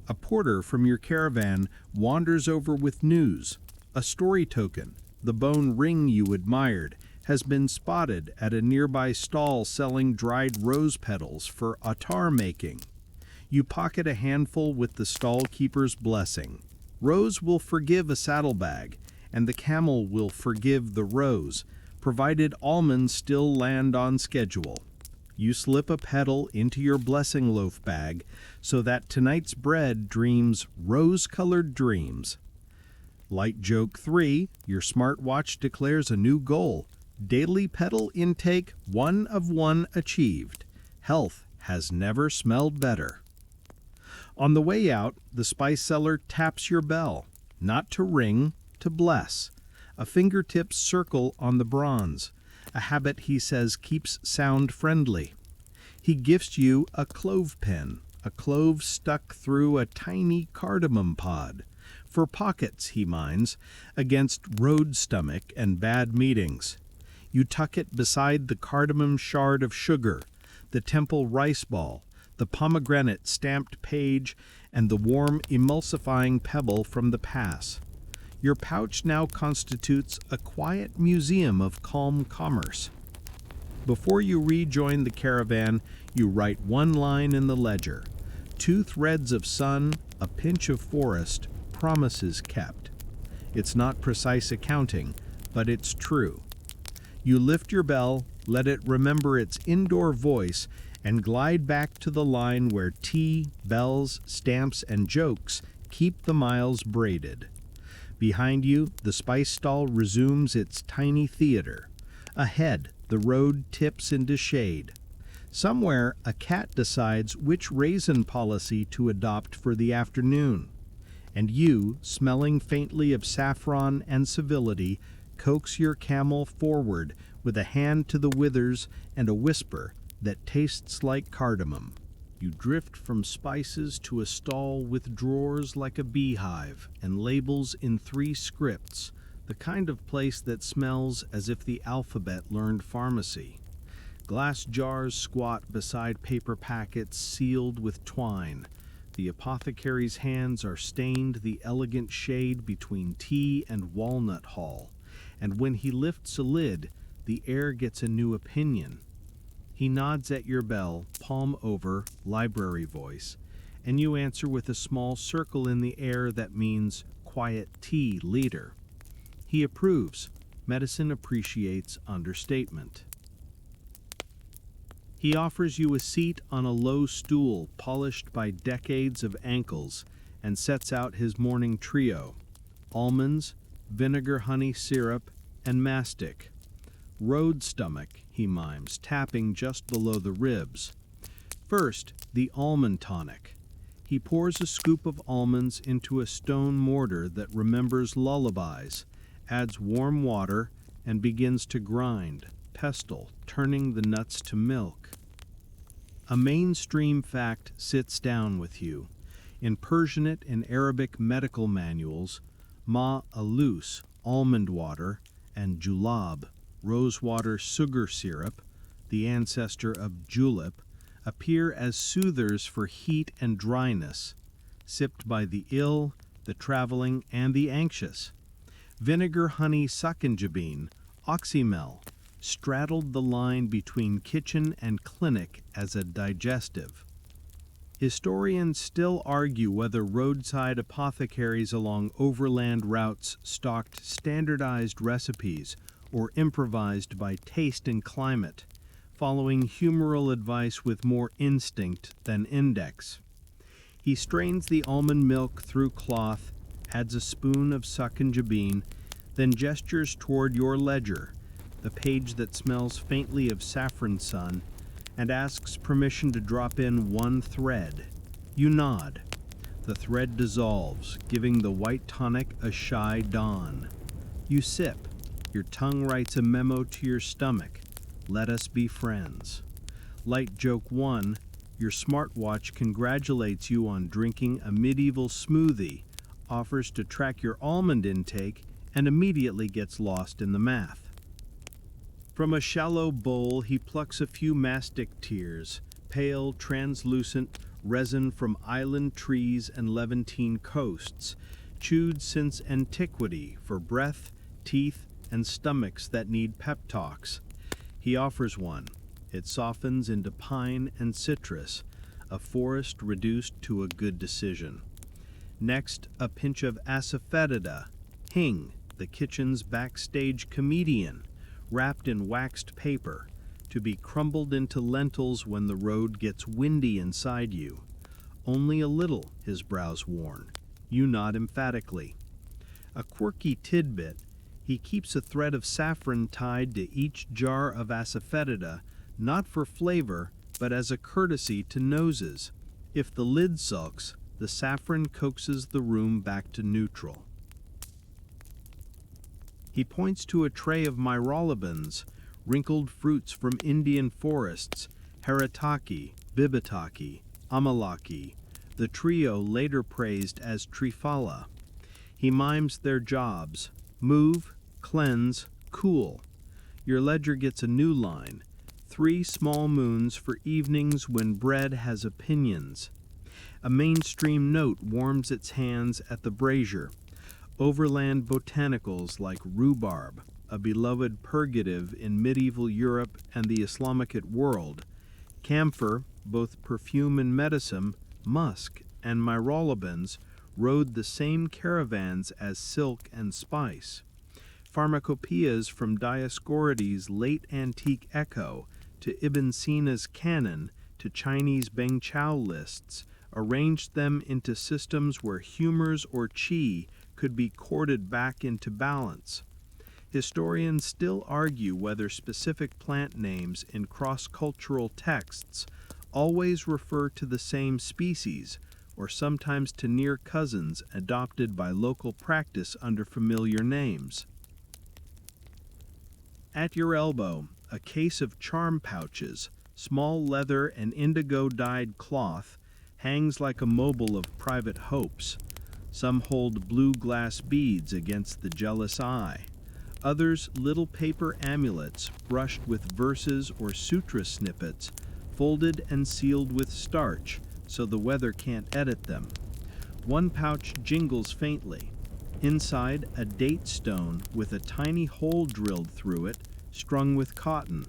S1: A porter from your caravan wanders over with news. A story token, the bone ring you admired, has been spotted at a nearby stall selling dried rose petals for attar making. You pocket a handful with the stall keeper's blessing. Rose will forgive a saddlebag, and the camel will forgive the rose, provided almonds still land on schedule. You slip a petal into your blessing loaf bag so that tonight's bread dreams rose-colored dreams. Light joke 3, your smartwatch declares a new goal. Daily petal intake 1 of 1 achieved. Health has never smelled better. On the way out, the spice seller taps your bell, not to ring, to bless. A fingertips circle on the bronze, a habit he says keeps sound friendly. He gifts you a clove pen, a clove stuck through a tiny cardamom pod. For pockets, he minds, against road stomach and bad meetings. You tuck it beside the cardamom shard of sugar, the temple rice ball, the pomegranate stamped page, and the warm emulsifying pebble from the pass. Your pouch now constitutes a quiet museum of calm commerce. Before you rejoin the caravan, you write 1 line in the ledger. 2 threads of sun, a pinch of forest, promises kept. It's not precise accounting, but it's true. You lift your bell, let it remember its indoor voice, and glide back to the line where tea, bells, stamps, and jokes keep the miles braided. Behind you, the spice stall resumes its tiny theater. Ahead, the road tips into shade. Somewhere, a cat decides which raisin policy to adopt for the afternoon, and you, smelling faintly of saffron and civility, coax your camel forward with a hand to the withers and a whisper that tastes like cardamom. You drift from spices to a stall with drawers like a beehive and labels in 3 scripts, the kind of place that smells as if the alphabet learned pharmacy. Glass jars squat beside paper packets sealed with twine. The apothecary's hands are stained the elegant shade between tea and walnut hull, and when he lifts a lid, the air gets a new opinion. He nods at your bell, palm over, library voice, and you answer with a small circle in the air that means quiet tea leader. He approves. Medicine appreciates understatement. He offers you a seat on a low stool polished by decades of ankles and sets out his morning trio: almonds, vinegar honey syrup, and mastic. Road stomach, he mimes, tapping just below the ribs. First, the almond tonic. He pours a scoop of almonds into a stone mortar that remembers lullabies, adds warm water, and begins to grind, pestle, turning the nuts to milk. A mainstream fact sits down with you. In Persianate and Arabic medical manuals, ma alus, almond water, and julab, rosewater sugar syrup, the ancestor of julep, appear as soothers for heat and dryness, sipped by the ill, the traveling, and the anxious. Vinegar honey succinjabine, oxymel, straddled the line between kitchen and clinic as a digestive. Historians still argue whether roadside apothecaries along overland routes stocked standardized recipes or improvised by taste and climate, following humoral advice with more instinct than index. He strains the almond milk through cloth, adds a spoon of succinjabine, then gestures toward your ledger, the page that smells faintly of saffron sun, and asks permission to drop in 1 thread. You nod. The thread dissolves, giving the white tonic a shy dawn. You sip. Your tongue writes a memo to your stomach. Let us be friends. Light joke 1. Your smartwatch congratulates you on drinking a medieval smoothie, offers to track your almond intake, and immediately gets lost in the math. From a shallow bowl, he plucks a few mastic tears, pale, translucent resin from island trees and Levantine coasts, chewed since antiquity for breath, teeth, and stomachs that need pep talks. He offers one. It softens into pine and citrus, a forest reduced to a good decision. Next, a pinch of asafoetida, hing, the kitchen's backstage comedian, wrapped in waxed paper, to be crumbled into lentils when the road gets windy inside you. Only a little, his brows warn. You nod emphatically. A quirky tidbit, he keeps a thread of saffron tied to each jar of asafoetida, not for flavor, but as a courtesy to noses. If the lid sulks, the saffron coaxes the room back to neutral. He points to a tray of myrolibans, wrinkled fruits from Indian forests, haritaki, bibitaki, amalaki, the trio later praised as trifala. He mimes their jobs: move, cleanse, cool. Your ledger gets a new line: 3 small moons for evenings when bread has opinions. A mainstream note warms its hands at the brazier. Overland botanicals like rhubarb, a beloved purgative in medieval Europe and the Islamicate world, camphor, both perfume and medicine, musk, and myrolibans rode the same caravans as silk and spice. Pharmacopoeias from Dioscorides' late antique Echo to Ibn Sina's Canon to Chinese Beng Chao lists arranged them into systems where humors or qi could be corded back into balance. Historians still argue whether specific plant names in cross-cultural texts always refer to the same species, or sometimes to near cousins adopted by local practice under familiar names. At your elbow, a case of charm pouches, small leather and indigo-dyed cloth, hangs like a mobile of private hopes. Some hold blue glass beads against the jealous eye. Others, little paper amulets brushed with verses or sutra snippets, folded and sealed with starch so the weather can't edit them. One pouch jingles faintly. Inside, a date stone with a tiny hole drilled through it, strung with cotton.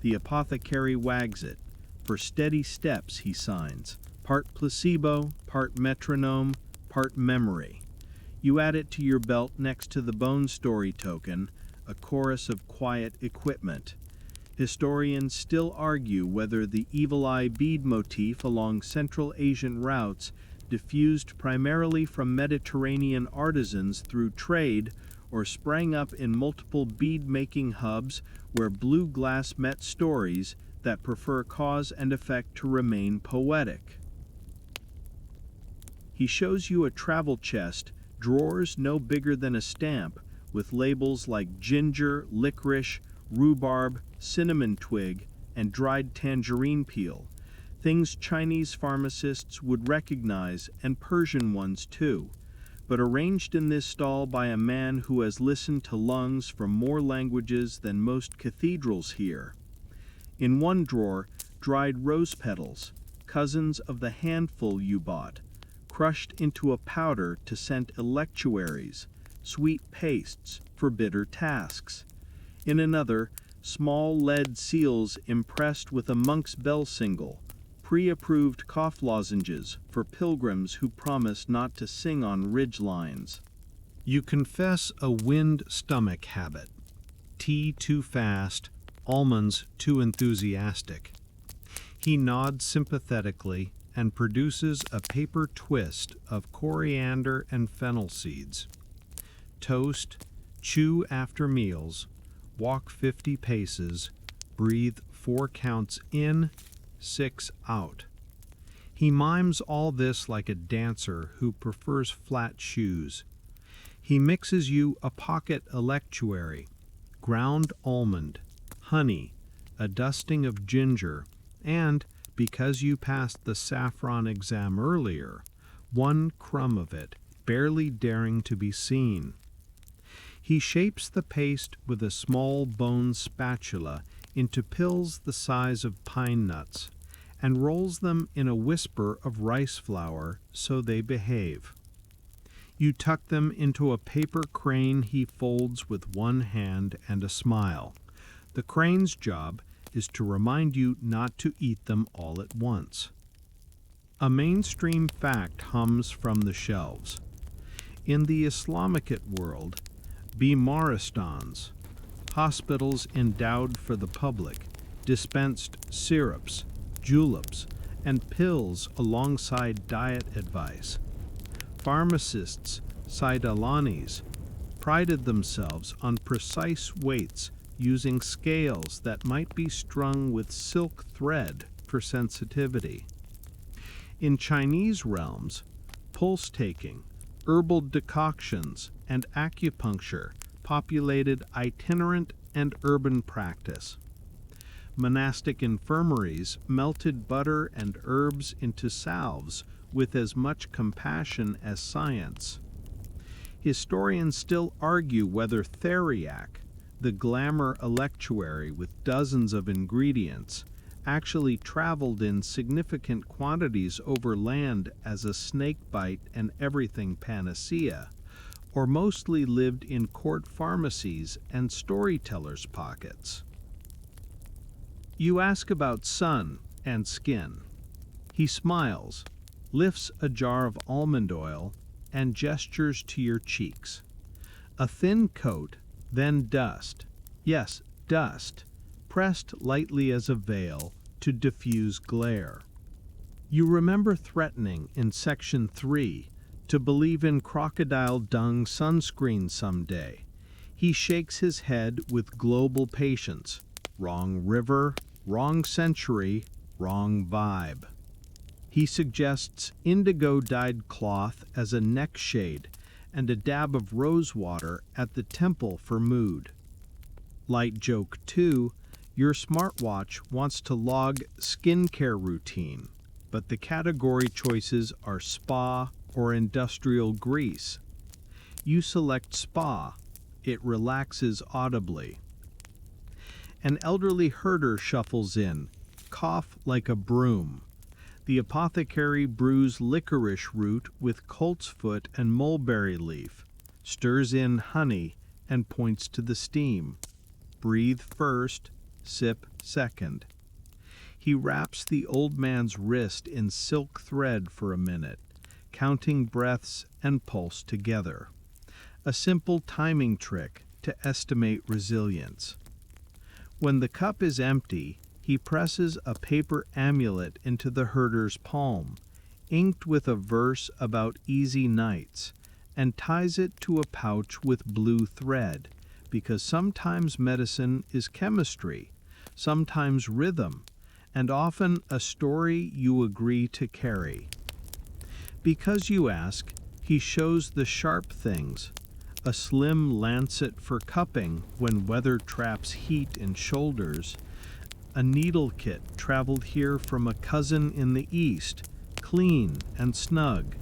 S1: The apothecary wags it. For steady steps, he signs. Part placebo, part metronome, part memory. You add it to your belt next to the bone story token, a chorus of quiet equipment. Historians still argue whether the evil eye bead motif along Central Asian routes diffused primarily from Mediterranean artisans through trade or sprang up in multiple bead-making hubs where blue glass met stories that prefer cause and effect to remain poetic. He shows you a travel chest, drawers no bigger than a stamp, with labels like ginger, licorice, rhubarb, cinnamon twig, and dried tangerine peel, things Chinese pharmacists would recognize and Persian ones too, but arranged in this stall by a man who has listened to lungs from more languages than most cathedrals here. In one drawer, dried rose petals, cousins of the handful you bought, crushed into a powder to scent electuaries, sweet pastes for bitter tasks. In another, small lead seals impressed with a monk's bell single, pre-approved cough lozenges for pilgrims who promise not to sing on ridge lines. You confess a wind stomach habit. Tea too fast, almonds too enthusiastic. He nods sympathetically and produces a paper twist of coriander and fennel seeds. Toast, chew after meals, walk 50 paces, breathe 4 counts in, 6 out. He mimes all this like a dancer who prefers flat shoes. He mixes you a pocket electuary, ground almond, honey, a dusting of ginger, and, because you passed the saffron exam earlier, 1 crumb of it, barely daring to be seen. He shapes the paste with a small bone spatula into pills the size of pine nuts, and rolls them in a whisper of rice flour so they behave. You tuck them into a paper crane he folds with one hand and a smile. The crane's job is to remind you not to eat them all at once. A mainstream fact hums from the shelves. In the Islamicate world, Bimaristans, hospitals endowed for the public, dispensed syrups, juleps, and pills alongside diet advice. Pharmacists, Saidalanis, prided themselves on precise weights using scales that might be strung with silk thread for sensitivity. In Chinese realms, pulse-taking, herbal decoctions, and acupuncture populated itinerant and urban practice. Monastic infirmaries melted butter and herbs into salves with as much compassion as science. Historians still argue whether theriac, the glamour electuary with dozens of ingredients, actually traveled in significant quantities over land as a snakebite and everything panacea, or mostly lived in court pharmacies and storytellers' pockets. You ask about sun and skin. He smiles, lifts a jar of almond oil, and gestures to your cheeks. A thin coat, then dust. Yes, dust, pressed lightly as a veil to diffuse glare. You remember threatening in Section 3 to believe in crocodile dung sunscreen someday. He shakes his head with global patience. Wrong river, wrong century, wrong vibe. He suggests indigo-dyed cloth as a neck shade and a dab of rose water at the temple for mood. Light joke 2, your smartwatch wants to log skincare routine, but the category choices are spa or industrial grease. You select spa. It relaxes audibly. An elderly herder shuffles in, cough like a broom. The apothecary brews licorice root with coltsfoot and mulberry leaf, stirs in honey, and points to the steam. Breathe first, sip second. He wraps the old man's wrist in silk thread for a minute, counting breaths and pulse together. A simple timing trick to estimate resilience. When the cup is empty, he presses a paper amulet into the herder's palm, inked with a verse about easy nights, and ties it to a pouch with blue thread, because sometimes medicine is chemistry, sometimes rhythm, and often a story you agree to carry. Because you ask, he shows the sharp things, a slim lancet for cupping when weather traps heat in shoulders, a needle kit traveled here from a cousin in the East, clean and snug,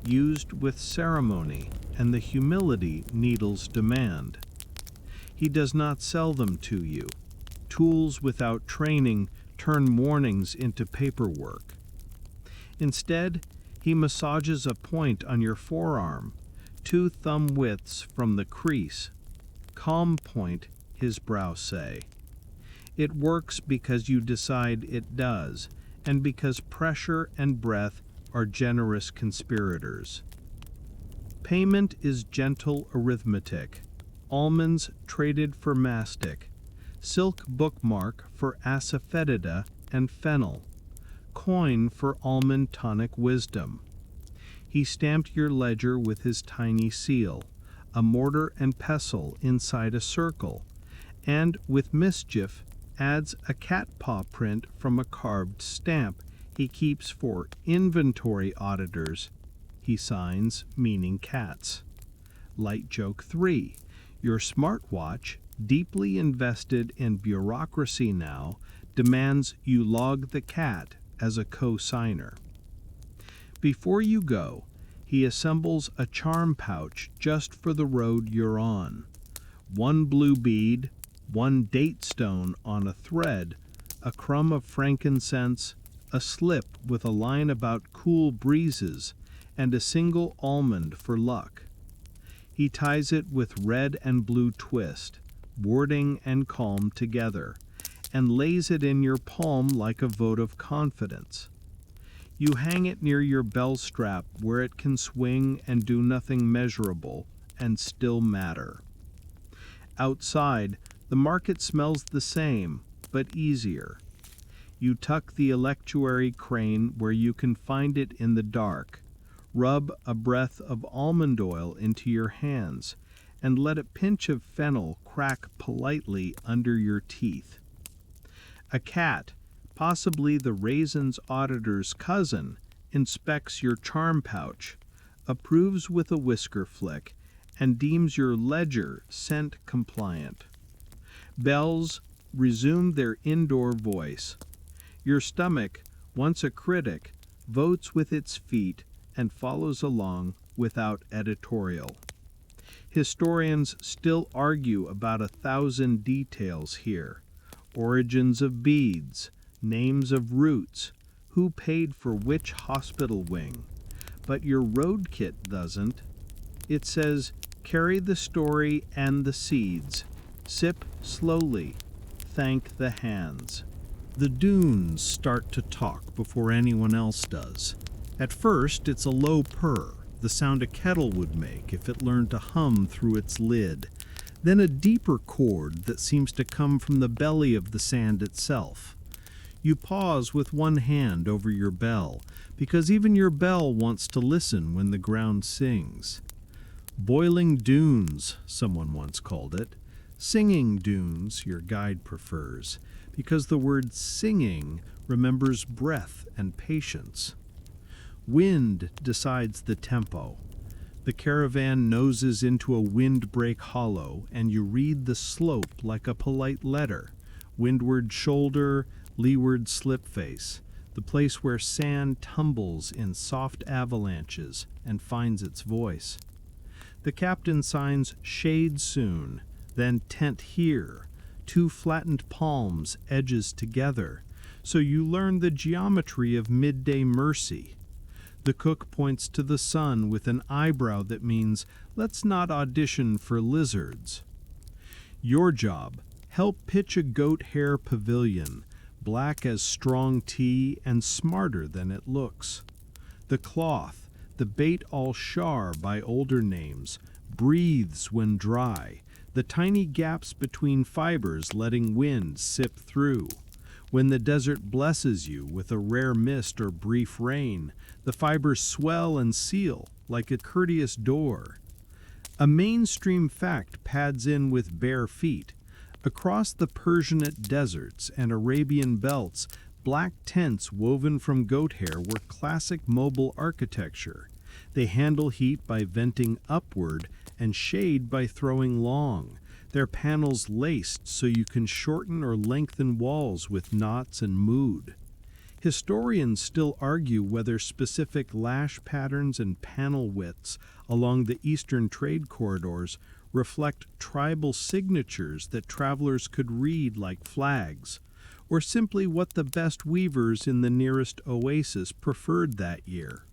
S1: used with ceremony and the humility needles demand. He does not sell them to you. Tools without training turn mornings into paperwork. Instead, he massages a point on your forearm, 2 thumb widths from the crease. Calm point, his brows say. It works because you decide it does, and because pressure and breath are generous conspirators. Payment is gentle arithmetic. Almonds traded for mastic. Silk bookmark for asafoetida and fennel. Coin for almond tonic wisdom. He stamped your ledger with his tiny seal, a mortar and pestle inside a circle, and, with mischief, adds a cat paw print from a carved stamp he keeps for inventory auditors. He signs, meaning cats. Light joke 3. Your smartwatch, deeply invested in bureaucracy now, demands you log the cat as a co-signer. Before you go, he assembles a charm pouch just for the road you're on. 1 blue bead, 1 date stone on a thread, a crumb of frankincense, a slip with a line about cool breezes, and a single almond for luck. He ties it with red and blue twist, warding and calm together, and lays it in your palm like a vote of confidence. You hang it near your bell strap where it can swing and do nothing measurable and still matter. Outside, the market smells the same, but easier. You tuck the electuary crane where you can find it in the dark, rub a breath of almond oil into your hands, and let a pinch of fennel crack politely under your teeth. A cat, possibly the raisin's auditor's cousin, inspects your charm pouch, approves with a whisker flick, and deems your ledger scent compliant. Bells resume their indoor voice. Your stomach, once a critic, votes with its feet and follows along without editorial. Historians still argue about 1,000 details here. Origins of beads, names of roots, who paid for which hospital wing. But your road kit doesn't. It says, carry the story and the seeds. Sip slowly. Thank the hands. The dunes start to talk before anyone else does. At first, it's a low purr, the sound a kettle would make if it learned to hum through its lid. Then a deeper chord that seems to come from the belly of the sand itself. You pause with one hand over your bell, because even your bell wants to listen when the ground sings. Boiling dunes, someone once called it. Singing dunes, your guide prefers, because the word singing remembers breath and patience. Wind decides the tempo. The caravan noses into a windbreak hollow, and you read the slope like a polite letter. Windward shoulder, leeward slipface, the place where sand tumbles in soft avalanches and finds its voice. The captain signs shade soon, then tent here, two flattened palms edges together, so you learn the geometry of midday mercy. The cook points to the sun with an eyebrow that means, let's not audition for lizards. Your job, help pitch a goat hair pavilion, black as strong tea and smarter than it looks. The cloth, the bait all shar by older names, breathes when dry, the tiny gaps between fibers letting wind sip through. When the desert blesses you with a rare mist or brief rain, the fibers swell and seal like a courteous door. A mainstream fact pads in with bare feet. Across the Persianate deserts and Arabian belts, black tents woven from goat hair were classic mobile architecture. They handle heat by venting upward and shade by throwing long. Their panels laced so you can shorten or lengthen walls with knots and mood. Historians still argue whether specific lash patterns and panel widths along the eastern trade corridors reflect tribal signatures that travelers could read like flags, or simply what the best weavers in the nearest oasis preferred that year.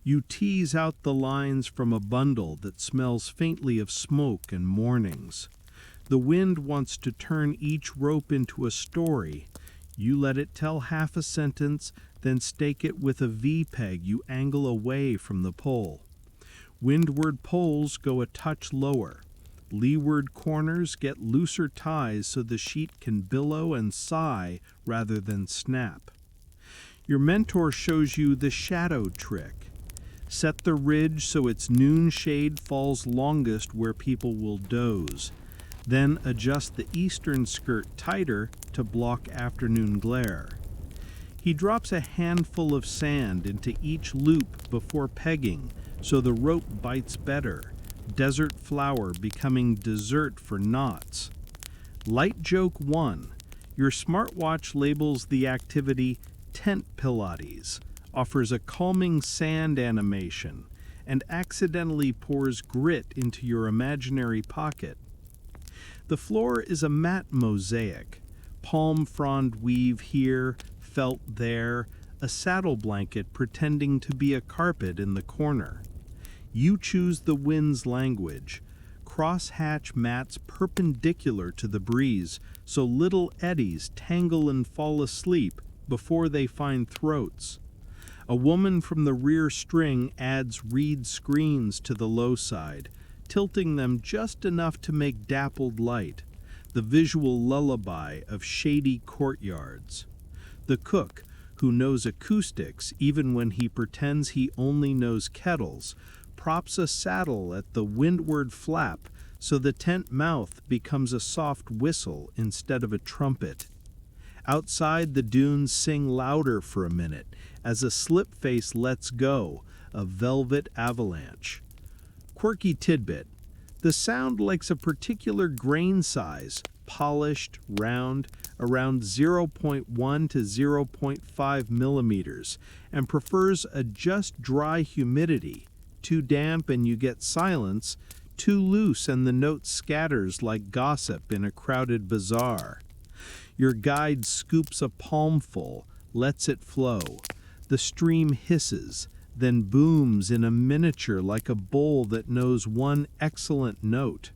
S1: You tease out the lines from a bundle that smells faintly of smoke and mornings. The wind wants to turn each rope into a story. You let it tell half a sentence, then stake it with a V-peg you angle away from the pole. Windward poles go a touch lower. Leeward corners get looser ties so the sheet can billow and sigh rather than snap. Your mentor shows you the shadow trick. Set the ridge so its noon shade falls longest where people will doze. Then adjust the eastern skirt tighter to block afternoon glare. He drops a handful of sand into each loop before pegging so the rope bites better, desert flower becoming dessert for knots. Light joke 1. Your smartwatch labels the activity Tent Pilates, offers a calming sand animation, and accidentally pours grit into your imaginary pocket. The floor is a matte mosaic, palm frond weave here, felt there, a saddle blanket pretending to be a carpet in the corner. You choose the wind's language, crosshatch mats perpendicular to the breeze so little eddies tangle and fall asleep before they find throats. A woman from the rear string adds reed screens to the low side, tilting them just enough to make dappled light, the visual lullaby of shady courtyards. The cook, who knows acoustics even when he pretends he only knows kettles, props a saddle at the windward flap so the tent mouth becomes a soft whistle instead of a trumpet. Outside, the dunes sing louder for a minute as a slip face lets go, a velvet avalanche. Quirky tidbit. The sound likes a particular grain size, polished, round, around 0.1 to 0.5 millimeters, and prefers a just dry humidity. Too damp and you get silence, too loose and the note scatters like gossip in a crowded bazaar. Your guide scoops a palmful, lets it flow. The stream hisses, then booms in a miniature like a bowl that knows one excellent note.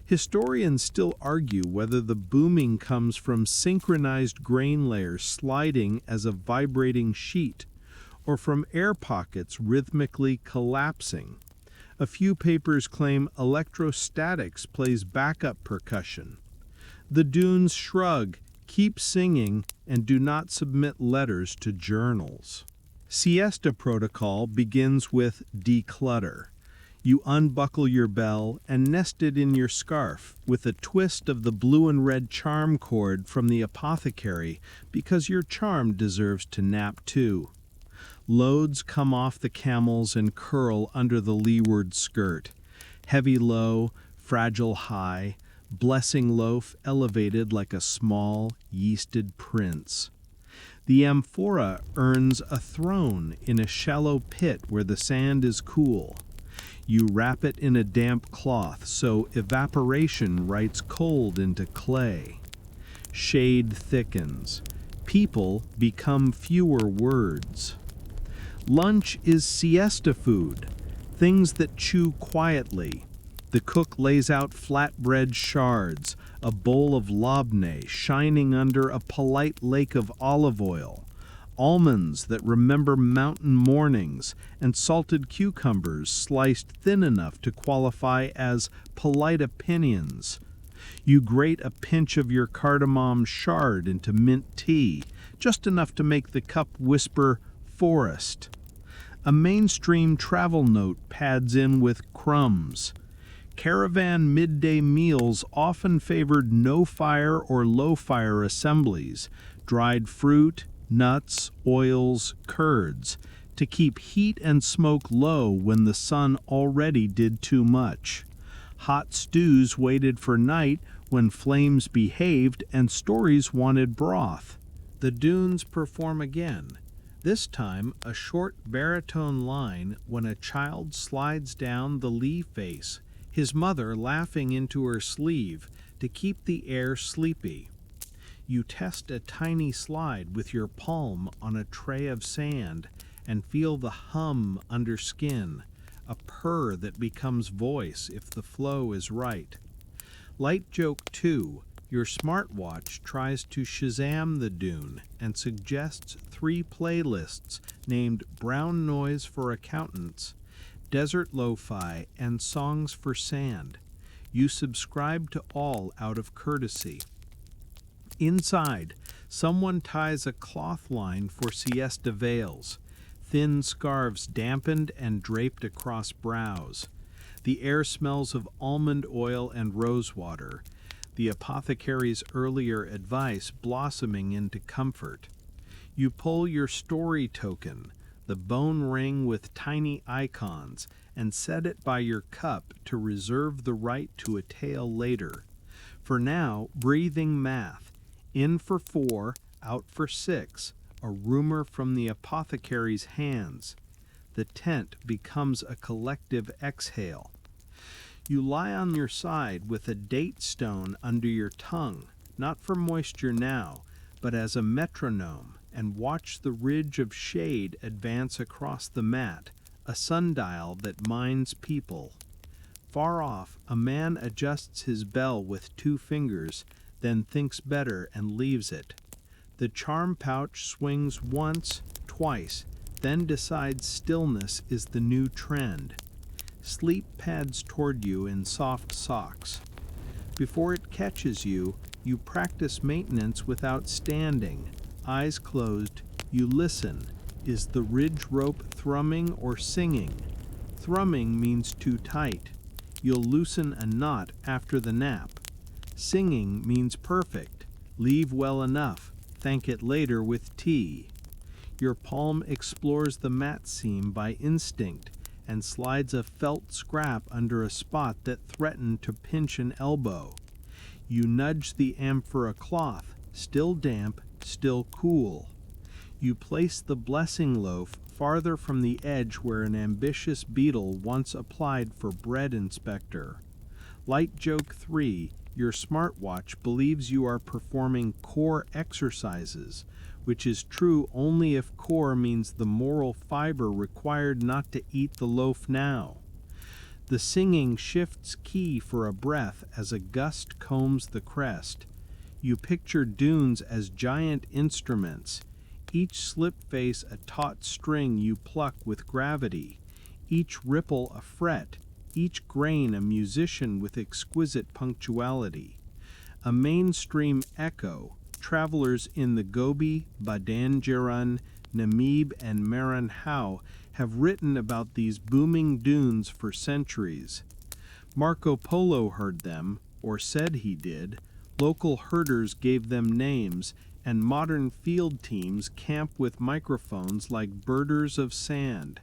S1: Historians still argue whether the booming comes from synchronized grain layers sliding as a vibrating sheet, or from air pockets rhythmically collapsing. A few papers claim electrostatics plays backup percussion. The dunes shrug, keep singing, and do not submit letters to journals. Siesta protocol begins with declutter. You unbuckle your bell and nest it in your scarf with a twist of the blue and red charm cord from the apothecary because your charm deserves to nap too. Loads come off the camels and curl under the leeward skirt. Heavy low, fragile high, blessing loaf elevated like a small, yeasted prince. The amphora earns a throne in a shallow pit where the sand is cool. You wrap it in a damp cloth so evaporation writes cold into clay. Shade thickens. People become fewer words. Lunch is siesta food, things that chew quietly. The cook lays out flatbread shards, a bowl of labneh shining under a polite lake of olive oil, almonds that remember mountain mornings, and salted cucumbers sliced thin enough to qualify as polite opinions. You grate a pinch of your cardamom shard into mint tea, just enough to make the cup whisper forest. A mainstream travel note pads in with crumbs. Caravan midday meals often favored no-fire or low-fire assemblies, dried fruit, nuts, oils, curds, to keep heat and smoke low when the sun already did too much. Hot stews waited for night when flames behaved and stories wanted broth. The dunes perform again, this time a short baritone line when a child slides down the lee face, his mother laughing into her sleeve to keep the air sleepy. You test a tiny slide with your palm on a tray of sand and feel the hum under skin, a purr that becomes voice if the flow is right. Light joke 2, your smartwatch tries to Shazam the dune and suggests 3 playlists named Brown Noise for Accountants, Desert Lo-Fi, and Songs for Sand. You subscribe to all out of courtesy. Inside, someone ties a cloth line for siesta veils, thin scarves dampened and draped across brows. The air smells of almond oil and rosewater, the apothecary's earlier advice blossoming into comfort. You pull your story token, the bone ring with tiny icons, and set it by your cup to reserve the right to a tale later. For now, breathing math. In for 4, out for 6, a rumor from the apothecary's hands. The tent becomes a collective exhale. You lie on your side with a date stone under your tongue, not for moisture now, but as a metronome, and watch the ridge of shade advance across the mat, a sundial that minds people. Far off, a man adjusts his bell with 2 fingers, then thinks better and leaves it. The charm pouch swings once, twice, then decides stillness is the new trend. Sleep pads toward you in soft socks. Before it catches you, you practice maintenance without standing. Eyes closed, you listen. Is the ridge rope thrumming or singing? Thrumming means too tight. You'll loosen a knot after the nap. Singing means perfect. Leave well enough. Thank it later with tea. Your palm explores the mat seam by instinct and slides a felt scrap under a spot that threatened to pinch an elbow. You nudge the amphora cloth, still damp, still cool. You place the blessing loaf farther from the edge where an ambitious beetle once applied for bread inspector. Light joke 3, your smartwatch believes you are performing core exercises, which is true only if core means the moral fiber required not to eat the loaf now. The singing shifts key for a breath as a gust combs the crest. You picture dunes as giant instruments, each slip face a taut string you pluck with gravity, each ripple a fret, each grain a musician with exquisite punctuality. A mainstream echo, travelers in the Gobi, Badangiran, Namib, and Maran Hao have written about these booming dunes for centuries. Marco Polo heard them, or said he did, local herders gave them names, and modern field teams camp with microphones like birders of sand.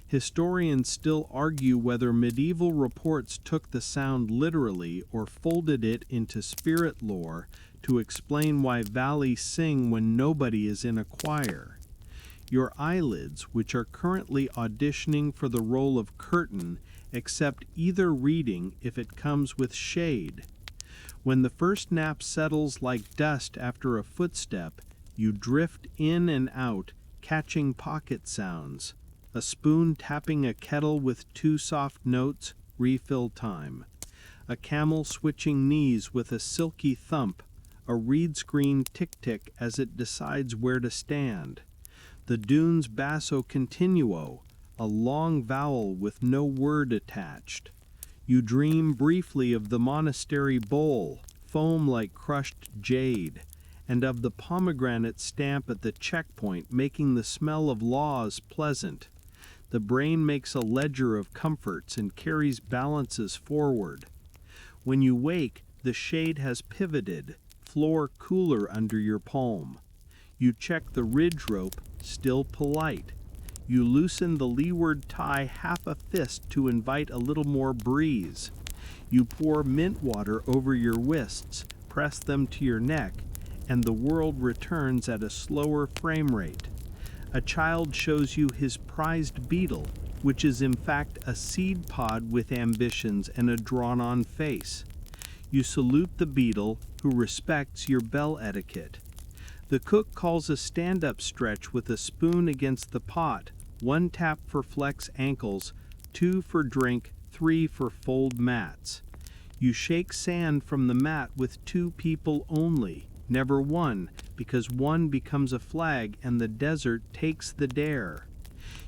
S1: Historians still argue whether medieval reports took the sound literally or folded it into spirit lore to explain why valleys sing when nobody is in a choir. Your eyelids, which are currently auditioning for the role of curtain, accept either reading if it comes with shade. When the first nap settles like dust after a footstep, you drift in and out, catching pocket sounds. A spoon tapping a kettle with two soft notes, refill time. A camel switching knees with a silky thump, a reed screen tick-tick as it decides where to stand. The dune's basso continuo, a long vowel with no word attached. You dream briefly of the monastery bowl, foam like crushed jade, and of the pomegranate stamp at the checkpoint making the smell of laws pleasant. The brain makes a ledger of comforts and carries balances forward. When you wake, the shade has pivoted, floor cooler under your palm. You check the ridge rope, still polite. You loosen the leeward tie half a fist to invite a little more breeze. You pour mint water over your wrists, press them to your neck, and the world returns at a slower frame rate. A child shows you his prized beetle, which is in fact a seed pod with ambitions and a drawn-on face. You salute the beetle, who respects your bell etiquette. The cook calls a stand-up stretch with a spoon against the pot, 1 tap for flex ankles, 2 for drink, 3 for fold mats. You shake sand from the mat with 2 people only, never 1, because 1 becomes a flag and the desert takes the dare.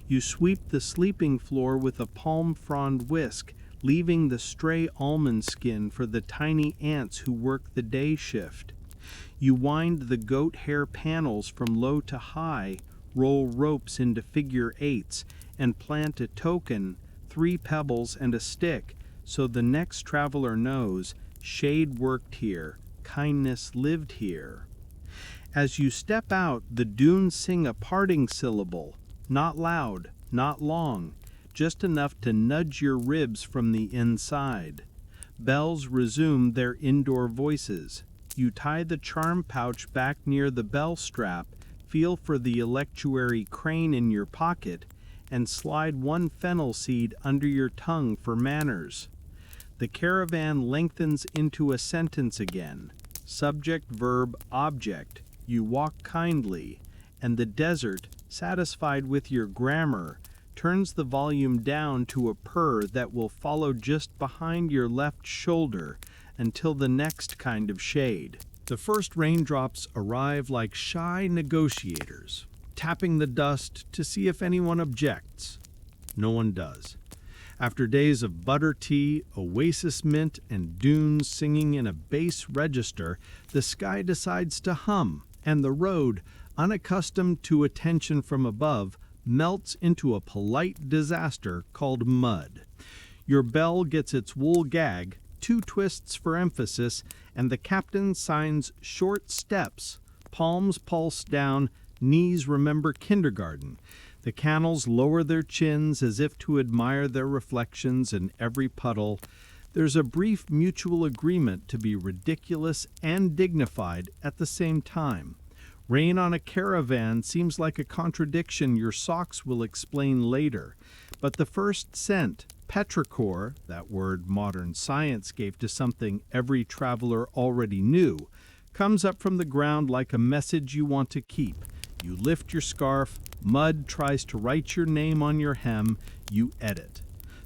S1: You sweep the sleeping floor with a palm frond whisk, leaving the stray almond skin for the tiny ants who work the day shift. You wind the goat hair panels from low to high, roll ropes into figure 8s, and plant a token, 3 pebbles and a stick, so the next traveler knows shade worked here, kindness lived here. As you step out, the dunes sing a parting syllable, not loud, not long, just enough to nudge your ribs from the inside. Bells resume their indoor voices. You tie the charm pouch back near the bell strap, feel for the electuary crane in your pocket, and slide 1 fennel seed under your tongue for manners. The caravan lengthens into a sentence again. Subject, verb, object. You walk kindly, and the desert, satisfied with your grammar, turns the volume down to a purr that will follow just behind your left shoulder until the next kind of shade. The first raindrops arrive like shy negotiators, tapping the dust to see if anyone objects. No one does. After days of butter tea, oasis mint, and dunes singing in a bass register, the sky decides to hum, and the road, unaccustomed to attention from above, melts into a polite disaster called mud. Your bell gets its wool gag, 2 twists for emphasis, and the captain signs short steps. Palms pulse down, knees remember kindergarten. The camels lower their chins as if to admire their reflections in every puddle. There's a brief mutual agreement to be ridiculous and dignified at the same time. Rain on a caravan seems like a contradiction your socks will explain later. But the first scent, petrichor, that word modern science gave to something every traveler already knew, comes up from the ground like a message you want to keep. You lift your scarf, mud tries to write your name on your hem, you edit.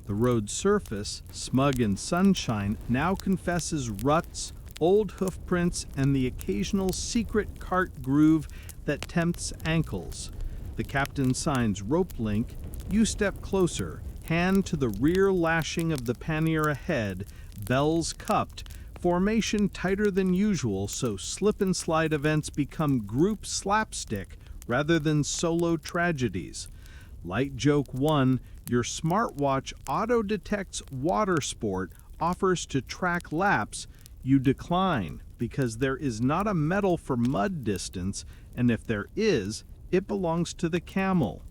S1: The road's surface, smug in sunshine, now confesses ruts, old hoof prints, and the occasional secret cart groove that tempts ankles. The captain signs rope link. You step closer, hand to the rear lashing of the pannier ahead, bells cupped, formation tighter than usual, so slip and slide events become group slapstick rather than solo tragedies. Light joke 1, your smartwatch auto-detects water sport offers to track laps. You decline because there is not a medal for mud distance, and if there is, it belongs to the camel.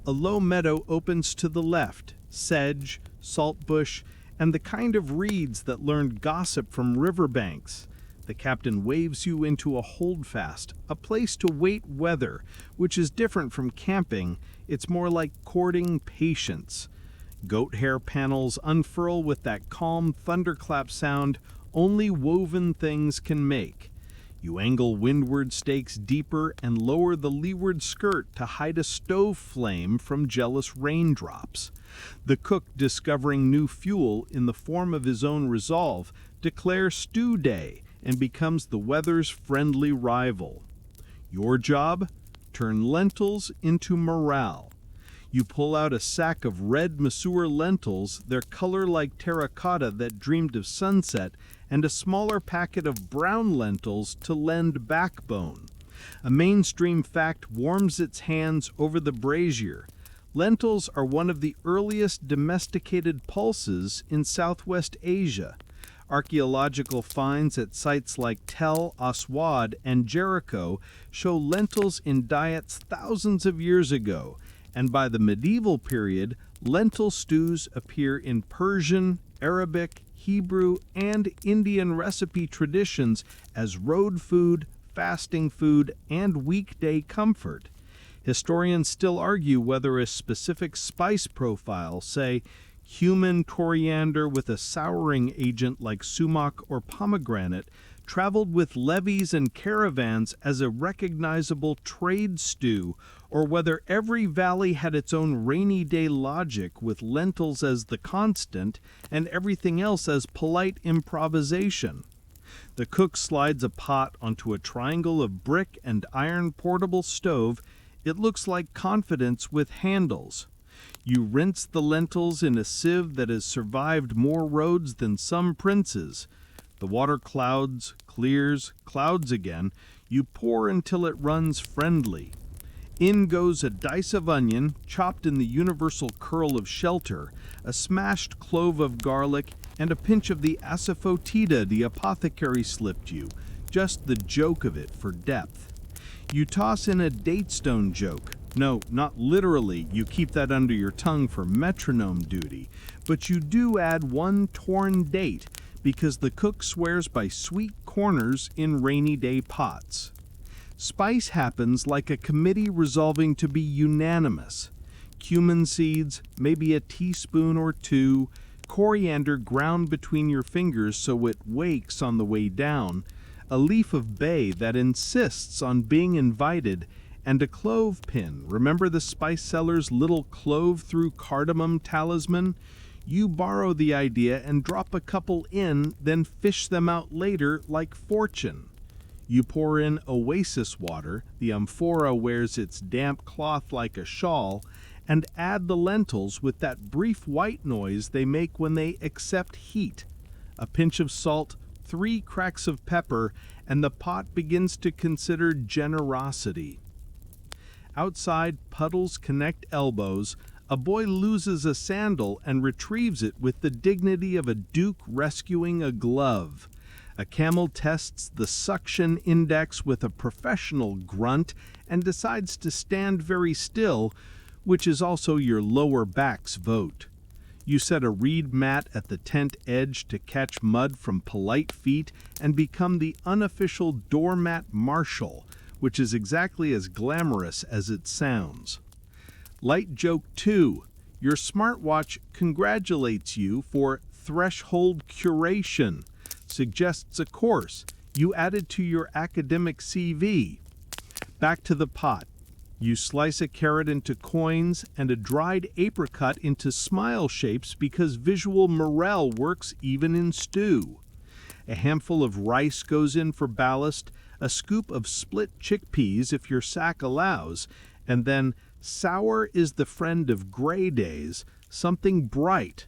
S1: A low meadow opens to the left, sedge, saltbush, and the kind of reeds that learned gossip from riverbanks. The captain waves you into a holdfast, a place to wait weather, which is different from camping. It's more like courting patience. Goat hair panels unfurl with that calm thunderclap sound only woven things can make. You angle windward stakes deeper and lower the leeward skirt to hide a stove flame from jealous raindrops. The cook, discovering new fuel in the form of his own resolve, declares stew day and becomes the weather's friendly rival. Your job? Turn lentils into morale. You pull out a sack of red Masur lentils, their color like terracotta that dreamed of sunset, and a smaller packet of brown lentils to lend backbone. A mainstream fact warms its hands over the brazier. Lentils are one of the earliest domesticated pulses in Southwest Asia. Archaeological finds at sites like Tel Aswad and Jericho show lentils in diets thousands of years ago, and by the medieval period, lentil stews appear in Persian, Arabic, Hebrew, and Indian recipe traditions as road food, fasting food, and weekday comfort. Historians still argue whether a specific spice profile, say human coriander with a souring agent like sumac or pomegranate, traveled with levies and caravans as a recognizable trade stew, or whether every valley had its own rainy day logic with lentils as the constant and everything else as polite improvisation. The cook slides a pot onto a triangle of brick and iron portable stove. It looks like confidence with handles. You rinse the lentils in a sieve that has survived more roads than some princes. The water clouds, clears, clouds again. You pour until it runs friendly. In goes a dice of onion, chopped in the universal curl of shelter, a smashed clove of garlic, and a pinch of the asafoetida the apothecary slipped you, just the joke of it for depth. You toss in a datestone joke. No, not literally, you keep that under your tongue for metronome duty, but you do add one torn date, because the cook swears by sweet corners in rainy day pots. Spice happens like a committee resolving to be unanimous. Cumin seeds, maybe a teaspoon or two, coriander ground between your fingers so it wakes on the way down, a leaf of bay that insists on being invited, and a clove pin. Remember the spice seller's little clove through cardamom talisman? You borrow the idea and drop a couple in, then fish them out later like fortune. You pour in oasis water, the amphora wears its damp cloth like a shawl, and add the lentils with that brief white noise they make when they accept heat. A pinch of salt, 3 cracks of pepper, and the pot begins to consider generosity. Outside, puddles connect elbows. A boy loses a sandal and retrieves it with the dignity of a duke rescuing a glove. A camel tests the suction index with a professional grunt and decides to stand very still, which is also your lower back's vote. You set a reed mat at the tent edge to catch mud from polite feet and become the unofficial doormat marshal, which is exactly as glamorous as it sounds. Light joke 2. Your smartwatch congratulates you for threshold curation, suggests a course you added to your academic CV. Back to the pot. You slice a carrot into coins and a dried apricot into smile shapes because visual morel works even in stew. A handful of rice goes in for ballast, a scoop of split chickpeas if your sack allows, and then sour is the friend of gray days, something bright.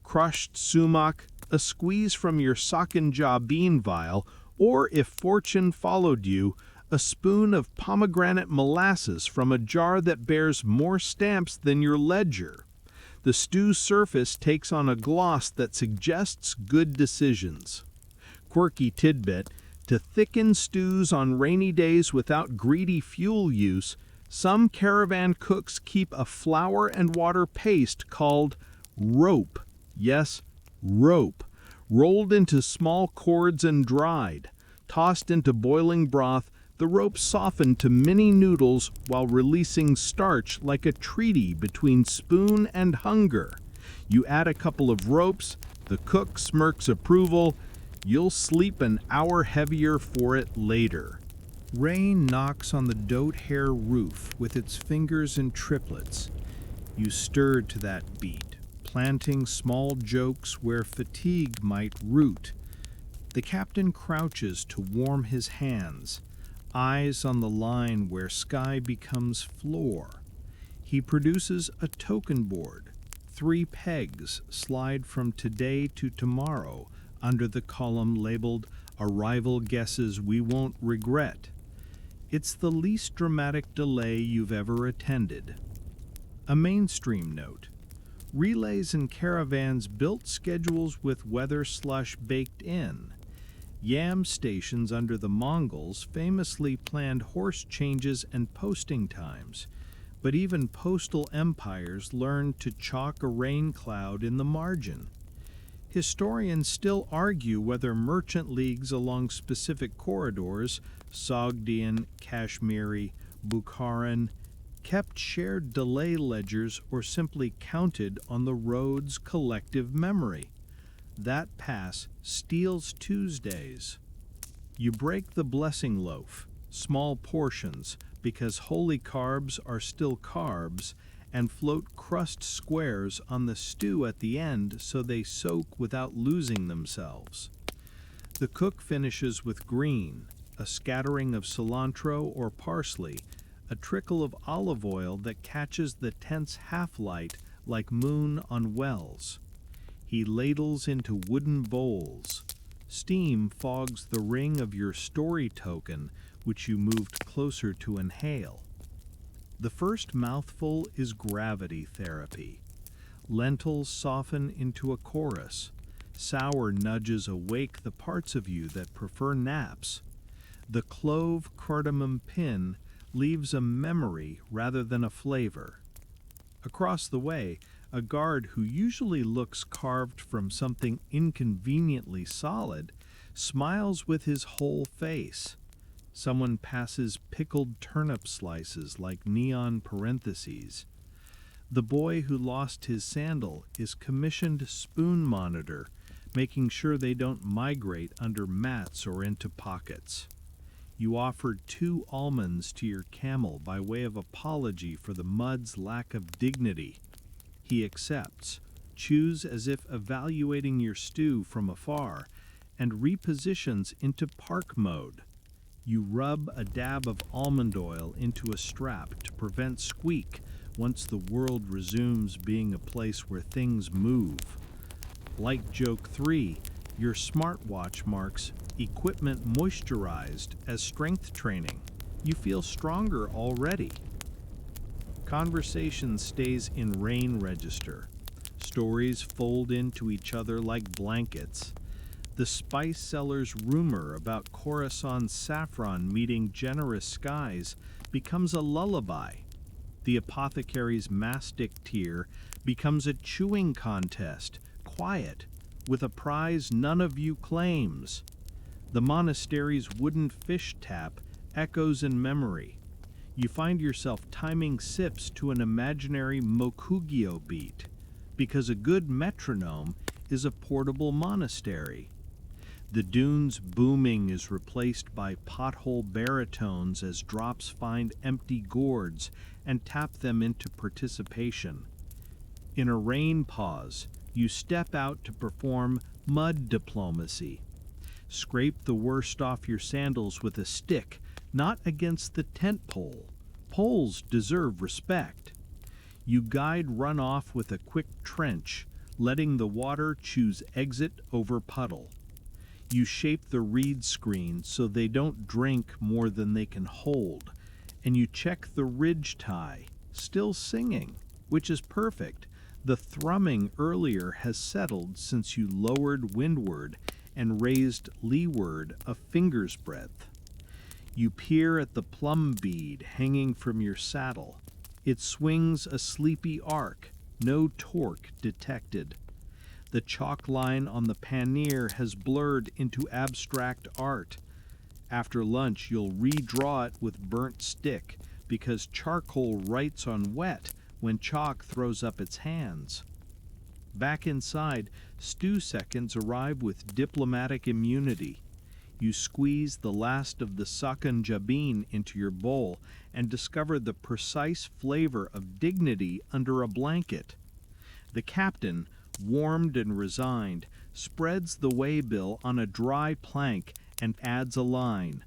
S1: Crushed sumac, a squeeze from your sock and jaw bean vial, or if fortune followed you, a spoon of pomegranate molasses from a jar that bears more stamps than your ledger. The stew's surface takes on a gloss that suggests good decisions. Quirky tidbit: to thicken stews on rainy days without greedy fuel use, some caravan cooks keep a flour and water paste called rope. Yes, rope. Rolled into small cords and dried. Tossed into boiling broth, the rope softened to mini noodles while releasing starch like a treaty between spoon and hunger. You add a couple of ropes, the cook smirks approval. You'll sleep an hour heavier for it later. Rain knocks on the dote hair roof with its fingers in triplets. You stir to that beat, planting small jokes where fatigue might root. The captain crouches to warm his hands, eyes on the line where sky becomes floor. He produces a token board. 3 pegs slide from today to tomorrow under the column labeled "Arrival Guesses We Won't Regret." It's the least dramatic delay you've ever attended. A mainstream note: relays and caravans built schedules with weather slush baked in. Yam stations under the Mongols famously planned horse changes and posting times, but even postal empires learned to chalk a rain cloud in the margin. Historians still argue whether merchant leagues along specific corridors, Sogdian, Kashmiri, Bukharan, kept shared delay ledgers or simply counted on the road's collective memory. That pass steals Tuesdays. You break the blessing loaf, small portions, because holy carbs are still carbs, and float crust squares on the stew at the end so they soak without losing themselves. The cook finishes with green, a scattering of cilantro or parsley, a trickle of olive oil that catches the tense half-light like moon on wells. He ladles into wooden bowls. Steam fogs the ring of your story token, which you moved closer to inhale. The first mouthful is gravity therapy. Lentils soften into a chorus. Sour nudges awake the parts of you that prefer naps. The clove cardamom pin leaves a memory rather than a flavor. Across the way, a guard who usually looks carved from something inconveniently solid smiles with his whole face. Someone passes pickled turnip slices like neon parentheses. The boy who lost his sandal is commissioned spoon monitor, making sure they don't migrate under mats or into pockets. You offered 2 almonds to your camel by way of apology for the mud's lack of dignity. He accepts, chews as if evaluating your stew from afar, and repositions into park mode. You rub a dab of almond oil into a strap to prevent squeak once the world resumes being a place where things move. Like joke 3, your smartwatch marks equipment moisturized as strength training. You feel stronger already. Conversation stays in rain register. Stories fold into each other like blankets. The spice seller's rumor about Khorasan's saffron meeting generous skies becomes a lullaby. The apothecary's mastic tear becomes a chewing contest, quiet, with a prize none of you claims. The monastery's wooden fish tap echoes in memory. You find yourself timing sips to an imaginary mokugyo beat, because a good metronome is a portable monastery. The dune's booming is replaced by pothole baritones as drops find empty gourds and tap them into participation. In a rain pause, you step out to perform mud diplomacy. Scrape the worst off your sandals with a stick, not against the tent pole. Poles deserve respect. You guide runoff with a quick trench, letting the water choose exit over puddle. You shape the reed screen so they don't drink more than they can hold, and you check the ridge tie, still singing, which is perfect. The thrumming earlier has settled since you lowered windward and raised leeward a finger's breadth. You peer at the plum bead hanging from your saddle. It swings a sleepy arc, no torque detected. The chalk line on the pannier has blurred into abstract art. After lunch, you'll redraw it with burnt stick because charcoal writes on wet when chalk throws up its hands. Back inside, stew seconds arrive with diplomatic immunity. You squeeze the last of the sakanjabin into your bowl and discover the precise flavor of dignity under a blanket. The captain, warmed and resigned, spreads the waybill on a dry plank and adds a line.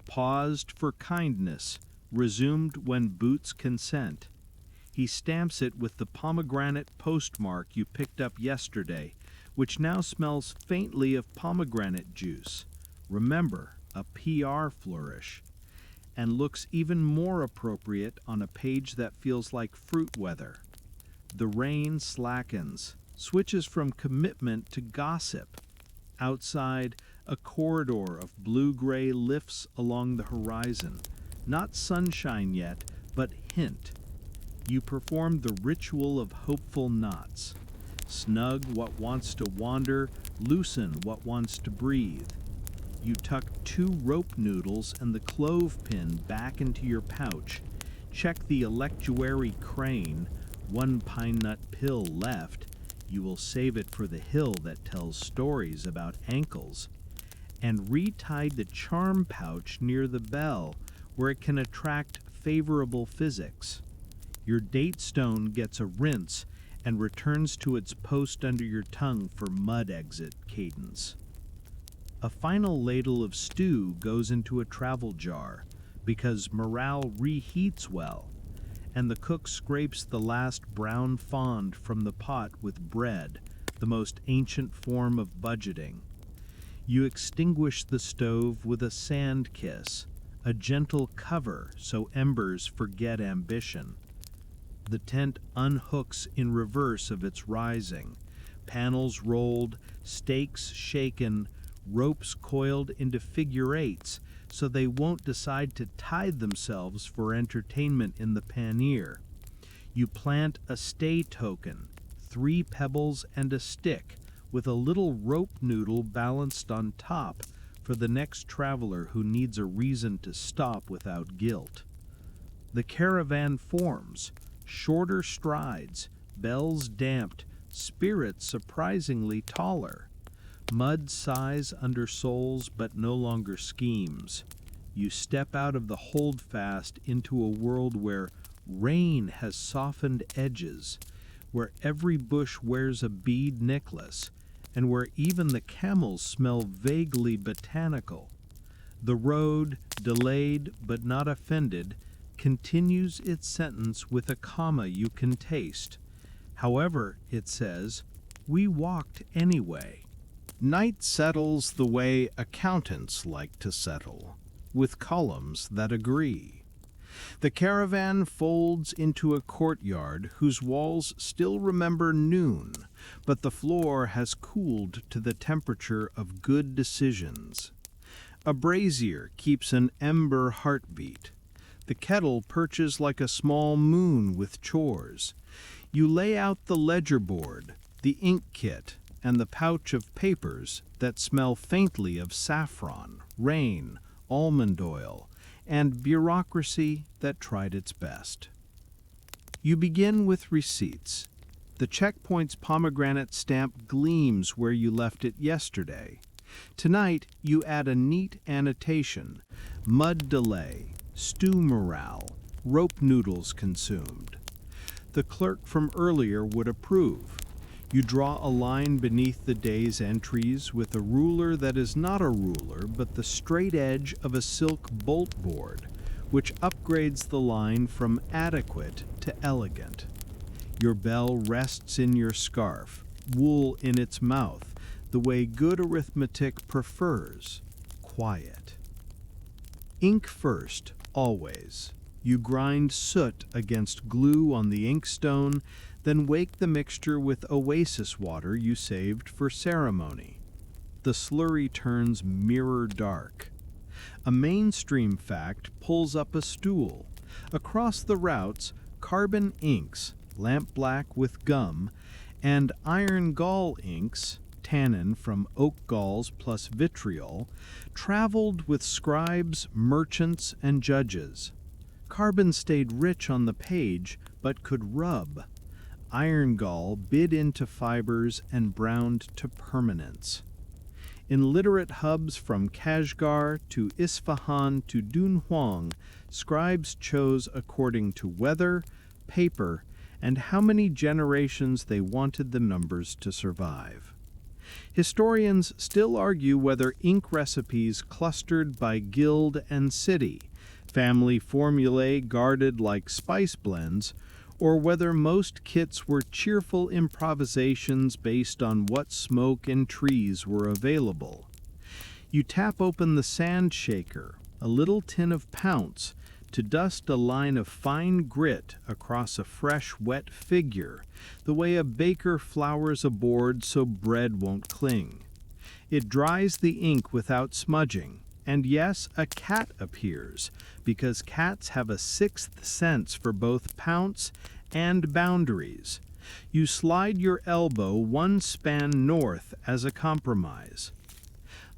S1: Paused for kindness, resumed when boots consent. He stamps it with the pomegranate postmark you picked up yesterday, which now smells faintly of pomegranate juice. Remember, a PR flourish. And looks even more appropriate on a page that feels like fruit weather. The rain slackens, switches from commitment to gossip. Outside, a corridor of blue-gray lifts along the horizon. Not sunshine yet, but hint. You perform the ritual of hopeful knots. Snug what wants to wander, loosen what wants to breathe. You tuck 2 rope noodles and the clove pin back into your pouch. Check the electuary crane, 1 pine nut pill left. You will save it for the hill that tells stories about ankles. And retie the charm pouch near the bell, where it can attract favorable physics. Your date stone gets a rinse and returns to its post under your tongue for mud exit cadence. A final ladle of stew goes into a travel jar, because morale reheats well, and the cook scrapes the last brown fond from the pot with bread, the most ancient form of budgeting. You extinguish the stove with a sand kiss, a gentle cover so embers forget ambition. The tent unhooks in reverse of its rising, panels rolled, stakes shaken, ropes coiled into figure eights so they won't decide to tie themselves for entertainment in the pannier. You plant a stay token, 3 pebbles and a stick, with a little rope noodle balanced on top for the next traveler who needs a reason to stop without guilt. The caravan forms, shorter strides, bells damped, spirits surprisingly taller. Mud sighs under soles but no longer schemes. You step out of the holdfast into a world where rain has softened edges, where every bush wears a bead necklace, and where even the camels smell vaguely botanical. The road, delayed but not offended, continues its sentence with a comma you can taste. However, it says, "We walked anyway." Night settles the way accountants like to settle, with columns that agree. The caravan folds into a courtyard whose walls still remember noon, but the floor has cooled to the temperature of good decisions. A brazier keeps an ember heartbeat. The kettle perches like a small moon with chores. You lay out the ledger board, the ink kit, and the pouch of papers that smell faintly of saffron, rain, almond oil, and bureaucracy that tried its best. You begin with receipts. The checkpoint's pomegranate stamp gleams where you left it yesterday. Tonight, you add a neat annotation: mud delay, stew morale, rope noodles consumed. The clerk from earlier would approve. You draw a line beneath the day's entries with a ruler that is not a ruler but the straight edge of a silk bolt board, which upgrades the line from adequate to elegant. Your bell rests in your scarf, wool in its mouth, the way good arithmetic prefers, quiet. Ink first, always. You grind soot against glue on the inkstone, then wake the mixture with oasis water you saved for ceremony. The slurry turns mirror dark. A mainstream fact pulls up a stool. Across the routes, carbon inks, lamp black with gum, and iron gall inks, tannin from oak galls plus vitriol, traveled with scribes, merchants, and judges. Carbon stayed rich on the page, but could rub. Iron gall bit into fibers and browned to permanence. In literate hubs from Kashgar to Isfahan to Dunhuang, scribes chose according to weather, paper, and how many generations they wanted the numbers to survive. Historians still argue whether ink recipes clustered by guild and city, family formulae guarded like spice blends, or whether most kits were cheerful improvisations based on what smoke and trees were available. You tap open the sand shaker, a little tin of pounce, to dust a line of fine grit across a fresh, wet figure, the way a baker flours a board so bread won't cling. It dries the ink without smudging, and yes, a cat appears, because cats have a sixth sense for both pounce and boundaries. You slide your elbow one span north as a compromise.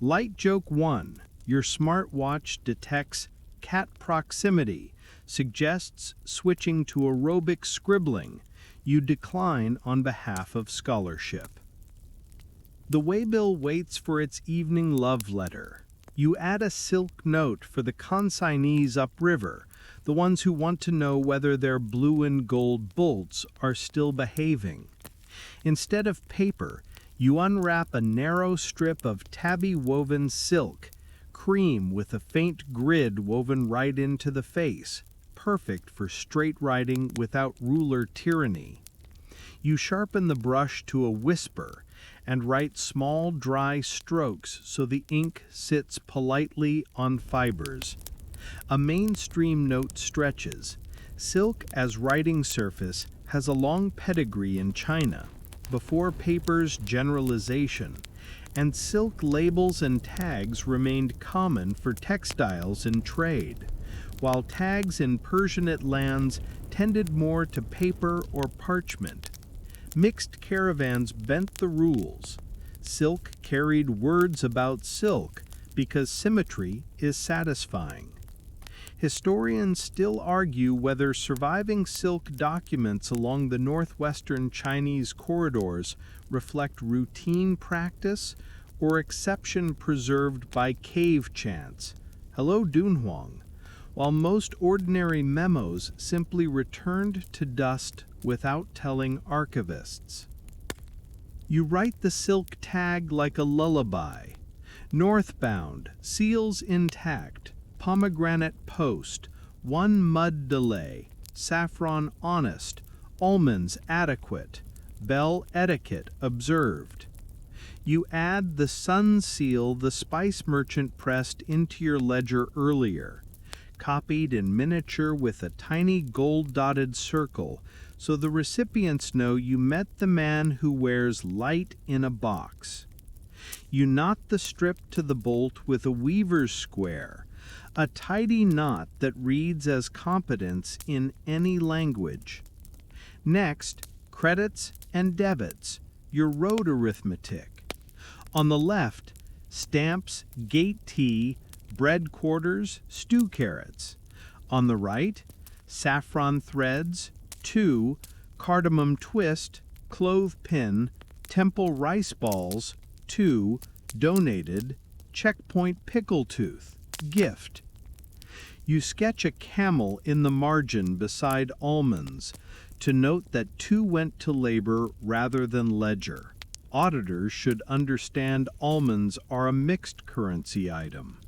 S1: Light joke 1. Your smartwatch detects cat proximity, suggests switching to aerobic scribbling. You decline on behalf of scholarship. The waybill waits for its evening love letter. You add a silk note for the consignees upriver, the ones who want to know whether their blue and gold bolts are still behaving. Instead of paper, you unwrap a narrow strip of tabby-woven silk, cream with a faint grid woven right into the face, perfect for straight writing without ruler tyranny. You sharpen the brush to a whisper and write small, dry strokes so the ink sits politely on fibers. A mainstream note stretches. Silk as writing surface has a long pedigree in China, before paper's generalization, and silk labels and tags remained common for textiles in trade, while tags in Persianate lands tended more to paper or parchment. Mixed caravans bent the rules. Silk carried words about silk because symmetry is satisfying. Historians still argue whether surviving silk documents along the northwestern Chinese corridors reflect routine practice or exception preserved by cave chants. Hello, Dunhuang. While most ordinary memos simply returned to dust without telling archivists. You write the silk tag like a lullaby. Northbound, seals intact, pomegranate post, one mud delay, saffron honest, almonds adequate, bell etiquette observed. You add the sun seal the spice merchant pressed into your ledger earlier, copied in miniature with a tiny gold-dotted circle, so the recipients know you met the man who wears light in a box. You knot the strip to the bolt with a weaver's square, a tidy knot that reads as competence in any language. Next, credits and debits, your road arithmetic. On the left, stamps, gate tea, bread quarters, stew carrots. On the right, saffron threads, 2, cardamom twist, clove pin, temple rice balls, 2, donated, checkpoint pickle tooth, gift. You sketch a camel in the margin beside almonds to note that 2 went to labor rather than ledger. Auditors should understand almonds are a mixed currency item.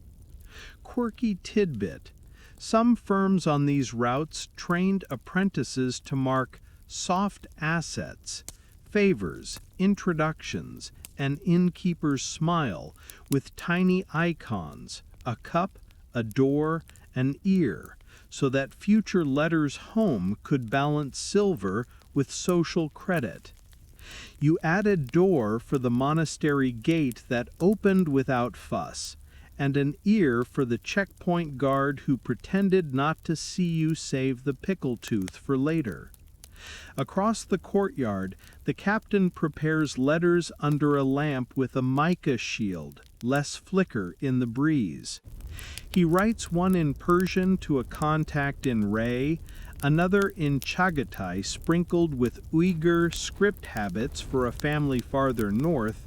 S1: Quirky tidbit. Some firms on these routes trained apprentices to mark soft assets, favors, introductions, an innkeeper's smile with tiny icons, a cup, a door, an ear, so that future letters home could balance silver with social credit. You added door for the monastery gate that opened without fuss, and an ear for the checkpoint guard who pretended not to see you save the pickle tooth for later. Across the courtyard, the captain prepares letters under a lamp with a mica shield, less flicker in the breeze. He writes one in Persian to a contact in Ray, another in Chagatai sprinkled with Uyghur script habits for a family farther north,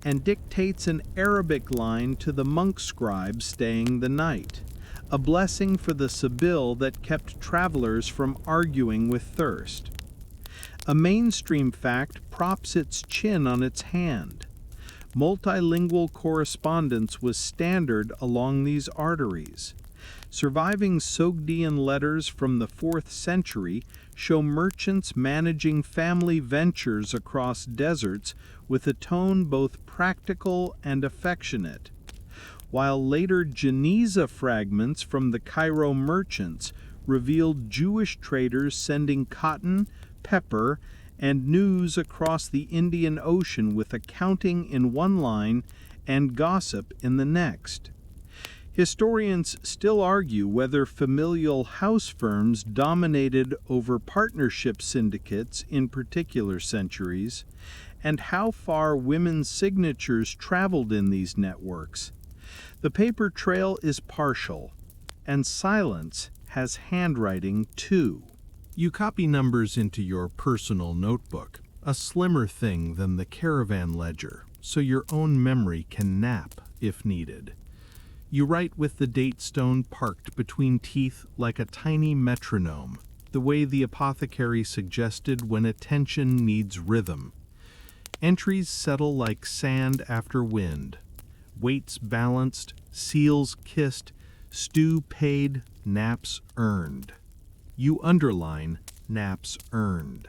S1: and dictates an Arabic line to the monk scribe staying the night, a blessing for the Sibyl that kept travelers from arguing with thirst. A mainstream fact props its chin on its hand. Multilingual correspondence was standard along these arteries. Surviving Sogdian letters from the 4th century show merchants managing family ventures across deserts with a tone both practical and affectionate, while later Geniza fragments from the Cairo merchants revealed Jewish traders sending cotton, pepper, and news across the Indian Ocean with accounting in one line and gossip in the next. Historians still argue whether familial house firms dominated over partnership syndicates in particular centuries, and how far women's signatures traveled in these networks. The paper trail is partial, and silence has handwriting too. You copy numbers into your personal notebook, a slimmer thing than the caravan ledger, so your own memory can nap if needed. You write with the date stone parked between teeth like a tiny metronome, the way the apothecary suggested when attention needs rhythm. Entries settle like sand after wind. Weights balanced, seals kissed, stew paid, naps earned. You underline naps earned.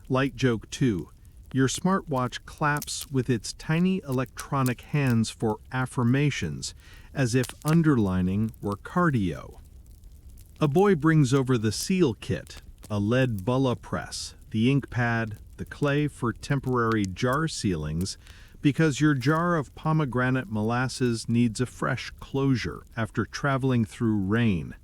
S1: Light joke 2. Your smartwatch claps with its tiny electronic hands for affirmations, as if underlining were cardio. A boy brings over the seal kit, a lead bulla press, the ink pad, the clay for temporary jar sealings, because your jar of pomegranate molasses needs a fresh closure after traveling through rain.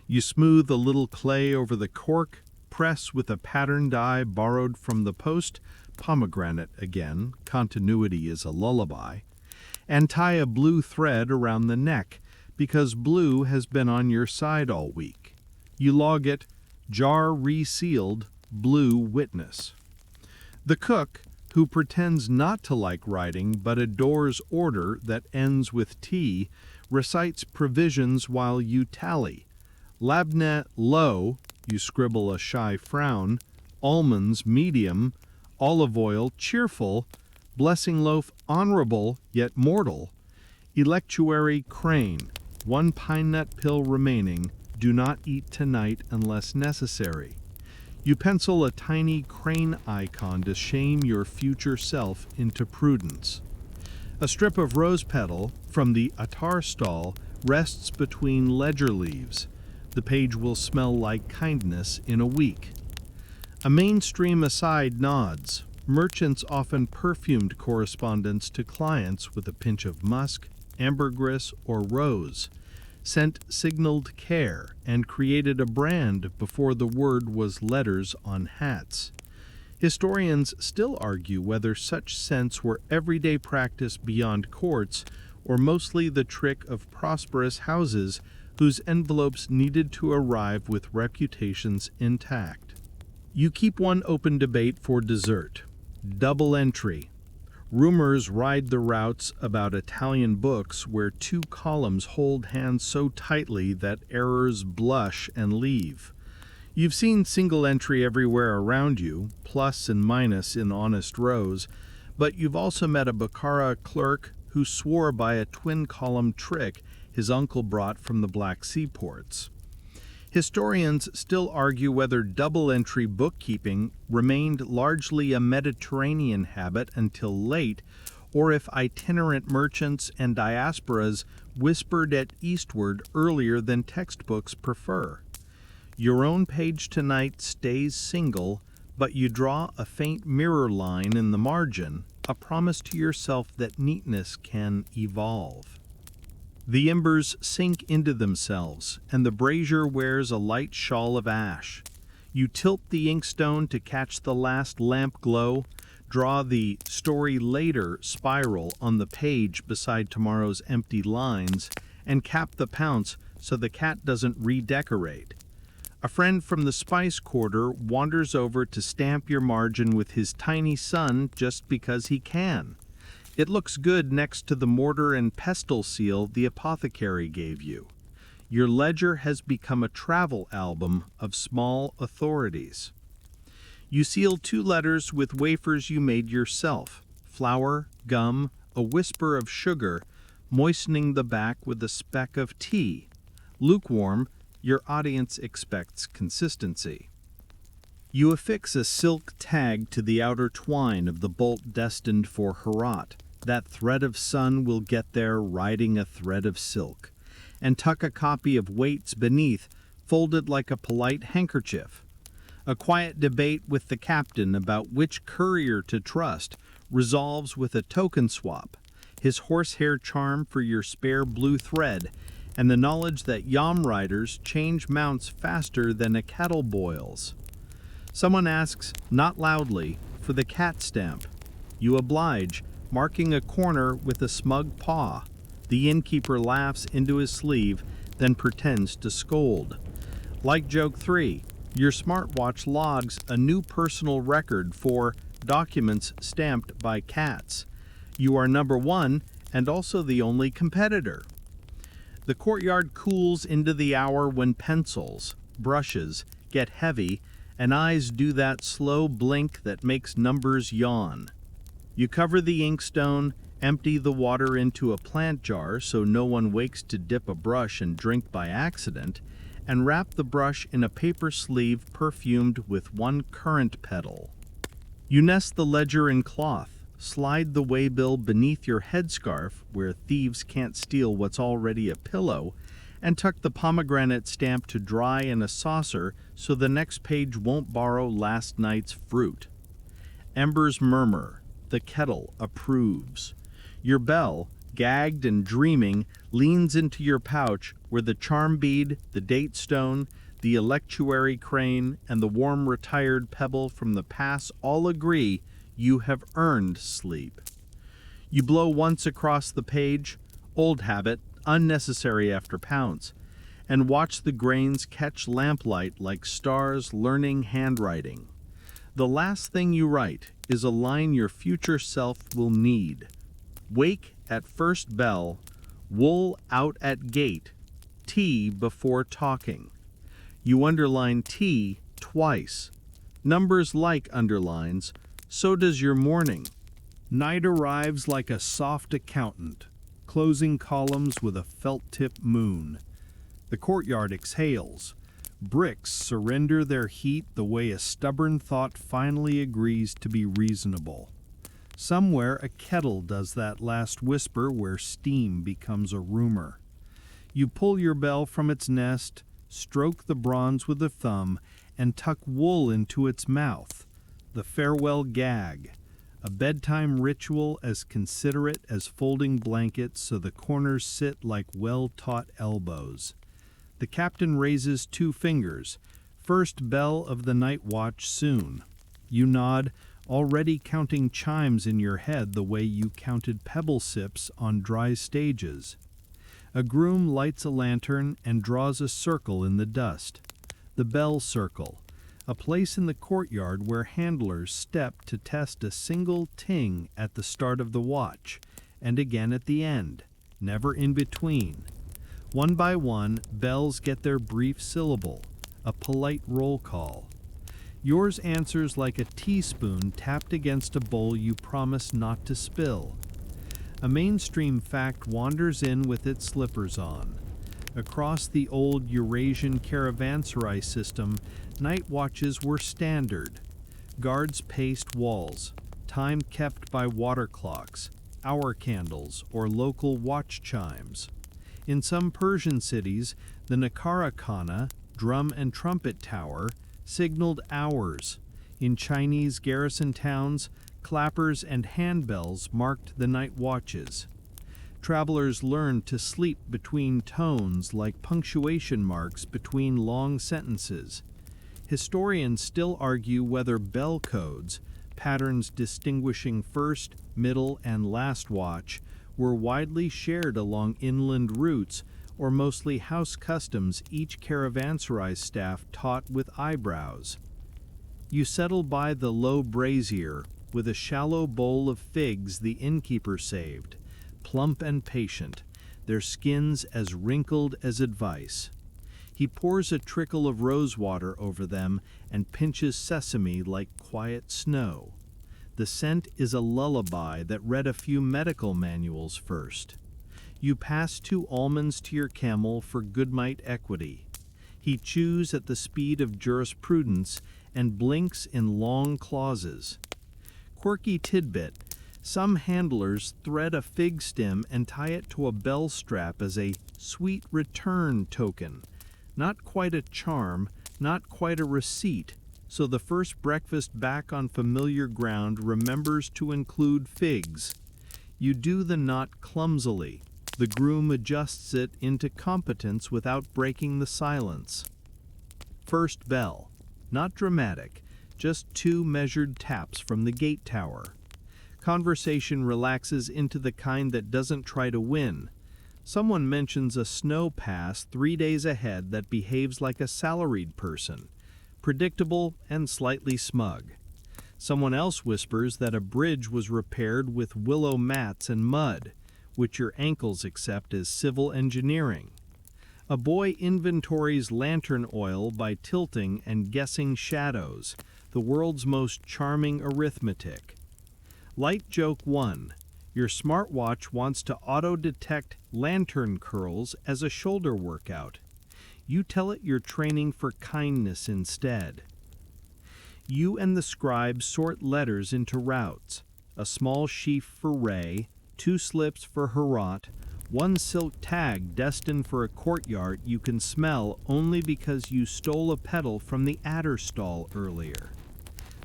S1: You smooth a little clay over the cork, press with a pattern die borrowed from the post, pomegranate again, continuity is a lullaby, and tie a blue thread around the neck, because blue has been on your side all week. You log it, jar resealed, blue witness. The cook, who pretends not to like writing but adores order that ends with T, recites provisions while you tally. Labneh low, you scribble a shy frown, almonds medium, olive oil cheerful, blessing loaf honorable yet mortal, electuary crane, 1 pine nut pill remaining, do not eat tonight unless necessary. You pencil a tiny crane icon to shame your future self into prudence. A strip of rose petal from the attar stall rests between ledger leaves. The page will smell like kindness in a week. A mainstream aside nods. Merchants often perfumed correspondence to clients with a pinch of musk, ambergris, or rose, sent signaled care, and created a brand before the word was letters on hats. Historians still argue whether such scents were everyday practice beyond courts or mostly the trick of prosperous houses whose envelopes needed to arrive with reputations intact. You keep one open debate for dessert. Double entry. Rumors ride the routes about Italian books where 2 columns hold hands so tightly that errors blush and leave. You've seen single entry everywhere around you, plus and minus in honest rows, but you've also met a Bukhara clerk who swore by a twin-column trick his uncle brought from the Black Sea ports. Historians still argue whether double-entry bookkeeping remained largely a Mediterranean habit until late, or if itinerant merchants and diasporas whispered at eastward earlier than textbooks prefer. Your own page tonight stays single, but you draw a faint mirror line in the margin, a promise to yourself that neatness can evolve. The embers sink into themselves, and the brazier wears a light shawl of ash. You tilt the inkstone to catch the last lamp glow, draw the story later spiral on the page beside tomorrow's empty lines, and cap the pounce so the cat doesn't redecorate. A friend from the spice quarter wanders over to stamp your margin with his tiny son just because he can. It looks good next to the mortar and pestle seal the apothecary gave you. Your ledger has become a travel album of small authorities. You seal 2 letters with wafers you made yourself, flour, gum, a whisper of sugar, moistening the back with a speck of tea. Lukewarm, your audience expects consistency. You affix a silk tag to the outer twine of the bolt destined for Herat. That thread of sun will get there riding a thread of silk, and tuck a copy of Waits beneath, folded like a polite handkerchief. A quiet debate with the captain about which courier to trust resolves with a token swap, his horsehair charm for your spare blue thread, and the knowledge that yam riders change mounts faster than a kettle boils. Someone asks, not loudly, for the cat stamp. You oblige, marking a corner with a smug paw. The innkeeper laughs into his sleeve, then pretends to scold. Like joke 3, your smartwatch logs a new personal record for documents stamped by cats. You are number 1 and also the only competitor. The courtyard cools into the hour when pencils, brushes, get heavy and eyes do that slow blink that makes numbers yawn. You cover the inkstone, empty the water into a plant jar so no one wakes to dip a brush and drink by accident, and wrap the brush in a paper sleeve perfumed with 1 currant petal. You nest the ledger in cloth, slide the waybill beneath your headscarf where thieves can't steal what's already a pillow, and tuck the pomegranate stamp to dry in a saucer so the next page won't borrow last night's fruit. Embers murmur. The kettle approves. Your bell, gagged and dreaming, leans into your pouch where the charm bead, the date stone, the electuary crane, and the warm retired pebble from the pass all agree you have earned sleep. You blow once across the page, old habit, unnecessary after pounce, and watch the grains catch lamplight like stars learning handwriting. The last thing you write is a line your future self will need. Wake at first bell, wool out at gate, tea before talking. You underline tea twice. Numbers like underlines, so does your morning. Night arrives like a soft accountant, closing columns with a felt-tip moon. The courtyard exhales. Bricks surrender their heat the way a stubborn thought finally agrees to be reasonable. Somewhere a kettle does that last whisper where steam becomes a rumor. You pull your bell from its nest, stroke the bronze with a thumb, and tuck wool into its mouth. The farewell gag, a bedtime ritual as considerate as folding blankets so the corners sit like well-taught elbows. The captain raises 2 fingers. First bell of the night watch soon. You nod, already counting chimes in your head the way you counted pebble sips on dry stages. A groom lights a lantern and draws a circle in the dust. The bell circle, a place in the courtyard where handlers step to test a single ting at the start of the watch, and again at the end, never in between. One by one, bells get their brief syllable, a polite roll call. Yours answers like a teaspoon tapped against a bowl you promise not to spill. A mainstream fact wanders in with its slippers on. Across the old Eurasian caravanserai system, night watches were standard. Guards paced walls, time kept by water clocks, hour candles, or local watch chimes. In some Persian cities, the Nakara Khana, drum and trumpet tower, signaled hours. In Chinese garrison towns, clappers and handbells marked the night watches. Travelers learned to sleep between tones like punctuation marks between long sentences. Historians still argue whether bell codes, patterns distinguishing first, middle, and last watch, were widely shared along inland routes or mostly house customs each caravanserai staff taught with eyebrows. You settle by the low brazier with a shallow bowl of figs the innkeeper saved, plump and patient, their skins as wrinkled as advice. He pours a trickle of rosewater over them and pinches sesame like quiet snow. The scent is a lullaby that read a few medical manuals first. You pass 2 almonds to your camel for goodnight equity. He chews at the speed of jurisprudence and blinks in long clauses. Quirky tidbit: some handlers thread a fig stem and tie it to a bell strap as a sweet return token. Not quite a charm, not quite a receipt, so the first breakfast back on familiar ground remembers to include figs. You do the knot clumsily. The groom adjusts it into competence without breaking the silence. First bell. Not dramatic, just 2 measured taps from the gate tower. Conversation relaxes into the kind that doesn't try to win. Someone mentions a snow pass 3 days ahead that behaves like a salaried person, predictable and slightly smug. Someone else whispers that a bridge was repaired with willow mats and mud, which your ankles accept as civil engineering. A boy inventories lantern oil by tilting and guessing shadows, the world's most charming arithmetic. Light joke 1. Your smartwatch wants to auto-detect lantern curls as a shoulder workout. You tell it you're training for kindness instead. You and the scribe sort letters into routes. A small sheaf for Ray, 2 slips for Herat, 1 silk tag destined for a courtyard you can smell only because you stole a petal from the adder stall earlier.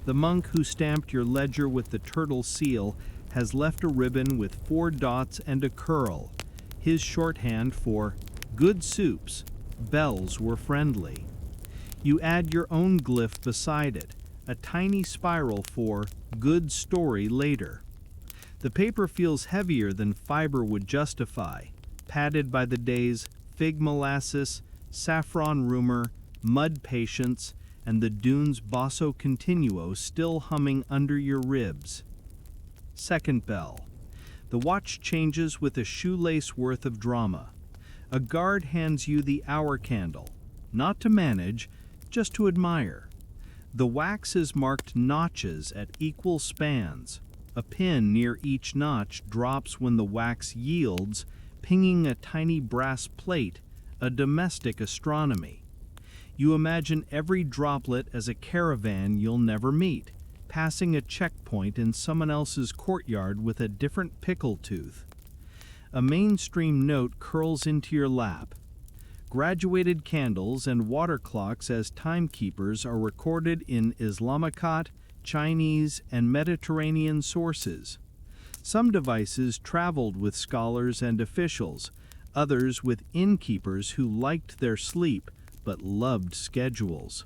S1: The monk who stamped your ledger with the turtle seal has left a ribbon with 4 dots and a curl, his shorthand for good soups. Bells were friendly. You add your own glyph beside it, a tiny spiral for good story later. The paper feels heavier than fiber would justify, padded by the day's fig molasses, saffron rumor, mud patience, and the dune's basso continuo still humming under your ribs. Second bell. The watch changes with a shoelace worth of drama. A guard hands you the hour candle, not to manage, just to admire. The wax is marked notches at equal spans. A pin near each notch drops when the wax yields, pinging a tiny brass plate, a domestic astronomy. You imagine every droplet as a caravan you'll never meet, passing a checkpoint in someone else's courtyard with a different pickle tooth. A mainstream note curls into your lap. Graduated candles and water clocks as timekeepers are recorded in Islamicat, Chinese, and Mediterranean sources. Some devices traveled with scholars and officials, others with innkeepers who liked their sleep but loved schedules.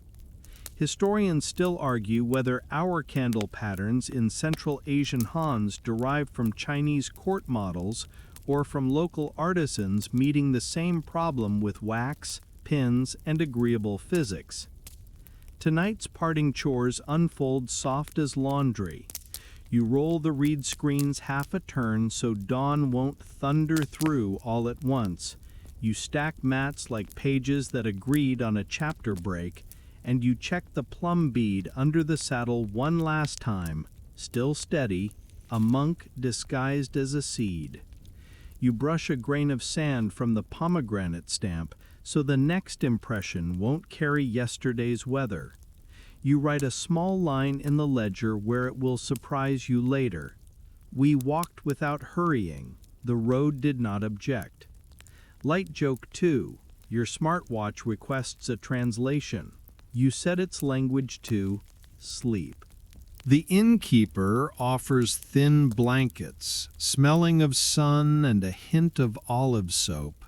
S1: Historians still argue whether hour candle patterns in Central Asian Hans derived from Chinese court models or from local artisans meeting the same problem with wax, pins, and agreeable physics. Tonight's parting chores unfold soft as laundry. You roll the reed screens half a turn so dawn won't thunder through all at once. You stack mats like pages that agreed on a chapter break, and you check the plum bead under the saddle one last time, still steady, a monk disguised as a seed. You brush a grain of sand from the pomegranate stamp so the next impression won't carry yesterday's weather. You write a small line in the ledger where it will surprise you later. We walked without hurrying. The road did not object. Light joke 2. Your smartwatch requests a translation. You set its language to sleep. The innkeeper offers thin blankets, smelling of sun and a hint of olive soap.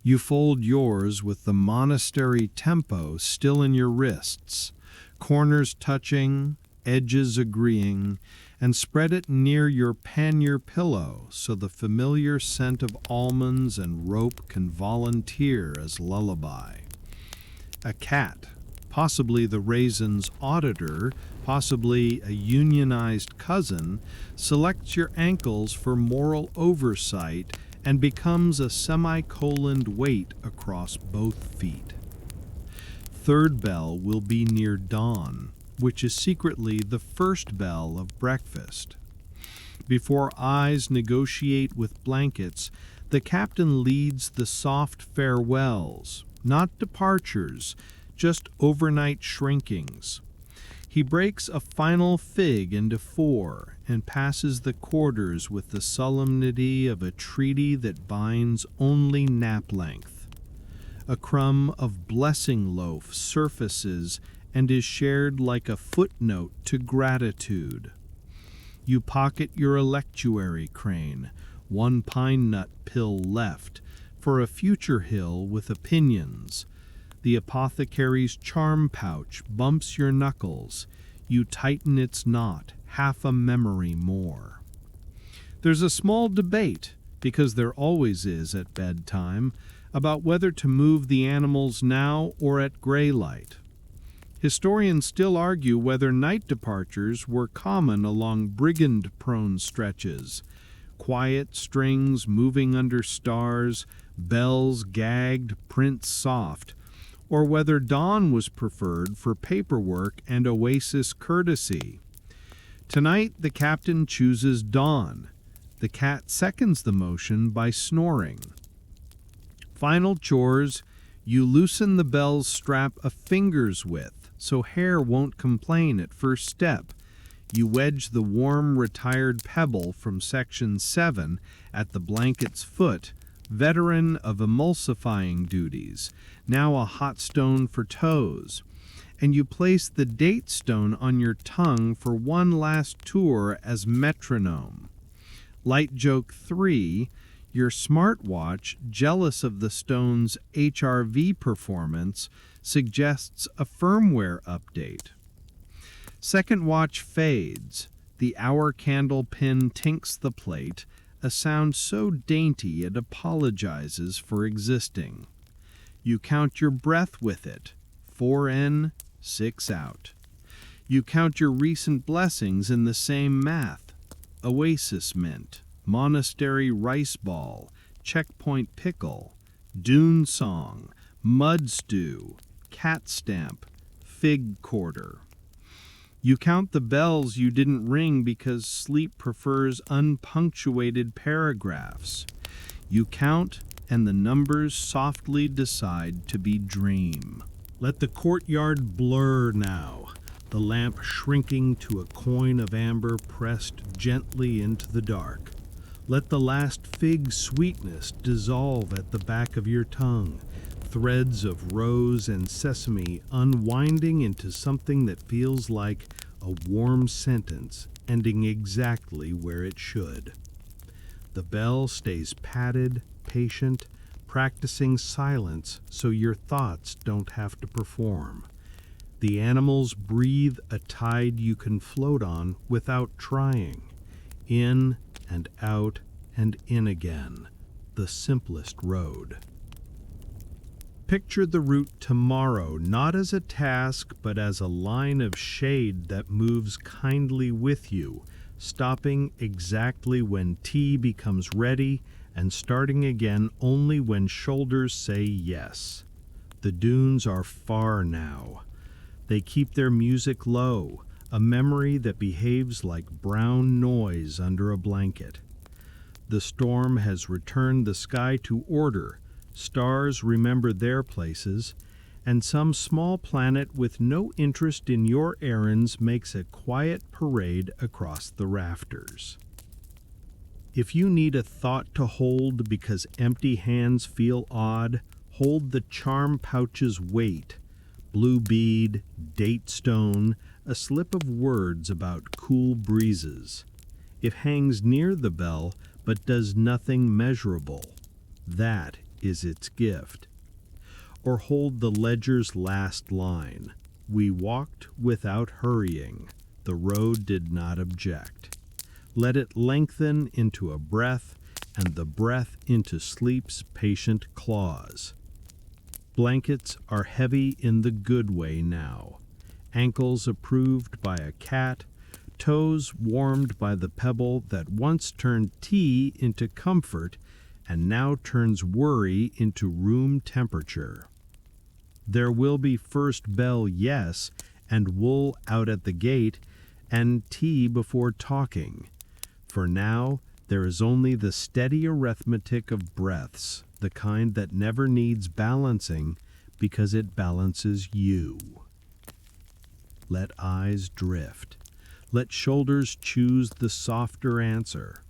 S1: You fold yours with the monastery tempo still in your wrists, corners touching, edges agreeing, and spread it near your pannier pillow so the familiar scent of almonds and rope can volunteer as lullaby. A cat, possibly the raisin's auditor, possibly a unionized cousin, selects your ankles for moral oversight and becomes a semicoloned weight across both feet. Third bell will be near dawn, which is secretly the first bell of breakfast. Before eyes negotiate with blankets, the captain leads the soft farewells, not departures, just overnight shrinkings. He breaks a final fig into 4 and passes the quarters with the solemnity of a treaty that binds only nap length. A crumb of blessing loaf surfaces and is shared like a footnote to gratitude. You pocket your electuary crane, 1 pine nut pill left, for a future hill with opinions. The apothecary's charm pouch bumps your knuckles. You tighten its knot, half a memory more. There's a small debate, because there always is at bedtime, about whether to move the animals now or at gray light. Historians still argue whether night departures were common along brigand-prone stretches, quiet strings moving under stars, bells gagged, prints soft, or whether dawn was preferred for paperwork and oasis courtesy. Tonight, the captain chooses dawn. The cat seconds the motion by snoring. Final chores, you loosen the bell's strap a finger's width, so hair won't complain at first step. You wedge the warm, retired pebble from section 7 at the blanket's foot, veteran of emulsifying duties, now a hot stone for toes, and you place the date stone on your tongue for one last tour as metronome. Light joke 3, your smartwatch, jealous of the stone's HRV performance, suggests a firmware update. Second watch fades. The hour candle pin tinks the plate, a sound so dainty it apologizes for existing. You count your breath with it, 4 in, 6 out. You count your recent blessings in the same math. Oasis mint, monastery rice ball, checkpoint pickle, dune song, mud stew, cat stamp, fig quarter. You count the bells you didn't ring because sleep prefers unpunctuated paragraphs. You count, and the numbers softly decide to be dream. Let the courtyard blur now, the lamp shrinking to a coin of amber pressed gently into the dark. Let the last fig sweetness dissolve at the back of your tongue, threads of rose and sesame unwinding into something that feels like a warm sentence ending exactly where it should. The bell stays padded, patient, practicing silence so your thoughts don't have to perform. The animals breathe a tide you can float on without trying. In and out and in again. The simplest road. Picture the route tomorrow not as a task but as a line of shade that moves kindly with you, stopping exactly when tea becomes ready and starting again only when shoulders say yes. The dunes are far now. They keep their music low, a memory that behaves like brown noise under a blanket. The storm has returned the sky to order, stars remember their places, and some small planet with no interest in your errands makes a quiet parade across the rafters. If you need a thought to hold because empty hands feel odd, hold the charm pouch's weight. Blue bead, date stone, a slip of words about cool breezes. It hangs near the bell but does nothing measurable. That is its gift. Or hold the ledger's last line. We walked without hurrying. The road did not object. Let it lengthen into a breath, and the breath into sleep's patient claws. Blankets are heavy in the good way now. Ankles approved by a cat, toes warmed by the pebble that once turned tea into comfort and now turns worry into room temperature. There will be first bell, yes, and wool out at the gate, and tea before talking. For now, there is only the steady arithmetic of breaths, the kind that never needs balancing because it balances you. Let eyes drift. Let shoulders choose the softer answer.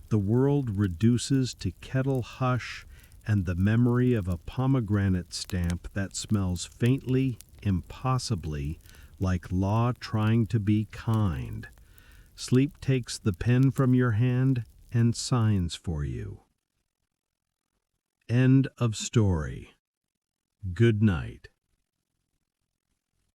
S1: The world reduces to kettle hush and the memory of a pomegranate stamp that smells faintly, impossibly, like law trying to be kind. Sleep takes the pen from your hand and signs for you. End of story. Good night.